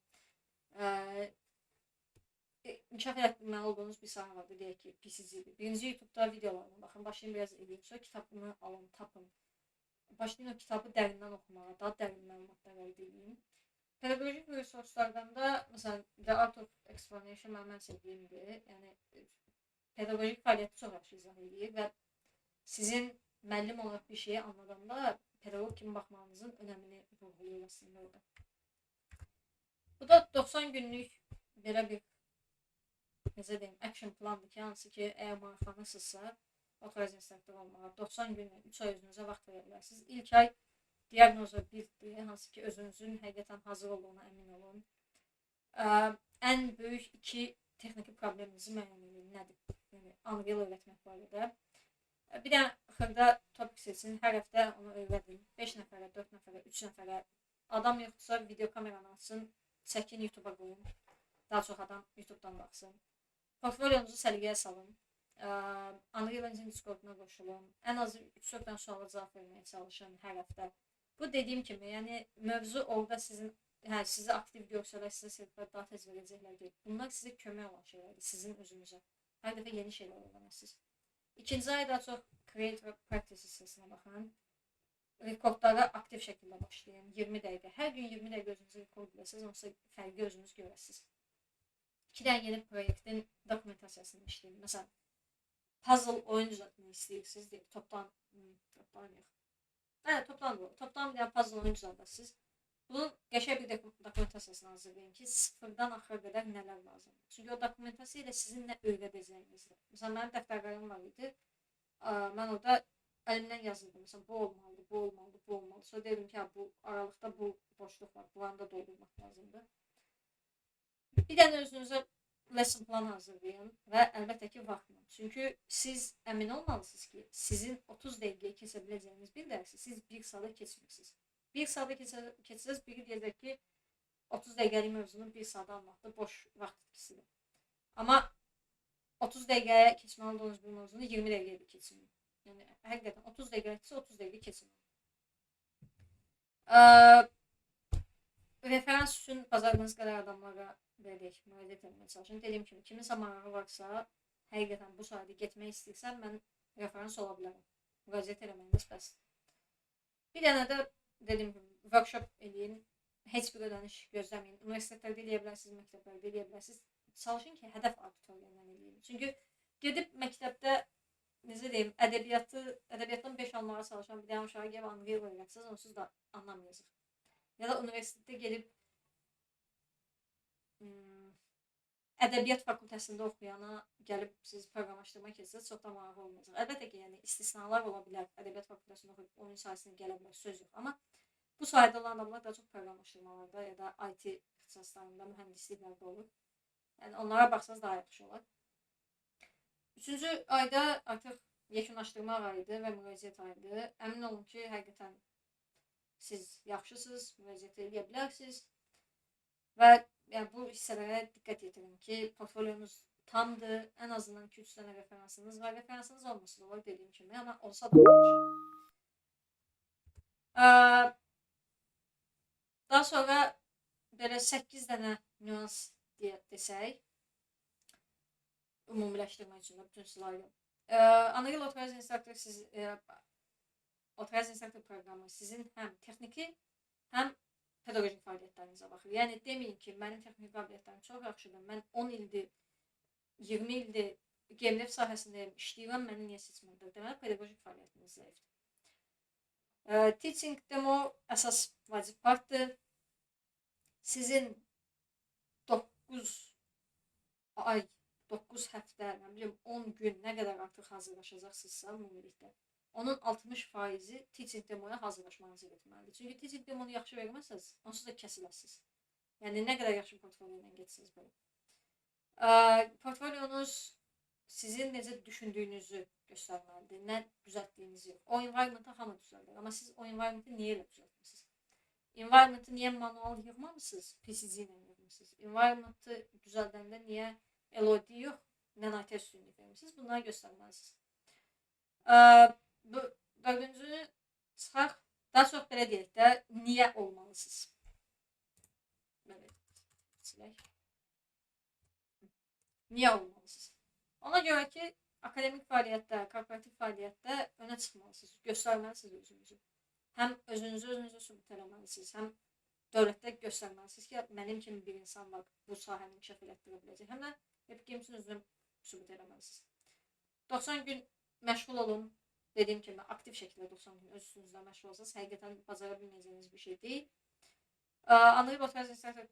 inkişaf etdirməli olduğunuz bir sahə vardır, deyək ki, PCC-dir. Birinci YouTube-da videolarına baxın, başlayın biraz edin, sonra kitabını alın, tapın. Başlayın o kitabı dərindən oxumağa, daha dərin məlumatlar əldə edin. Pedagojik resurslardan da, məsələn, The Art of Explanation mən sevdiyimdir. Yəni, pedagojik fəaliyyəti çox yaxşı izah edir və sizin müəllim olaraq bir şeyi anladanda pedagog kimi baxmanızın önəmini vurğulayır aslında orada. Bu da 90 günlük belə bir necə deyim, action plandır ki, hansı ki, əgər maraqlanırsınızsa, authorized instructor olmağa 90 gün, 3 ay özünüzə vaxt verə bilərsiniz. İlk ay diaqnoza bildir, hansı ki, özünüzün həqiqətən hazır olduğuna əmin olun. Ən böyük 2 texniki probleminizi müəyyən edin, nədir? Yəni, Unreal öyrətmək barədə. Bir dənə xırda topik seçin, hər həftə onu öyrədin. 5 nəfərə, 4 nəfərə, 3 nəfərə. Adam yoxdursa video kameranı açsın, çəkin YouTube-a qoyun. Daha çox adam YouTube-dan baxsın. Portfolyonuzu səliqəyə salın. Unreal Engine Discord-una qoşulun. Ən azı 3-4 dənə suala cavab verməyə çalışın hər həftə. Bu dediyim kimi, yəni mövzu orada sizin, sizi aktiv görsələr, sizə sertifikat daha tez verəcəklər deyil. Bunlar sizə kömək olan şeylərdir, sizin özünüzə. Hər dəfə yeni şeylər öyrənəsiniz. İkinci ay daha çox Create və Practice hissəsinə baxın. Rekordlara aktiv şəkildə başlayın. 20 dəqiqə. Hər gün 20 dəqiqə özünüzü rekord edəsiniz, onsa fərqi özünüz görəsiniz. 2 dənə yeni proyektin dokumentasiyasını işləyin. Məsələn, puzzle oyun düzəltmək istəyirsiniz deyək, topdan bir dənə puzzle oyun düzəltəsiniz. Bunun qəşəng bir dokumentasiyasını hazırlayın ki, sıfırdan axıra qədər nələr lazımdır. Çünki o dokumentasiya ilə sizin nə öyrədəcəyinizdir. Məsələn, mənim dəftərlərim var idi. Mən orada əlimdən yazırdım. Məsələn, bu olmalıdır, bu olmalıdır, bu olmalıdır. Sonra dedim ki, bu aralıqda bu boşluq var, buranı da doldurmaq lazımdır. Bir dənə özünüzə lesson plan hazırlayın və əlbəttə ki, vaxtla. Çünki siz əmin olmalısınız ki, sizin 30 dəqiqəyə keçə biləcəyiniz bir dərsi siz 1 saata keçmirsiniz. 1 saata keçsəz, biri deyəcək ki, 30 dəqiqəlik mövzunu 1 saata almaqda boş vaxt itkisidir. Amma 30 dəqiqəyə keçməli olduğunuz bir mövzunu 20 dəqiqəyə keçin. Yəni, həqiqətən 30 dəqiqəliksə 30 dəqiqə keçin. Referans üçün bazardığınız qədər adamlara müraciət etməyə çalışın. Dediyim kimi, kiminsə marağı varsa, həqiqətən bu sayədə getmək istəyirsən, mən referans ola bilərəm. Müraciət eləməyiniz bəs. Bir dənə də dediyim kimi, workshop eləyin, heç bir ödəniş gözləməyin. Universitetlərdə eləyə bilərsiniz, məktəblərdə eləyə bilərsiniz. Çalışın ki, hədəf auditoriyandan eləyin. Çünki gedib məktəbdə, necə deyim, ədəbiyyatdan 5 almağa çalışan bir dənə uşağı gəlib Unreal öyrətsiniz, onsuz da anlamayacaq. Ya da universitetdə gedib ədəbiyyat fakültəsində oxuyana gəlib siz proqramlaşdırma keçsəz, çox da marağı olmayacaq. Əlbəttə ki, yəni istisnalar ola bilər. Ədəbiyyat fakültəsində oxuyub onun sayəsində gələ bilər, söz yox. Amma bu sayədə olan adamlar daha çox proqramlaşdırmalarda ya da IT ixtisaslarında, mühəndisliklərdə olur. Yəni onlara baxsanız daha yaxşı olar. 3-cü ayda artıq yekunlaşdırma ayıdır və müraciət ayıdır. Əmin olun ki, həqiqətən siz yaxşısınız, müraciət edə bilərsiniz və yəni, bu hissələrə diqqət yetirin ki, portfolyonuz tamdır, ən azından 2-3 dənə referansınız var. Referansınız olmasın olur dediyim kimi, amma olsa da olur. Daha sonra belə 8 dənə nüans desək, ümumiləşdirmək üçün də bütün slaydı. Unreal Authorized Instructor siz Authorized Instructor proqramı sizin həm texniki, həm pedaqojik fəaliyyətlərinizə baxır. Yəni deməyin ki, mənim texniki qabiliyyətlərim çox yaxşıdır. Mən 10 ildir, 20 ildir game dev sahəsindəyim, işləyirəm, məni niyə seçmədilər? Deməli, pedaqojik fəaliyyətiniz zəifdir. Teaching demo əsas vacib partdır. Sizin 9 ay, 9 həftə, nə bilim 10 gün nə qədər artıq hazırlaşacaqsınızsa ümumilikdə, onun 60%-i teaching demoya hazırlaşmanızı getməlidir. Çünki teaching demonu yaxşı verməsəniz, onsuz da kəsiləsiniz. Yəni nə qədər yaxşı portfolio ilə getsiniz belə. Portfolionuz sizin necə düşündüyünüzü göstərməlidir, nə düzəltdiyinizi. O environment-ı hamı düzəldir, amma siz o environment-ı niyə elə düzəltmişsiniz? Environment-ı niyə manual yığmamışsınız, PCG ilə yığmışsınız? Environment-ı düzəldəndə niyə LOD yox, NNIT üstünlük vermişsiniz? Bunları göstərməlisiniz. Bu dördüncü çıxaq, daha çox belə deyək də, niyə olmalısınız? Belə silək. Niyə olmalısınız? Ona görə ki, akademik fəaliyyətdə, korporativ fəaliyyətdə önə çıxmalısınız, göstərməlisiniz özünüzü. Həm özünüzü sübut eləməlisiniz, həm dövlətdə göstərməlisiniz ki, mənim kimi bir insan var, bu sahəni inkişaf elətdirə biləcək. Həm də Epic Games'in özünü sübut eləməlisiniz. 90 gün məşğul olun, dediyim kimi aktiv şəkildə 90 gün öz üstünüzdə məşğul olsanız, həqiqətən bacara bilməyəcəyiniz bir şey deyil. Android Authorized Instructor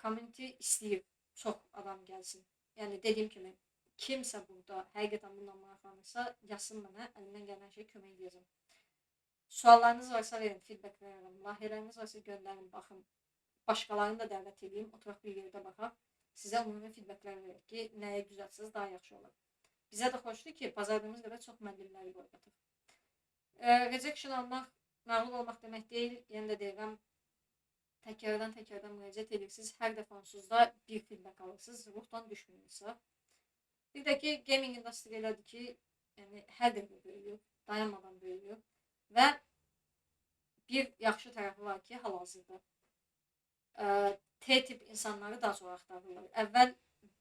community istəyir, çox adam gəlsin. Yəni dediyim kimi, kimsə burada həqiqətən bundan maraqlanırsa, yazsın mənə, əlimdən gələn şey kömək edəcəm. Suallarınız varsa verin, feedback verin, layihələriniz varsa göndərin, baxın. Başqalarını da dəvət edeyim, oturaq bir yerdə baxaq. Sizə ümumi feedbacklər verir ki, nəyə düzəltsiniz daha yaxşı olur. Bizə də xoşdur ki, bazardığımız qədər çox müəllimləri qoyqatıq. Rejection almaq, məğlub olmaq demək deyil, yenə də deyirəm, təkrardan müraciət edirsiniz, hər dəfə onsuz da bir feedback alırsınız, ruhdan düşməyinizsə. Bir də ki, gaming industri elədir ki, yəni hər dəfə böyüyür, dayanmadan böyüyür və bir yaxşı tərəfi var ki, hal-hazırda T-tip insanları daha çox axtarırlar. Əvvəl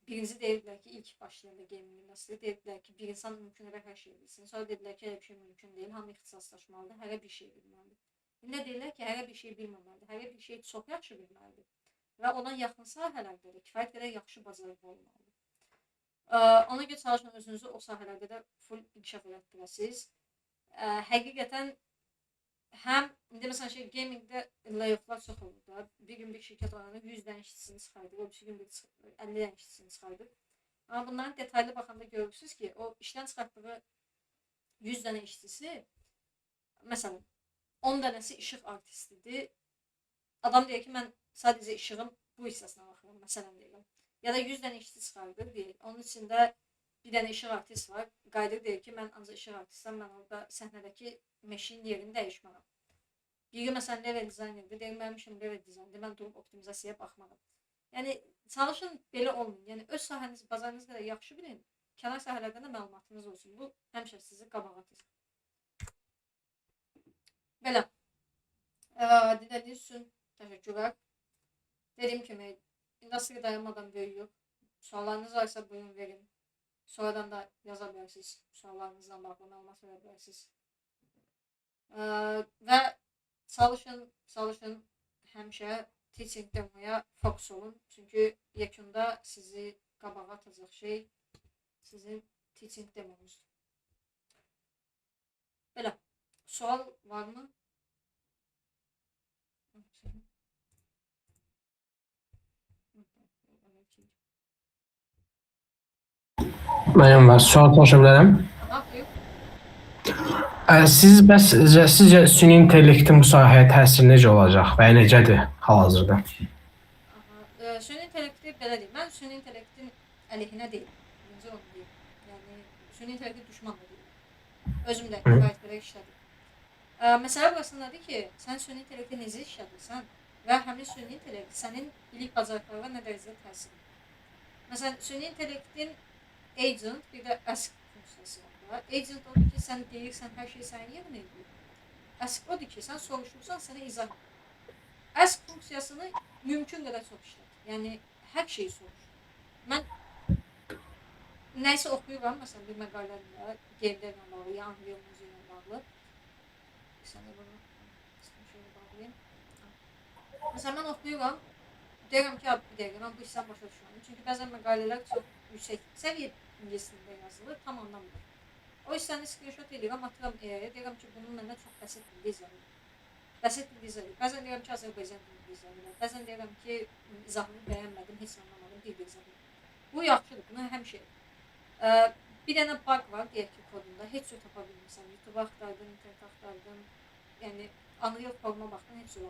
birinci deyirdilər ki, ilk başlayanda gaming industri deyirdilər ki, bir insan mümkün olaraq hər şey bilsin. Sonra dedilər ki, hər bir şey mümkün deyil, hamı ixtisaslaşmalıdır, hər bir şey bilməlidir. İndi deyirlər ki, hər bir şey bilməməlidir, hər bir şey çox yaxşı bilməlidir və ona yaxın sahələrdə də kifayət qədər yaxşı bacarıqlı olmalıdır. Ona görə çalışın özünüzü o sahələrdə də full inkişaf elətdirəsiniz. Həqiqətən həm, indi məsələn gamingdə layofflar çox olur da. Bir gün bir şirkət oranı 100 dənə işçisini çıxardır, o bir gün 50 dənə işçisini çıxardır. Amma bunların detaylı baxanda görürsünüz ki, o işdən çıxartdığı 100 dənə işçisi, məsələn, 10 dənəsi işıq artistidir. Adam deyir ki, mən sadəcə işığın bu hissəsinə baxıram, məsələn deyirəm. Ya da 100 dənə işçi çıxardır, deyir. Onun içində bir dənə işıq artist var. Qaydır deyir ki, mən ancaq işıq artistəm, mən orada səhnədəki meşin yerini dəyişmərəm. Biri məsələn level dizaynerdir, deyir, mənim işim level dizayndır, mən durub optimizasiyaya baxmaram. Yəni, çalışın belə olmayın. Yəni, öz sahəniz, bazarınız qədər yaxşı bilin, kənar sahələrdən də məlumatınız olsun. Bu, həmişə sizi qabağa atır. Belə. Dinlədiyiniz üçün təşəkkürlər. Dediyim kimi, industri dayanmadan böyüyür. Suallarınız varsa buyurun verin. Sonradan da yaza bilərsiniz. Suallarınızla bağlı məlumat verə bilərsiniz. Və çalışın həmişə teaching demoya fokus olun. Çünki yekunda sizi qabağa atacaq şey sizin teaching demonuzdur. Belə. Sual varmı? Mənim var. Sual soruşa bilərəm. Sizcə süni intellektin bu sahəyə təsiri necə olacaq və ya necədir hal-hazırda? Süni intellekti belə deyim. Mən süni intellektin əleyhinə deyim. Birinci onu deyim. Yəni, süni intellekti düşman da deyim. Özüm də kifayət qədər işlədim. Məsələ burasındadır ki, sən süni intellekti necə işlədirsən və həmin süni intellekt sənin bilik bacarıqlarına nə dərəcədə təsir edir. Məsələn, süni intellektin agent, bir də ask funksiyası var. Agent odur ki, sən deyirsən, hər şey sənin yerinə edir. Ask odur ki, sən soruşursan, sənə izah edir. Ask funksiyasını mümkün qədər çox işlədir. Yəni, hər şeyi soruşur. Mən nəyisə oxuyuram, məsələn, bir məqaləndə, gamdə ilə bağlı, ya Unreal Music ilə bağlı. saniye bunu şöyle bağlayayım. Mesela mən oxuyuram, deyirəm ki, bir dəqiqə, mən bu hissəni başa düşürəm. Çünki bəzən məqalələr çox yüksək səviyyə ingilis dilində yazılır, tam anlamıram. O hissəni screenshot edirəm, atıram AI-yə, deyirəm ki, bunun məndə çox bəsit dildə izah edir. Bəsit dildə izah edir. Bəzən deyirəm ki, Azərbaycan dilində izah edir. Bəzən deyirəm ki, izahını bəyənmədim, heç nə anlamadım, dildə izah edir. Bu yaxşıdır, bunu həmişə bir dənə bug var, deyək ki, kodunda, heç cür tapa bilmirsən. YouTube axtardım, internet axtardım, yəni Unreal forma baxdım, heç cür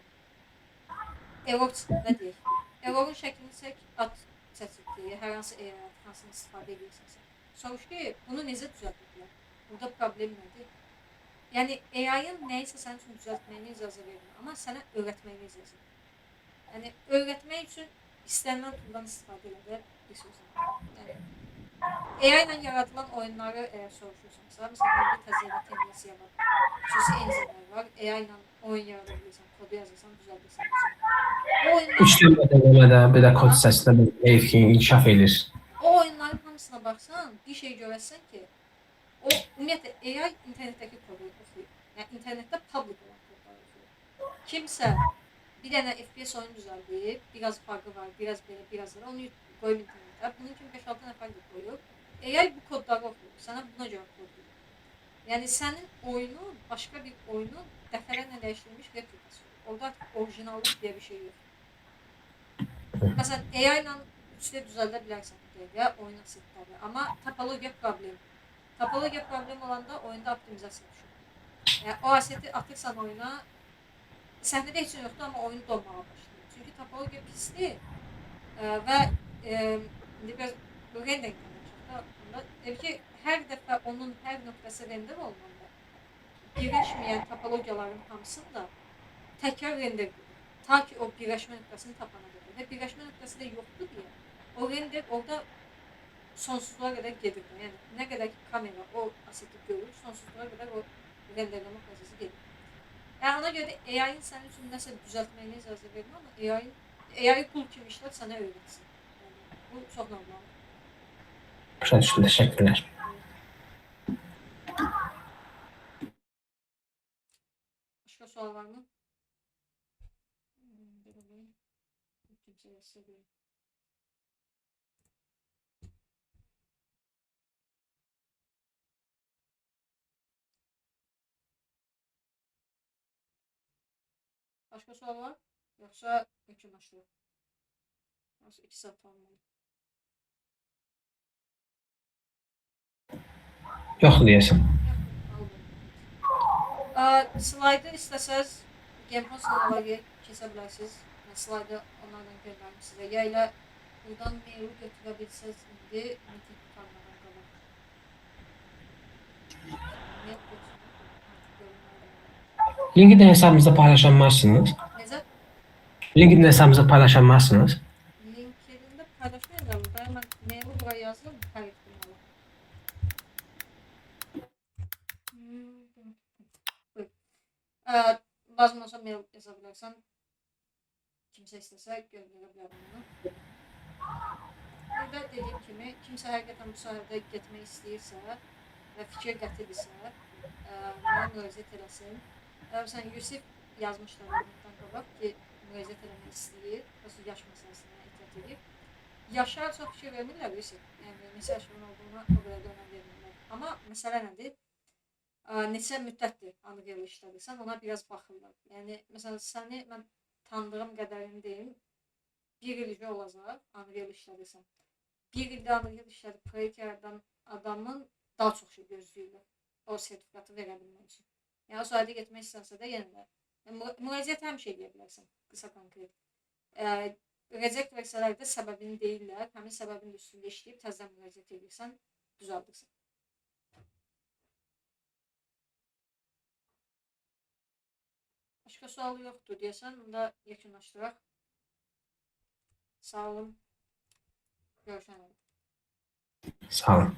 error çıxdı, nə deyək. Errorun şəklini çək, at çəkirdi, hər hansı AI hansını istifadə edirsənsə. Soruş ki, bunu necə düzəltdilər? Burada problem nədir? Yəni AI-ın nəyisə sənin üçün düzəltməyinə icazə vermir, amma sənə öyrətməyinə icazə verir. Yəni öyrətmək üçün istənilən tooldan istifadə edə bilirsən. Yəni AI ilə yaradılan oyunları əgər soruşursansa, məsələn, indi təzəli tendensiya var, xüsusi enzinlər var, AI ilə oyun yarada bilirsən, kodu yazırsan, düzəldirsən. O oyunlar... 3 dövrədə bir də kod hissəsində inkişaf edir. O oyunların hamısına baxsan, bir şey görəsən ki, o ümumiyyətlə AI internetdəki kodu oxuyur. Yəni internetdə public olan kodları oxuyur. Kimsə bir dənə FPS oyun düzəldib, biraz farkı var, biraz belə, biraz da onu qoyub internetə. Bunun kimi 5-6 nəfər də qoyub. AI bu kodları oxuyur. Sənə buna görə kod verir. Yəni sənin oyunun, başqa bir oyunun dəfələrlə dəyişdirilmiş replikası olur. Orada orijinallıq deyə bir şey yoxdur. Məsələn, AI ilə 3D düzəldə bilərsən deyə oyun asetləri. Amma topologiya problemi. Topologiya problemi olanda oyunda optimizasiya düşür. Yəni o aseti atırsan oyuna, səhnədə heç yoxdur, amma oyun donmağa başlayır. Çünki topologiya pisdir və indi biraz renderingdən danışaq ki, hər dəfə onun hər nöqtəsi render olunanda birləşməyən topologiyaların hamısında təkrar render edir. Ta ki o birləşmə nöqtəsini tapana qədər. Və birləşmə nöqtəsi də yoxdur deyə o render orada sonsuzluğa qədər gedir. Yəni nə qədər ki kamera o aseti görür, sonsuzluğa qədər o renderləmə prosesi gedir. Yəni ona görə də AI-ın sənin üçün nəsə düzəltməyinə icazə vermir, amma AI pul kimi işlər sənə öyrətsin. Yəni, bu çox normaldır. Başa düşdüm, təşəkkürlər. Başqa sual varmı? Kimsə yazsa görüm. Başqa sual var? Yoxsa yekunlaşdıraq? Yoxsa 2 saat tamamlayın. Yox deyəsən. Slaydı istəsəz GamePass-la əlaqəyə keçə bilərsiniz. Yəni slaydı onlardan göndərim sizə. Ya ilə buradan mail götürə bilsəz indi meeting tutarmadan qabaq. LinkedIn hesabımızda paylaşamazsınız. Necə? LinkedIn hesabımızda paylaşamazsınız. LinkedIn-də paylaşmayacağım. Mən maili buraya yazdım. Kaydetdim valla. Lazım olsa mail yaza bilərsən. Kimsə istəsə göndərə bilər onu. Burada dediyim kimi, kimsə həqiqətən bu sahədə getmək istəyirsə və fikir gətirirsə, mənə müraciət eləsin. Məsələn, Yusif yazmışlar ondan qabaq ki, müraciət eləmək istəyir, yaş məsələsinə ehtiyat edib. Yaşa çox fikir vermirlər Yusif. Yəni, neçə yaşının olduğuna o qədər də önəm vermirlər. Amma məsələ nədir? Neçə müddətdir Unreal işlədirsən, ona biraz baxırlar. Yəni, məsələn, səni mən tanıdığım qədərini deyim, 1 il olacaq Unreal işlədirsən. 1 ildə Unreal işlədib proyekt yaradan adamın daha çox şey gözləyirlər o sertifikatı verə bilmək üçün. Yəni, o sahədə getmək istərsə də yenə də müraciət həmişə edə bilərsən, qısa konkret. Reject versələr də səbəbini deyirlər, həmin səbəbin üstündə işləyib təzdən müraciət edirsən, düzəldirsən. Başqa sualı yoxdur deyəsən, onda yekunlaşdıraq. Sağ olun. Görüşənə. Sağ olun.